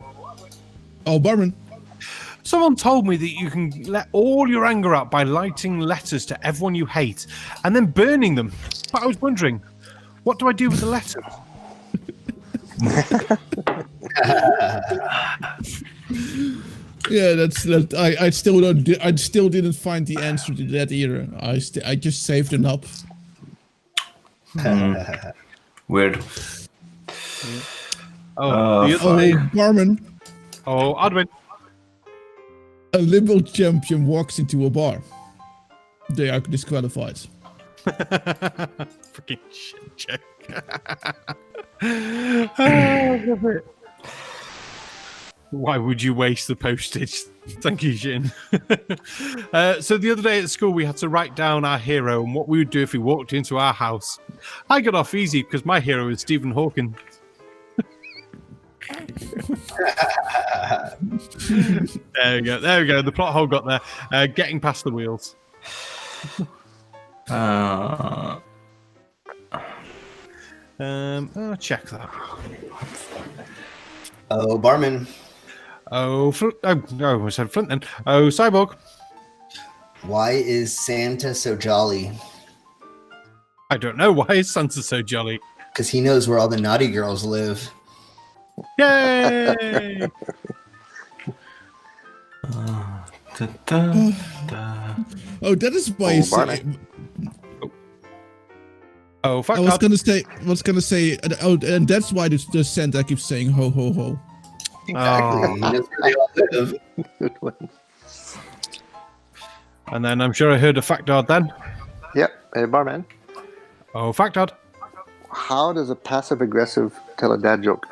Oh, Barman. Someone told me that you can let all your anger out by lighting letters to everyone you hate and then burning them. But I was wondering, what do I do with the letters? Yeah, that's that. I still don't. I still didn't find the answer to that either. I just saved it up. Weird. Barman. Oh, Adwin. A liberal champion walks into a bar. They are disqualified. Freaking shit check. Why would you waste the postage? Thank you, Jin. So the other day at school, we had to write down our hero and what we would do if he walked into our house. I got off easy because my hero is Stephen Hawking. There we go. The plot hole got there. Getting past the wheels. I'll check that. Oh, Barman. I said Flint then. Oh, Cyborg. Why is Santa so jolly? I don't know. Why is Santa so jolly? Because he knows where all the naughty girls live. Yay! Oh, that is why you say. Oh, fuck! I was gonna say. Oh, and that's why the Santa keeps saying ho ho ho. Exactly. He knows where they all live. Good one. And then I'm sure I heard a factard then. Yep. Hey, Barman. Oh, factard. How does a passive-aggressive tell a dad joke?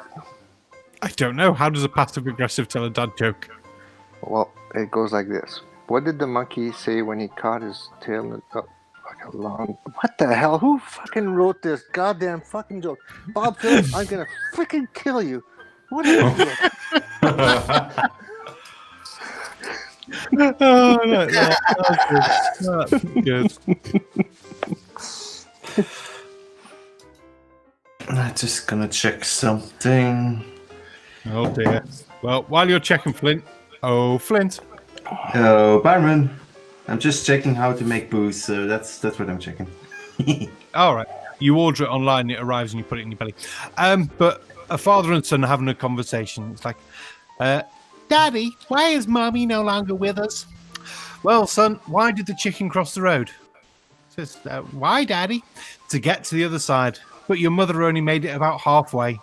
I don't know. How does a passive-aggressive tell a dad joke? Well, it goes like this. What did the monkey say when he caught his tail in like a long... What the hell? Who fucking wrote this goddamn fucking joke? Bob Phillips, I'm gonna freaking kill you. What an idiot. Oh, no, that's good. I'm just gonna check something. Oh dear. Well, while you're checking, Flint. Oh, Flint. Oh, Barman. I'm just checking how to make booze, so that's what I'm checking. All right. You order it online, it arrives, and you put it in your belly. But a father and son are having a conversation. It's like, Daddy, why is Mommy no longer with us? Well, son, why did the chicken cross the road? Says, why, Daddy? To get to the other side. But your mother only made it about halfway.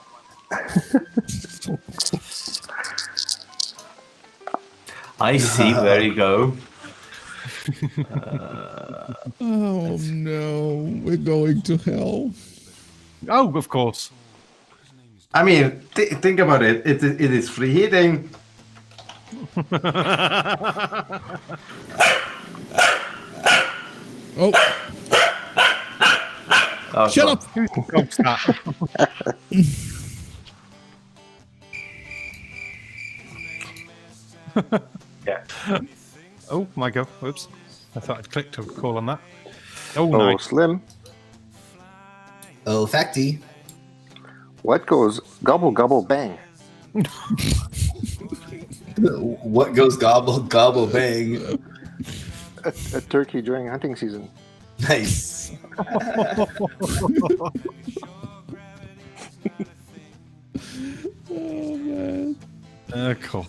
I see where you go. Oh no, we're going to hell. Oh, of course. I mean, think about it. It is free heating. Oh. Shut up! Yeah. Oh my god! Whoops! I thought I'd clicked to call on that. Oh, Oh, nice. Slim. Oh, Facty. What goes gobble gobble bang? What goes gobble gobble bang? A turkey during hunting season. Nice. Oh man. Cool.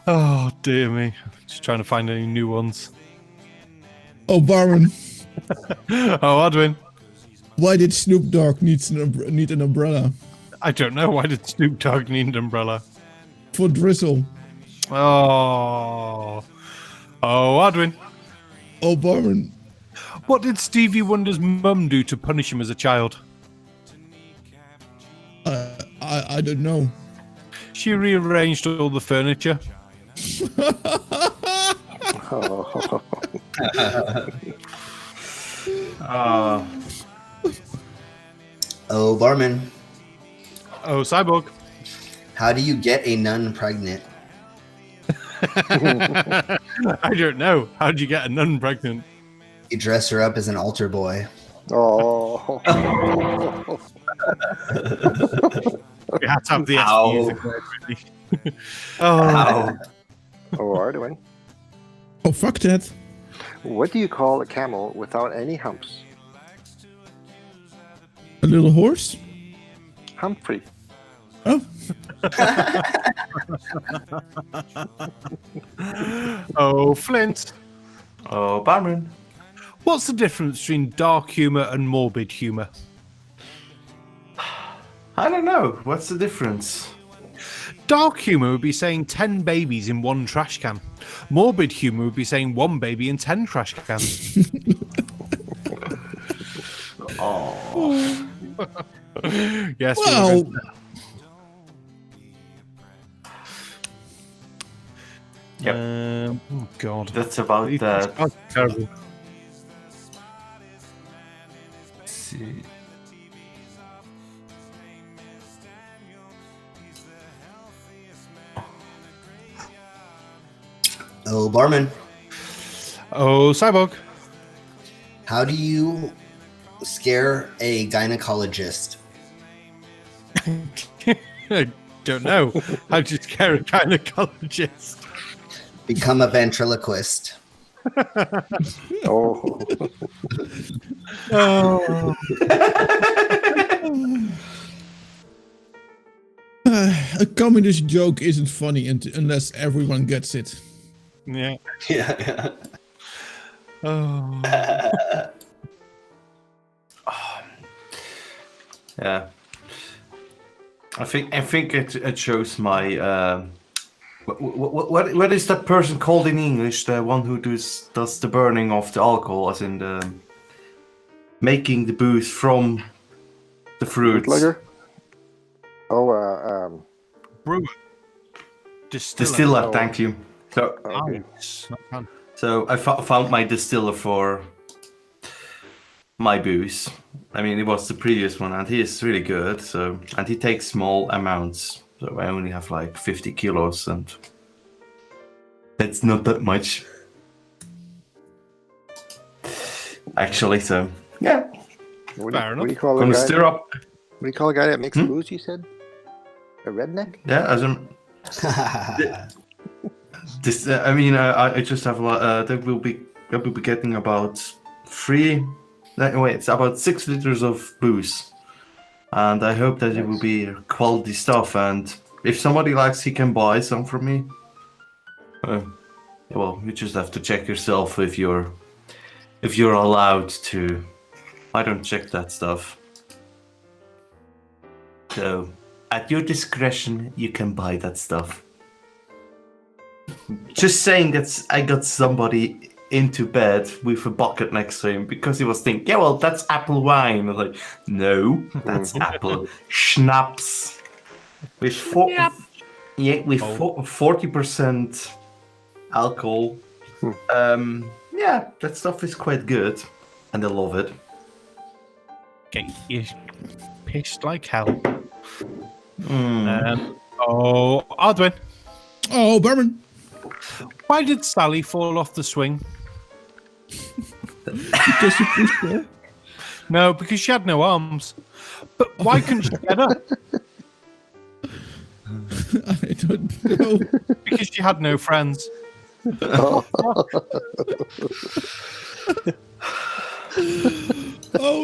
Oh dear me! Just trying to find any new ones. Oh, Barman. Oh, Adwin. Why did Snoop Dogg need an umbrella? I don't know. Why did Snoop Dogg need an umbrella? For drizzle. Oh. Oh, Adwin. Oh, Barman. What did Stevie Wonder's mum do to punish him as a child? I don't know. She rearranged all the furniture. Oh. Oh, Barman. Oh, Cyborg. How do you get a nun pregnant? I don't know. How'd you get a nun pregnant? You dress her up as an altar boy. Oh. We have to have the Ow. music there, really. Ow. Oh, Arduin. Oh, fuck that. What do you call a camel without any humps? A little horse? Humphrey. Oh. Oh, Flint. Oh, Barman. What's the difference between dark humor and morbid humor? I don't know. What's the difference? Dark humor would be saying 10 babies in one trash can. Morbid humor would be saying 1 baby in 10 trash cans. Oh. Yes. Well, Yep. Oh God. That's about that. Oh, terrible. Let's see. Oh, Barman, Oh, Cyborg. how do you scare a gynecologist? I don't know. How do you scare a gynecologist? Become a ventriloquist. Oh. Oh. A communist joke isn't funny unless everyone gets it. Yeah. Yeah. Oh. Yeah. I think it shows my what is that person called in English? The one who does the burning of the alcohol, as in the making the booze from the fruits. Bootlegger? Oh, Brewer. Distiller. Oh. Thank you. So okay. So I found my distiller for my booze. I mean, it was the previous one, and he is really good. So, and he takes small amounts. So I only have like 50 kilos, and that's not that much. Actually, so yeah. What Fair do you enough. call a Gonna guy? stir up. What do you call a guy that makes booze? You said a redneck. Yeah, as in this. I mean, I just have a lot. That will be getting about 6 liters of booze, and I hope that it will be quality stuff. And if somebody likes, he can buy some from me. Well, you just have to check yourself if you're allowed to. I don't check that stuff. So, at your discretion, you can buy that stuff. Just saying that I got somebody into bed with a bucket next to him because he was thinking, yeah, well, that's apple wine. I was like, no, that's apple schnapps with 40% alcohol. Yeah, that stuff is quite good, and I love it. Get you pissed like hell. Oh, Aldwin. Oh, Barman. Why did Sally fall off the swing? Because you pushed her. No, because she had no arms. But why couldn't she get up? I don't know. Because she had no friends. Oh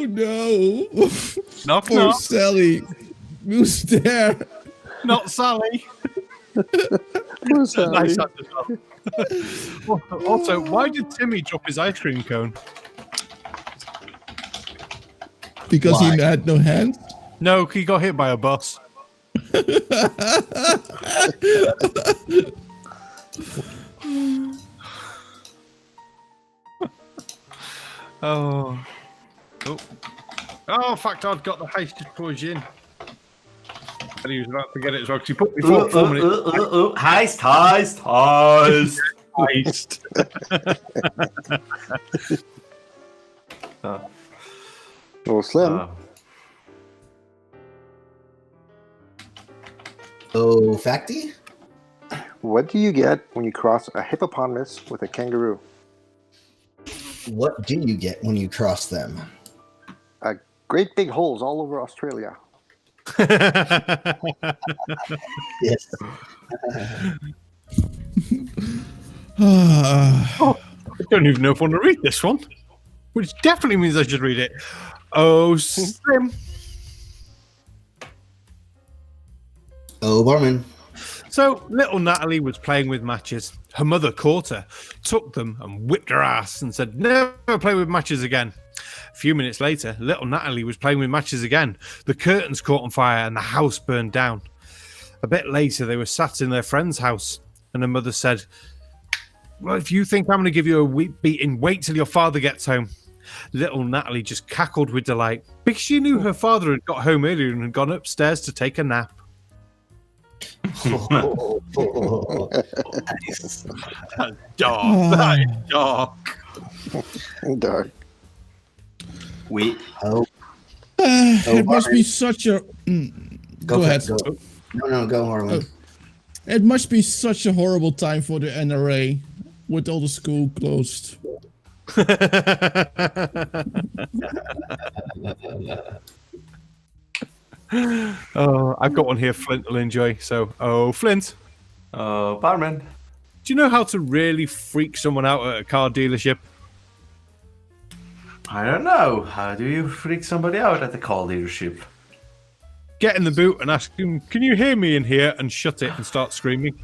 no. Knock, Poor knock. Sally. Who's there? Not Sally. Who's that? Nice hand as well. Also, why did Timmy drop his ice cream cone? Because Why? he had no hands? No, he got hit by a bus. Oh, Factard got the hasted poison. And he was about to get it as well because he put before 4 minutes. Heist. Heist. Oh, Slim. Oh, Facty? What do you get when you cross a hippopotamus with a kangaroo? What do you get when you cross them? Great big holes all over Australia. Yes. I don't even know if I want to read this one, which definitely means I should read it. Oh, Slim. Oh, Barman. So, little Natalie was playing with matches. Her mother caught her, took them and whipped her ass and said, never play with matches again. A few minutes later, little Natalie was playing with matches again. The curtains caught on fire and the house burned down. A bit later, they were sat in their friend's house, and her mother said, "Well, if you think I'm going to give you a beating, wait till your father gets home." Little Natalie just cackled with delight because she knew her father had got home earlier and had gone upstairs to take a nap. Nice. Dark. That is dark. Dark. We. It must be such a. Go ahead. Go. No, go, Harlan. It must be such a horrible time for the NRA with all the school closed. Oh, I've got one here Flint will enjoy. So, Flint. Barman. Do you know how to really freak someone out at a car dealership? I don't know. How do you freak somebody out at the car dealership? Get in the boot and ask him, "Can you hear me in here?" and shut it and start screaming.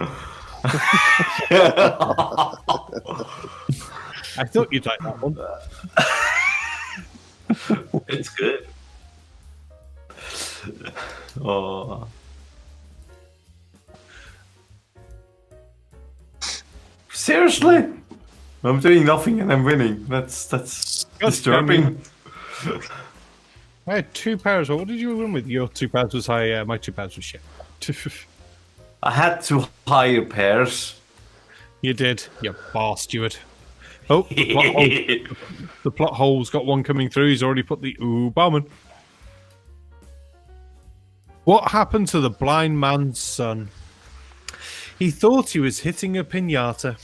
I thought you'd like that one. It's good. Oh. Seriously? I'm doing nothing and I'm winning. That's disturbing. I had 2 powers. What did you win with? Your 2 powers was high. My 2 powers was shit. I had 2 higher pairs. You did, you bar steward. Oh, the plot hole's got one coming through. He's already put the Barman. What happened to the blind man's son? He thought he was hitting a piñata.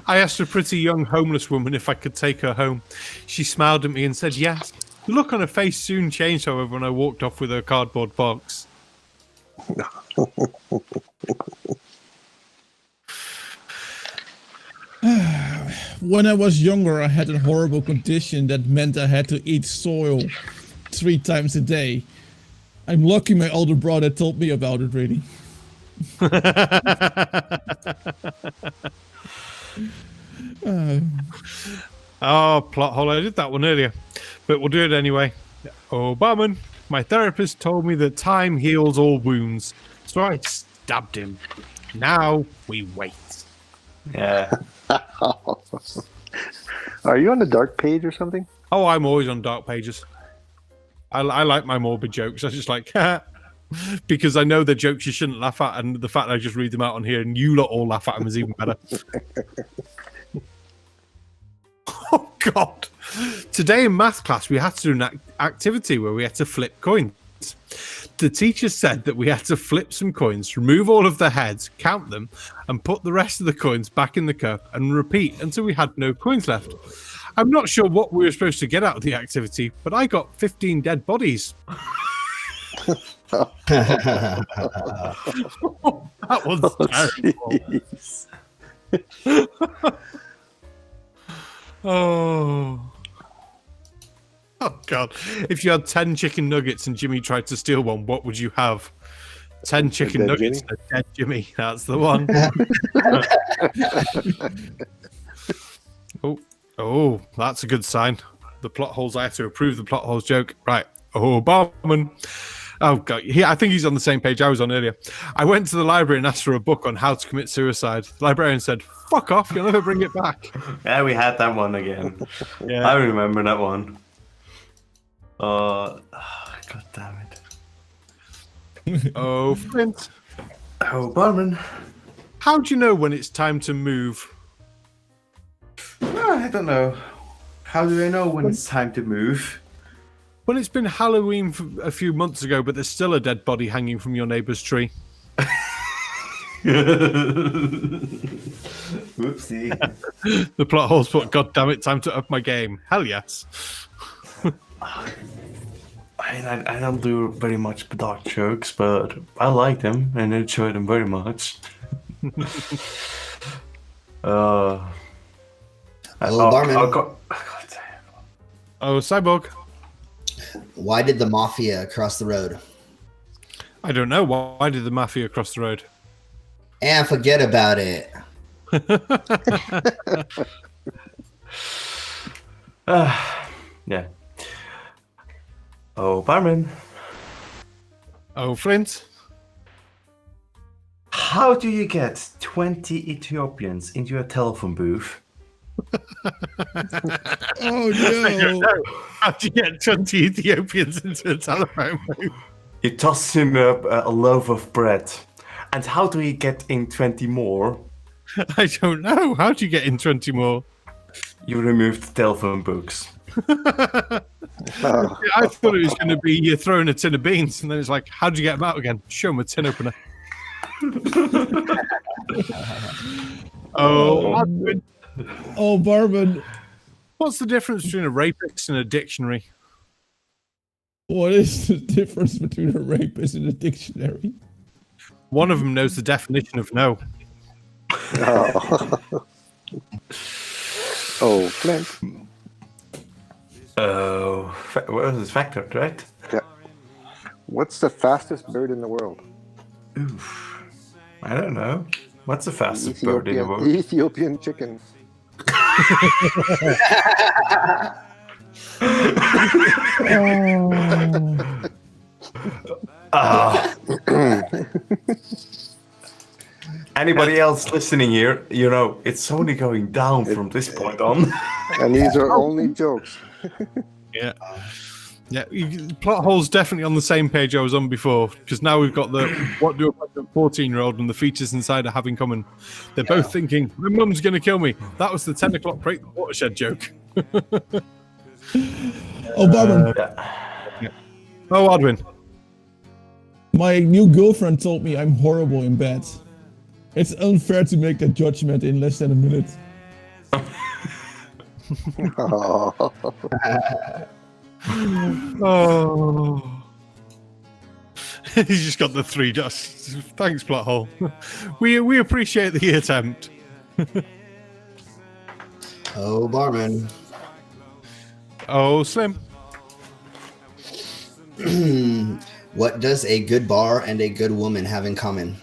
I asked a pretty young homeless woman if I could take her home. She smiled at me and said yes. The look on her face soon changed, however, when I walked off with her cardboard box. When I was younger, I had a horrible condition that meant I had to eat soil 3 times a day. I'm lucky my older brother told me about it, really. Plot hole. I did that one earlier, but we'll do it anyway. Oh, Barman, my therapist told me that time heals all wounds, so I stabbed him. Now we wait. Yeah. Are you on the dark page or something? Oh, I'm always on dark pages. I like my morbid jokes. I just like, because I know they're jokes you shouldn't laugh at, and the fact that I just read them out on here and you lot all laugh at them is even better. Oh, God. Today in math class, we had to do an activity where we had to flip coins. The teacher said that we had to flip some coins, remove all of the heads, count them, and put the rest of the coins back in the cup and repeat until we had no coins left. I'm not sure what we were supposed to get out of the activity, but I got 15 dead bodies. That was terrible. Oh, God. If you had 10 chicken nuggets and Jimmy tried to steal one, what would you have? 10 chicken nuggets and a dead Jimmy. That's the one. Oh, that's a good sign. The plot holes, I have to approve the plot holes joke. Right. Oh, Barman. Oh, God. I think he's on the same page I was on earlier. I went to the library and asked for a book on how to commit suicide. The librarian said, "Fuck off, you'll never bring it back." Yeah, we had that one again. Yeah. I remember that one. God damn it. Oh, Flint. Oh, Barman. How do you know when it's time to move? I don't know. How do I know when it's time to move? When it's been Halloween a few months ago, but there's still a dead body hanging from your neighbour's tree. Whoopsie. The plot holes put, "God damn it, time to up my game." Hell yes. I don't do very much dark jokes, but I like them and enjoy them very much. Barman. Oh, Cyborg. Why did the mafia cross the road? I don't know. Why did the mafia cross the road? And forget about it. Yeah. Oh, Barman. Oh, Flint. How do you get 20 Ethiopians into a telephone booth? Oh no! How do you get 20 Ethiopians into a telephone booth? You toss him up a loaf of bread. And how do you get in 20 more? I don't know. How do you get in 20 more? You remove the telephone books. I thought it was going to be you throwing a tin of beans, and then it's like, how do you get them out again? Show them a tin opener. Oh, Barman. What's the difference between a rapist and a dictionary? What is the difference between a rapist and a dictionary? One of them knows the definition of no. Oh, Flint. Oh, what was this factor, right? Yeah. What's the fastest bird in the world? Oof. I don't know. What's the fastest bird in the world? Ethiopian chicken. Anybody else listening here, you know, it's only going down from this point on. And these are only jokes. Yeah. Yeah, plot hole's definitely on the same page I was on before, because now we've got the what do a 14-year-old and the features inside have in common. They're both thinking, my mum's going to kill me. That was the 10 o'clock break the watershed joke. Oh, Barman. Oh, Adwin. My new girlfriend told me I'm horrible in bed. It's unfair to make that judgment in less than a minute. Oh. He's just got the 3 dusts. Thanks, plot hole. We appreciate the attempt. Oh, Barman. Oh, Slim. What does a good bar and a good woman have in common?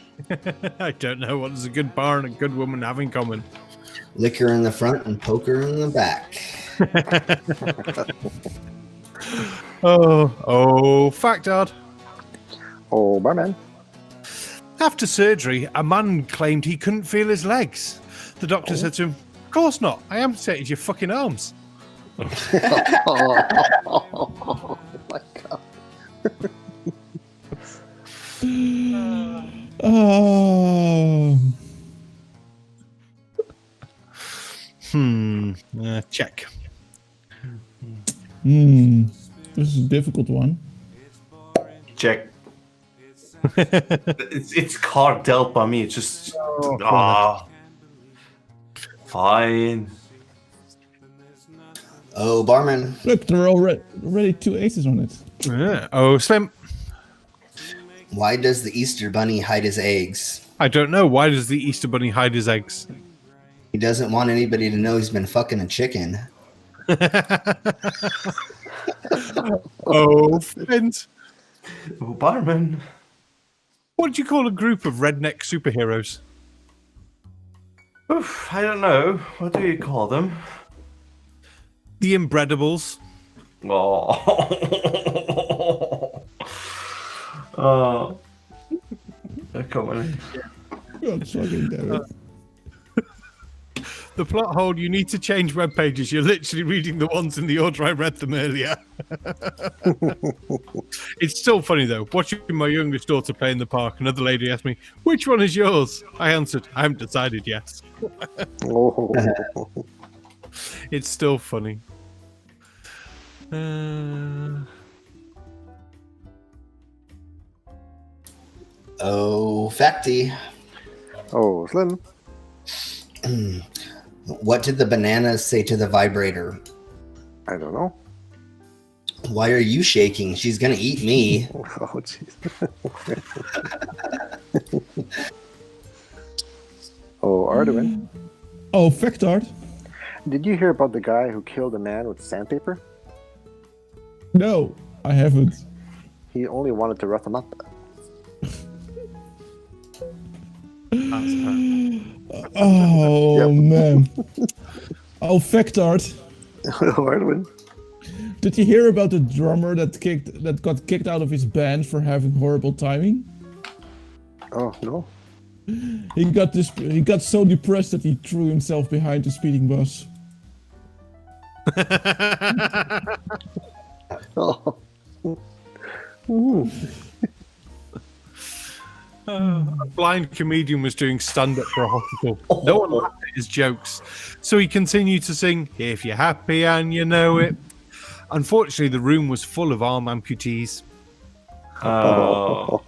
I don't know. What does a good bar and a good woman have in common? Liquor in the front and poker in the back. Oh, factard. Oh, Barman. After surgery, a man claimed he couldn't feel his legs. The doctor said to him, of course not. I amputated your fucking arms. Oh my God. Check. This is a difficult one. Check. it's card dealt by me. It's just fine. Oh, Barman. Look, there are already 2 aces on it. Yeah. Oh, Slim. Why does the Easter Bunny hide his eggs? I don't know. Why does the Easter Bunny hide his eggs? He doesn't want anybody to know he's been fucking a chicken. Oh, Flint. Oh, Barman. What do you call a group of redneck superheroes? Oof, I don't know. What do you call them? The Inbreadables. Oh. Come on. God fucking damn it. The plot hole, you need to change web pages. You're literally reading the ones in the order I read them earlier. It's still funny, though. Watching my youngest daughter play in the park, another lady asked me, which one is yours? I answered, I haven't decided yet. Oh. It's still funny. Oh, Facty. Oh, Slim. What did the bananas say to the vibrator? I don't know. Why are you shaking? She's gonna eat me. Oh, jeez. Oh, Arduin. Oh, Factard. Did you hear about the guy who killed a man with sandpaper? No, I haven't. He only wanted to rough him up. Oh man. Oh, Factard. Arwen. Did you hear about the drummer that got kicked out of his band for having horrible timing? Oh no. He got so depressed that he threw himself behind the speeding bus. Oh. A blind comedian was doing stand-up for a hospital. No one laughed at his jokes, so he continued to sing, "If you're happy and you know it." Unfortunately, the room was full of arm amputees. Oh.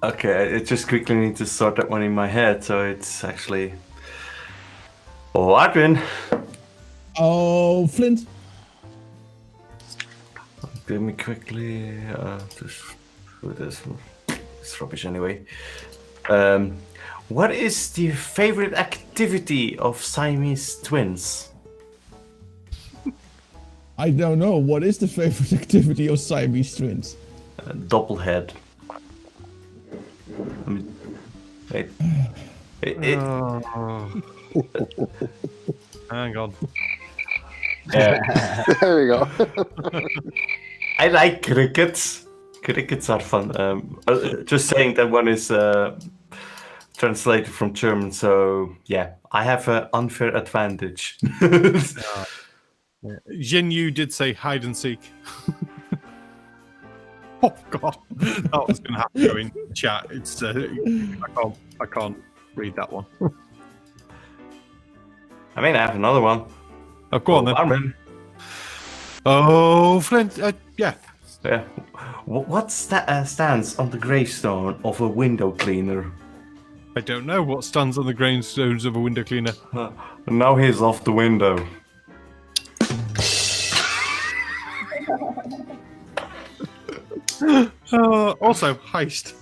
Okay, I just quickly need to sort that one in my head, so it's actually... Oh, Adrian! Oh, Flint. Give me quickly... just do this. It's rubbish anyway. What is the favorite activity of Siamese twins? I don't know. What is the favorite activity of Siamese twins? Doppelhead. I mean, wait. Hang on. Yeah. There we go. I like crickets. Crickets are fun. Just saying that one is translated from German, so yeah, I have an unfair advantage. Jinyu did say hide and seek. Oh god, that was going to have to go in chat. It's I can't read that one. I mean, I have another one. Oh, go on then. Barman. Oh, Flint. Yeah. Yeah. What stands on the gravestone of a window cleaner? I don't know what stands on the gravestones of a window cleaner. Now he's off the window. Also, heist.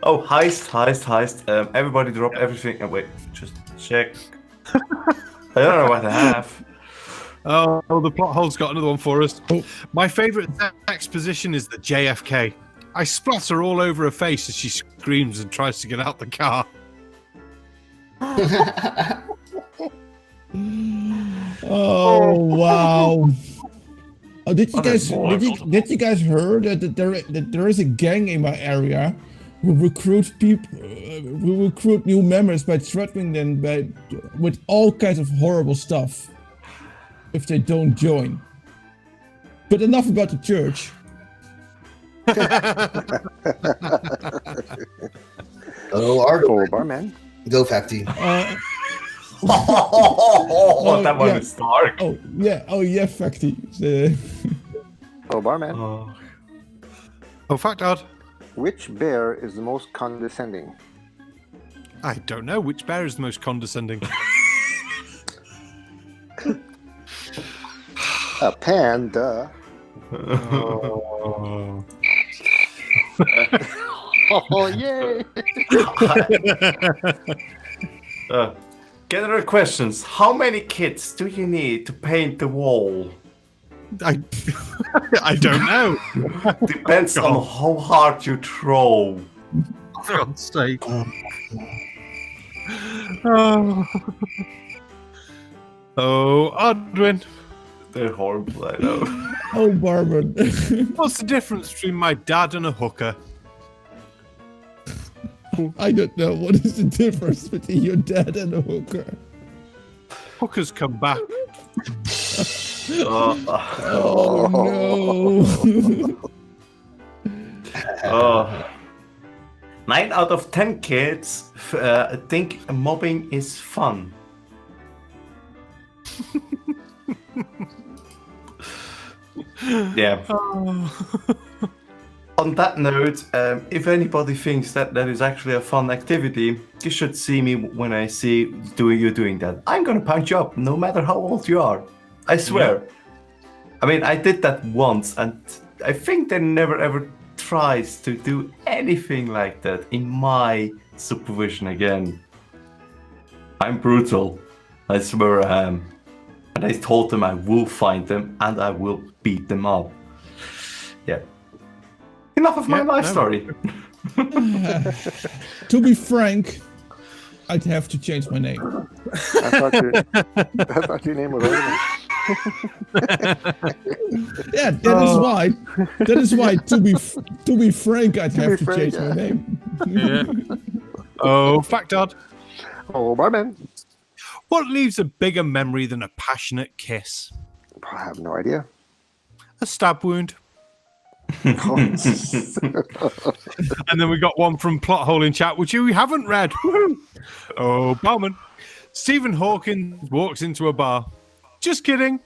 Oh, heist. Everybody drop everything. Oh, wait, just check. I don't know what I have. Oh, the plot hole's got another one for us. Oh. My favourite sex position is the JFK. I splatter all over her face as she screams and tries to get out the car. Oh wow! Oh, did you guys heard that there is a gang in my area who recruit people, who recruit new members by threatening them with all kinds of horrible stuff if they don't join. But enough about the church. Oh, Argo. Barman. Go, Facty. That one is dark. Oh yeah, Facty. Oh, Barman. Oh, Factard. Which bear is the most condescending? I don't know. Which bear is the most condescending? A panda. Oh. Oh, yay! General questions. How many kits do you need to paint the wall? I don't know. Depends on how hard you throw. For God's sake. Oh, Odwin. They're horrible, I know. Oh, Barman. What's the difference between my dad and a hooker? I don't know. What is the difference between your dad and a hooker? Hookers come back. Oh no. 9 out of 10 kids think mobbing is fun. Yeah. On that note, if anybody thinks that is actually a fun activity, you should see me when I see you doing that. I'm gonna punch you up, no matter how old you are. I swear. Yeah. I mean, I did that once, and I think they never ever tries to do anything like that in my supervision again. I'm brutal. I swear I am. And I told them I will find them and I will beat them up. Yeah. Enough of my life story. To be frank, I'd have to change my name. I thought your name was Ornament. Yeah, that is why. To be frank, I'd have to change my name. Yeah. Oh, factoid. Oh, barman. What leaves a bigger memory than a passionate kiss? I have no idea. A stab wound. Oh. And then we got one from Plot Hole in chat, which you haven't read. Oh, Barman. Stephen Hawking walks into a bar. Just kidding.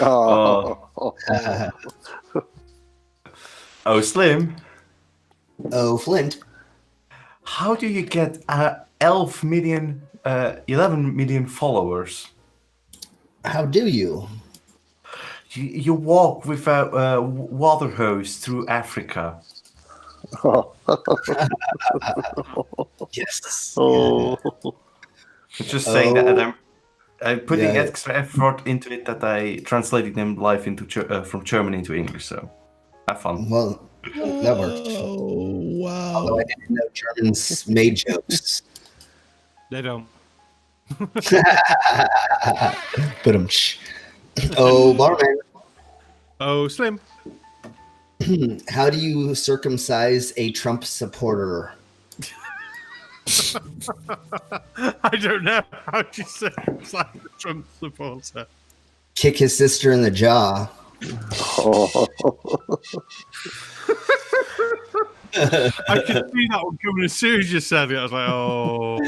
Oh, Slim. Oh, Flint. How do you get 11 million followers? How do you? You walk with a water hose through Africa. Yes. Oh. Just saying that I'm putting extra effort into it, that I translated them live into from German into English. So have fun. Well, that worked. Oh, wow. Although I didn't know Germans made jokes. They don't. But oh, barman. Oh, Slim. How do you circumcise a Trump supporter? I don't know. How do you say like a Trump supporter? Kick his sister in the jaw. Oh. I could see that one coming as soon as you said it. I was like, oh.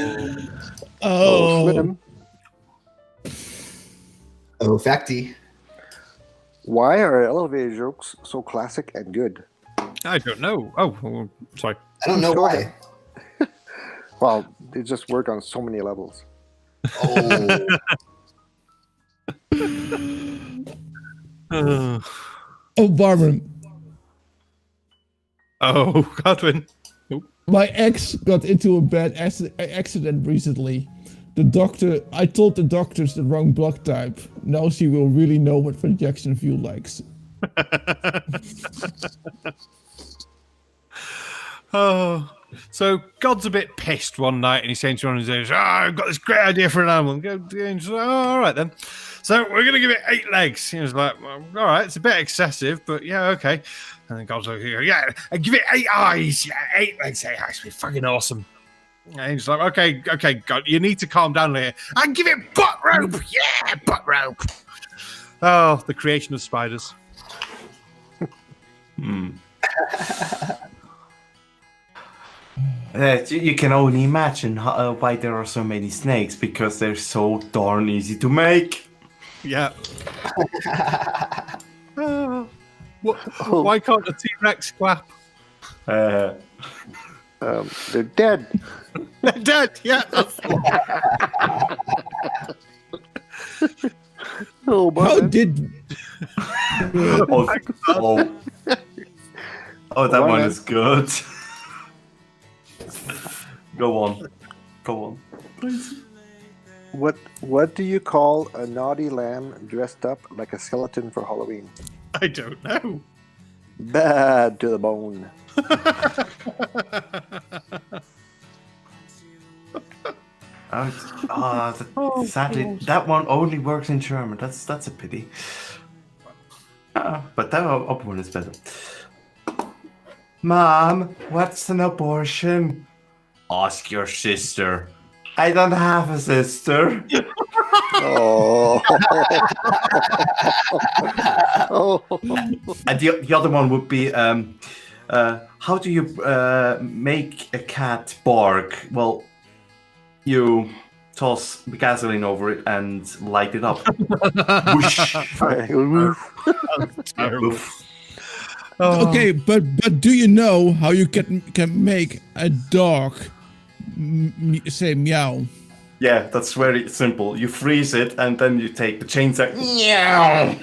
Slim. Oh, facty. Why are elevator jokes so classic and good? I don't know. Oh, sorry. I don't know why. Well, they just work on so many levels. Oh, Barman. Oh, Godwin. My ex got into a bad accident recently. I told the doctors the wrong blood type. Now she will really know what projection view likes. Oh, so God's a bit pissed one night, and he's saying to one of his, I've got this great idea for an animal. And he's like, all right then. So we're going to give it 8 legs. He was like, well, all right, it's a bit excessive, but yeah, okay. And then God's like, yeah, and give it 8 eyes. Yeah, 8 legs, 8 eyes. Be fucking awesome. And he's like, okay, God, you need to calm down here. And give it butt rope. Yeah, butt rope. Oh, the creation of spiders. You can only imagine why there are so many snakes, because they're so darn easy to make. Yeah. Why can't a T-Rex clap? They're dead. They're dead, yeah. Oh, How did... that one is good. Go on. Please. What do you call a naughty lamb dressed up like a skeleton for Halloween? I don't know. Bad to the bone. Sadly, that one only works in German. That's a pity. But that other one is better. Mom, what's an abortion? Ask your sister. I don't have a sister. Oh. And the other one would be, how do you make a cat bark? Well, you toss gasoline over it and light it up. Whoosh. Okay, but do you know how you can make a dog say meow? Yeah, that's very simple. You freeze it and then you take the chainsaw. Meow.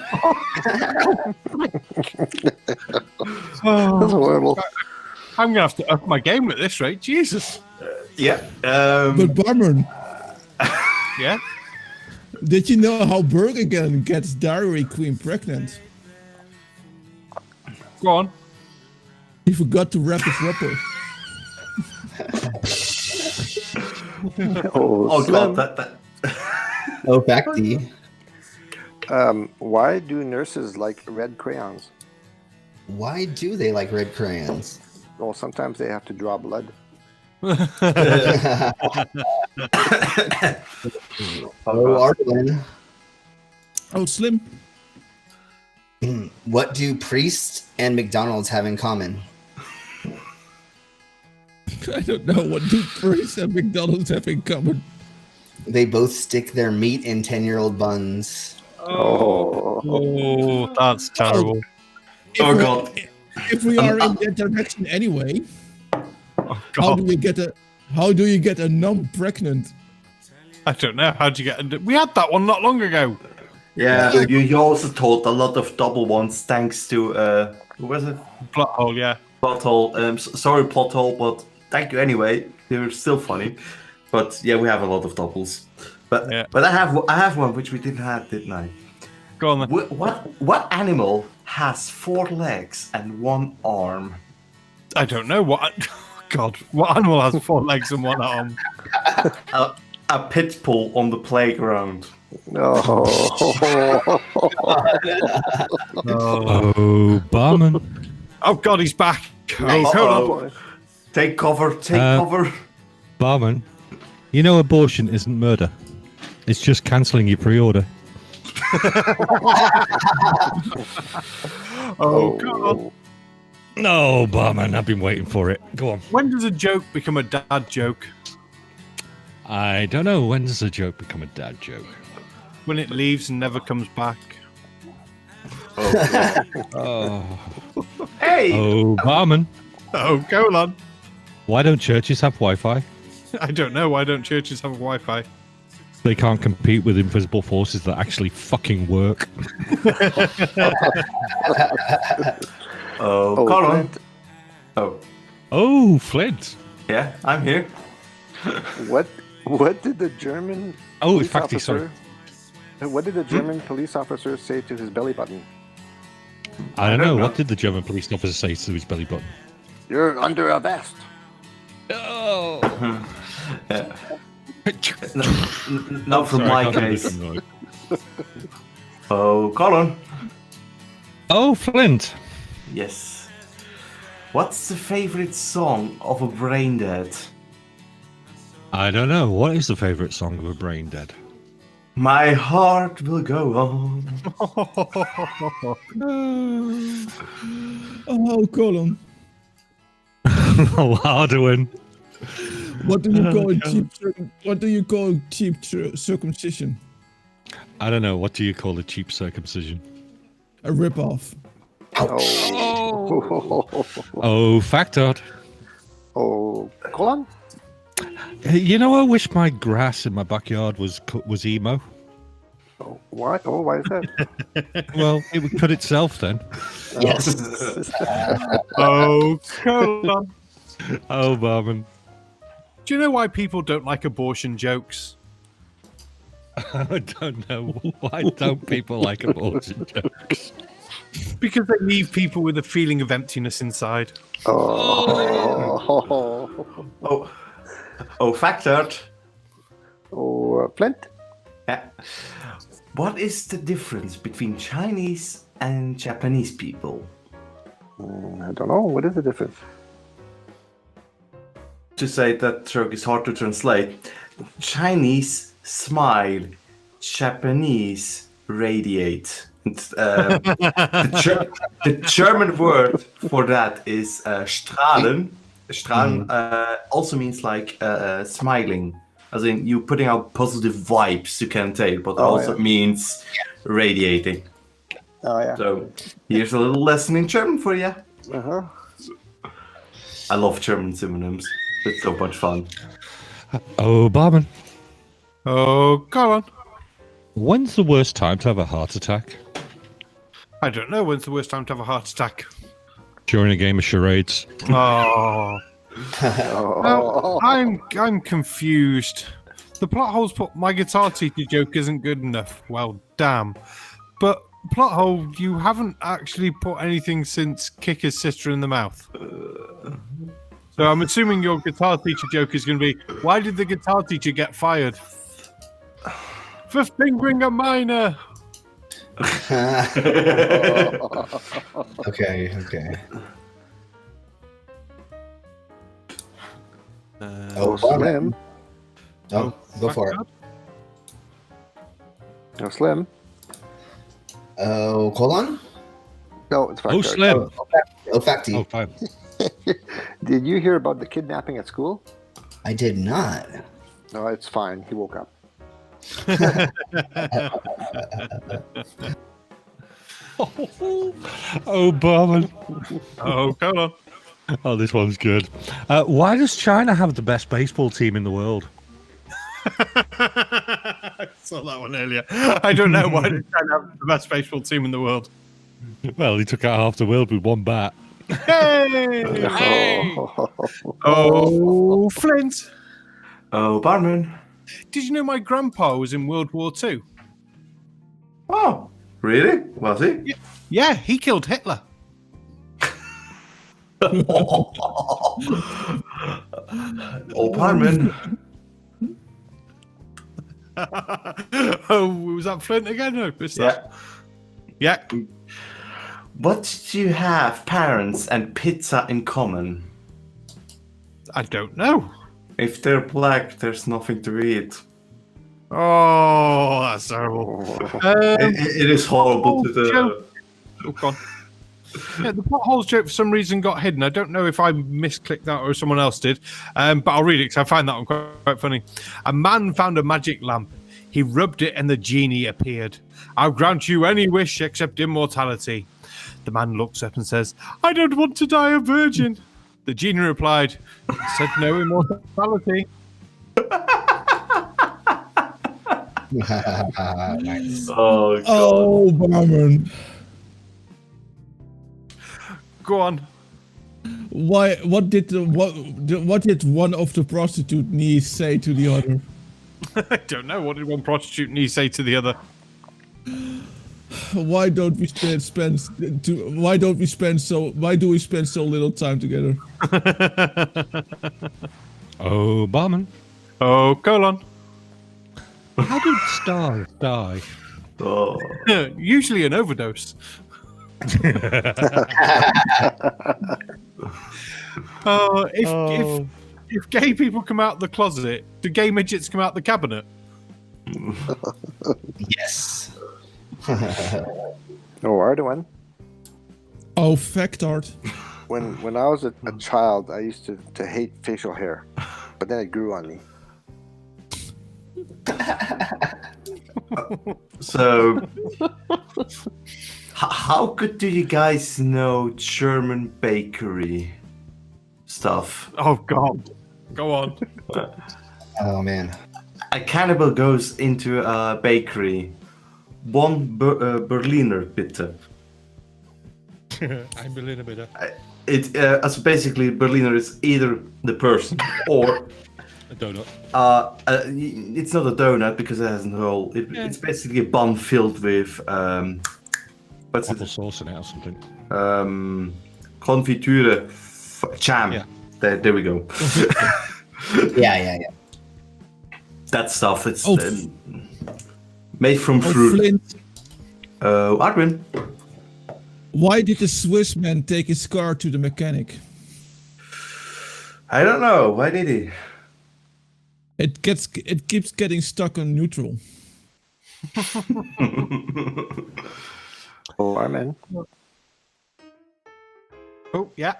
That's horrible. I'm gonna have to up my game at this rate. Jesus. Yeah. But Barman, yeah. Did you know how Burger King gets Dairy Queen pregnant? Go on. He forgot to wrap his wrapper. Oh God, that. Oh, Facty. Why do nurses like red crayons? Why do they like red crayons? Well, sometimes they have to draw blood. Oh, Arlen. Oh, Slim. What do priests and McDonald's have in common? I don't know. What do priests and McDonald's have in common? They both stick their meat in 10-year-old buns. Oh, that's terrible. God. If we are in that direction anyway, how do you get a nun pregnant? I don't know. How'd you get? We had that one not long ago. Yeah, you also told a lot of double ones thanks to who was it? Plot hole, yeah. Plot hole. Sorry, plot hole, but thank you anyway. They were still funny. But yeah, we have a lot of doubles. But I have one which we didn't have, didn't I? Go on then. What animal has 4 legs and 1 arm? I don't know what. God, what animal has 4 legs and 1 arm? A pit bull on the playground. Oh, Barman. Oh God, he's back. Oh, take cover. Take cover. Barman, you know abortion isn't murder. It's just cancelling your pre-order. God. No, Barman, I've been waiting for it. Go on. When does a joke become a dad joke? I don't know. When does a joke become a dad joke? When it leaves and never comes back. Oh. Hey! Oh, Barman. Oh, go on. Why don't churches have Wi-Fi? I don't know. Why don't churches have Wi-Fi? They can't compete with invisible forces that actually fucking work. Oh, come on. Oh, Flint. Yeah, I'm here. What did the German police officer, sorry. What did the German police officer say to his belly button? I don't know. What did the German police officer say to his belly button? You're under arrest. Oh. Not from my case. Oh, Colin. Oh, Flint. Yes. What's the favorite song of a brain dead? I don't know. What is the favorite song of a brain dead? My heart will go on. Oh, Colin. Oh, Hardwin. What do you call cheap circumcision? I don't know. What do you call a cheap circumcision? A rip-off. Oh, factored. Oh, Colin? You know, I wish my grass in my backyard was emo. Oh, what? Oh, why is that? Well, it would cut itself then. Yes. Oh, come on. Oh, Barman. Do you know why people don't like abortion jokes? I don't know. Why don't people like abortion jokes? Because they leave people with a feeling of emptiness inside. Factored. Oh, Flint? Yeah. What is the difference between Chinese and Japanese people? I don't know. What is the difference? To say that joke is hard to translate. Chinese smile, Japanese radiate. The German word for that is strahlen. Strahlen also means like smiling, as in you putting out positive vibes, you can tell, but also means radiating. Oh, yeah. So here's a little lesson in German for you. Uh-huh. I love German synonyms. It's so much fun. Oh, Barman. Oh, go on. When's the worst time to have a heart attack? I don't know. When's the worst time to have a heart attack? During a game of charades. Oh. I'm confused. The plot holes put my guitar teacher joke isn't good enough. Well, damn. But plot hole, you haven't actually put anything since kick his sister in the mouth. So I'm assuming your guitar teacher joke is going to be, why did the guitar teacher get fired? For fingering a minor. Okay. Slim. Oh, go for it. Oh, Slim. Oh, colon? No, it's fine. Oh, Slim. Oh, facty. Oh, fine. Did you hear about the kidnapping at school? I did not. No, it's fine. He woke up. Oh, Barman. Oh, come on. Oh, this one's good. Why does China have the best baseball team in the world? I saw that one earlier. I don't know why did China have the best baseball team in the world. Well, he took out half the world with one bat. Hey! Oh, Flint. Oh, Barman. Did you know my grandpa was in World War II? Oh, really? Was he? Yeah, he killed Hitler. Oh, Barman. Oh, was that Flint again? No, it's that. Yeah. What do you have, parents and pizza, in common? I don't know. If they're black, there's nothing to eat. Oh, that's terrible. It is horrible to the... Oh, God. Yeah, the potholes joke for some reason got hidden. I don't know if I misclicked that or someone else did, but I'll read it because I find that one quite funny. A man found a magic lamp. He rubbed it and the genie appeared. I'll grant you any wish except immortality. The man looks up and says, I don't want to die a virgin. The genie replied, said no immortality. Nice. Oh, God. Oh, Barman. Go on. Why? What did one of the prostitute knees say to the other? I don't know. What did one prostitute knee say to the other? Why do we spend so little time together? Oh, Barman. Oh, colon. How did stars die? Oh. Usually an overdose. If gay people come out the closet, do gay midgets come out the cabinet? Yes. Oh, Arduin. Oh, factard. When I was a child, I used to hate facial hair, but then it grew on me. So, how good do you guys know German bakery stuff? Oh, God. Go on. Oh, man. A cannibal goes into a bakery. One Berliner, bitte. I'm Berliner, bitte. So basically, Berliner is either the person or a donut. It's not a donut because it has a hole. It's basically a bun filled with what's apple it? Sauce in it or something. Confiture, jam. Yeah. There we go. Yeah. That stuff. It's Oh, made from fruit. Flint. Arwin. Why did the Swiss man take his car to the mechanic? I don't know. Why did he? It keeps getting stuck on neutral. Oh, Armin. Oh, yeah.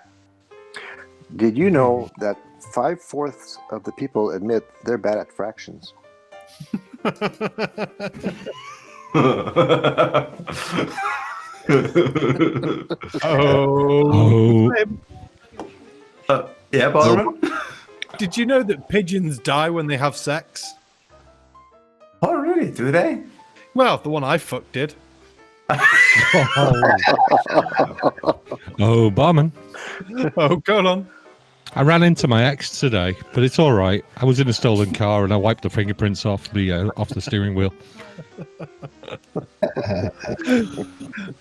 Did you know that 5/4 of the people admit they're bad at fractions? Oh. Yeah, Barman? Did you know that pigeons die when they have sex? Oh, really? Do they? Well, the one I fucked did. Oh, Barman. Oh, go on. I ran into my ex today, but it's all right. I was in a stolen car and I wiped the fingerprints off the steering wheel.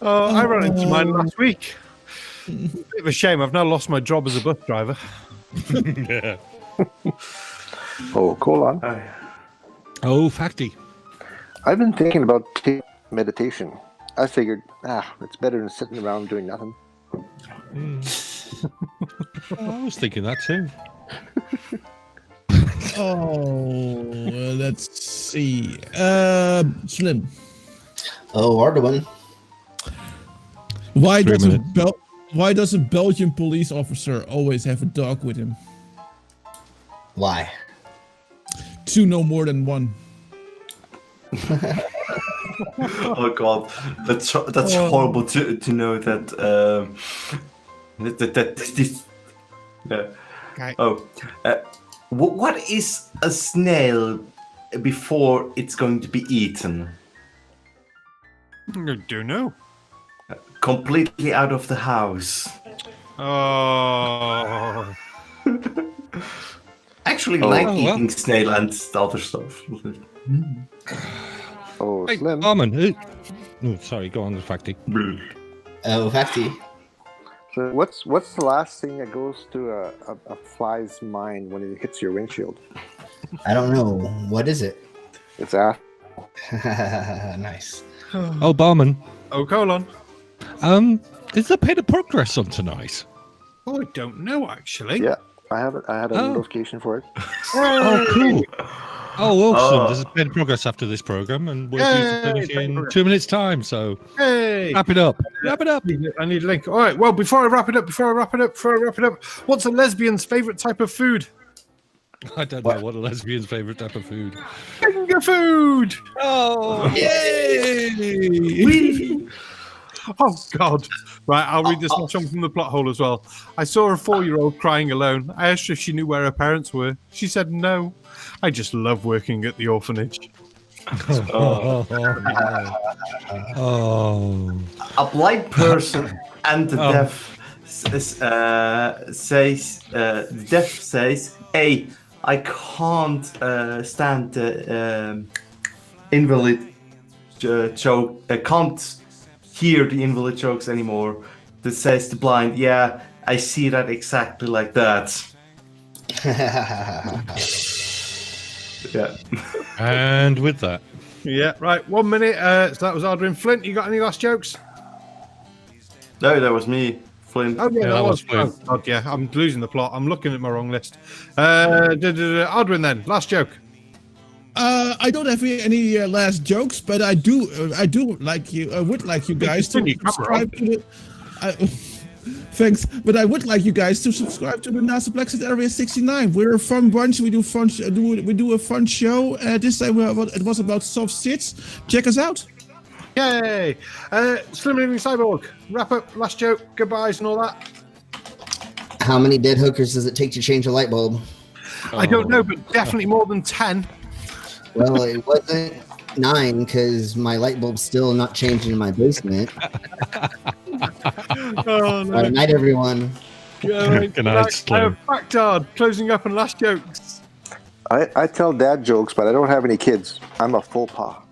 I ran into mine last week. Bit of a shame. I've now lost my job as a bus driver. Yeah. Oh, colon. Oh, facty. I've been thinking about meditation. I figured, it's better than sitting around doing nothing. I was thinking that too. Let's see. Slim. Oh, hard one. Why does a Belgian police officer always have a dog with him? Why? 2 no more than 1. Oh God, that's horrible to know that this. Okay. Oh, what is a snail before it's going to be eaten? I don't know. Completely out of the house. Oh. Actually, eating snail and other stuff. Oh, Hey, Slim. Barman. Oh, sorry, go on, Facty. Oh, Facty. So what's the last thing that goes to a fly's mind when it hits your windshield? I don't know. What is it? It's ass. Nice. Oh, Barman. Oh, colon. Is there paid progress on tonight? Oh, I don't know, actually. Yeah, I have it. I had a notification for it. Oh, cool. Oh, awesome. There's a paid progress after this program, and we're due to finish in 2 minutes' time, so wrap it up. Wrap it up. I need a link. All right, well, before I wrap it up, what's a lesbian's favourite type of food? I don't know what a lesbian's favourite type of food. Finger food! Oh, Yay! Oh, God. Right, I'll read this much on from the plot hole as well. I saw a 4-year-old crying alone. I asked her if she knew where her parents were. She said no. I just love working at the orphanage. Oh. A blind person and the deaf says, "Hey, I can't stand the invalid joke. I can't hear the invalid jokes anymore." That says the blind, "Yeah, I see that exactly like that." Yeah. And with that. Yeah, right. 1 minute. So that was Aldrin. Flint, you got any last jokes? No, that was me, Flint. Oh, yeah, that was Flint. Oh, God, yeah, I'm losing the plot. I'm looking at my wrong list. Aldrin, then. Last joke. I don't have any last jokes, but I do like you. I would like you guys to subscribe to the. Thanks, but I would like you guys to subscribe to the NASA Black Area 69. We're a fun bunch. We do fun. We do a fun show. This time it was about soft sits. Check us out. Yay! Slim Living Cyborg. Wrap up. Last joke. Goodbyes and all that. How many dead hookers does it take to change a light bulb? I don't know, but definitely more than 10. Well, it wasn't 9 because my light bulb's still not changing in my basement. Oh, no. Good night, everyone. Good night, Slim. Backyard, closing up and last jokes. I tell dad jokes, but I don't have any kids. I'm a full pa.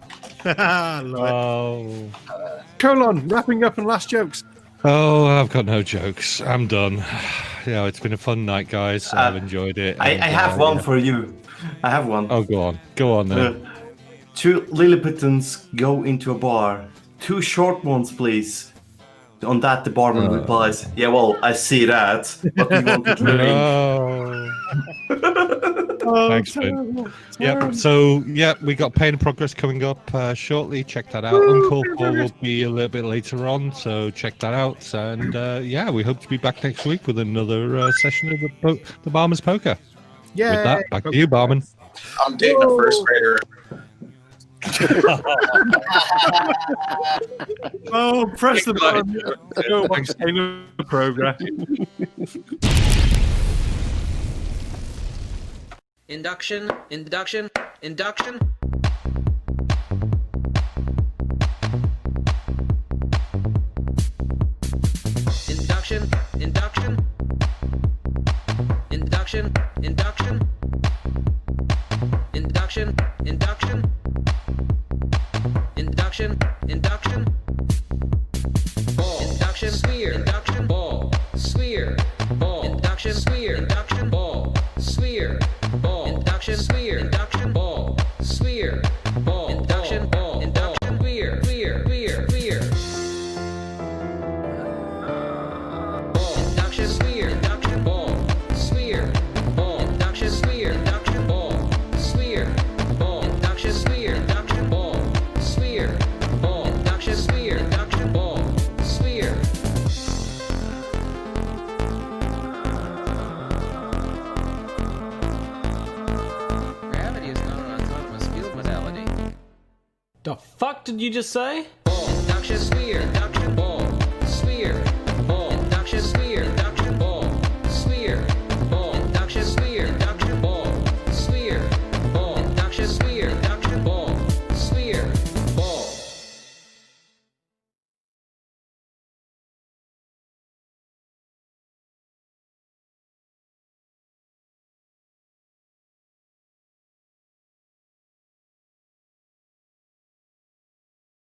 Colon, wrapping up and last jokes. Oh, I've got no jokes. I'm done. Yeah, it's been a fun night, guys. I've enjoyed it. I have one for you. I have one. Oh, go on. Go on, then. 2 Lilliputans go into a bar. 2 short ones, please. On that, the barman replies, "Yeah, well, I see that. What do you want to drink?" Thanks, Finn. Yep. So, we got Pain and Progress coming up shortly. Check that out. Uncle Paul will be a little bit later on, so check that out. And we hope to be back next week with another session of the Barman's Poker. Yeah. With that, back to you, Barman. I'm dating a first grader. Oh, press the button. Go back to the program. Induction. Induction. Induction. Induction. induction, induction, induction, induction, induction, induction, ball, induction, sphere, induction, ball, sphere, ball, induction, sphere, induction, ball, sphere, ball, induction, sphere, induction, ball, sphere, ball, induction, ball, induction, sphere, sphere, sphere, sphere. Induction sphere, induction ball, sphere, ball, induction sphere, induction ball, sphere, ball, induction sphere, induction ball, sphere, ball, induction sphere, induction ball, sphere. Gravity is not an autonomous field modality. The fuck did you just say? Ball, induction sphere, induction ball, sphere, ball, induction sphere.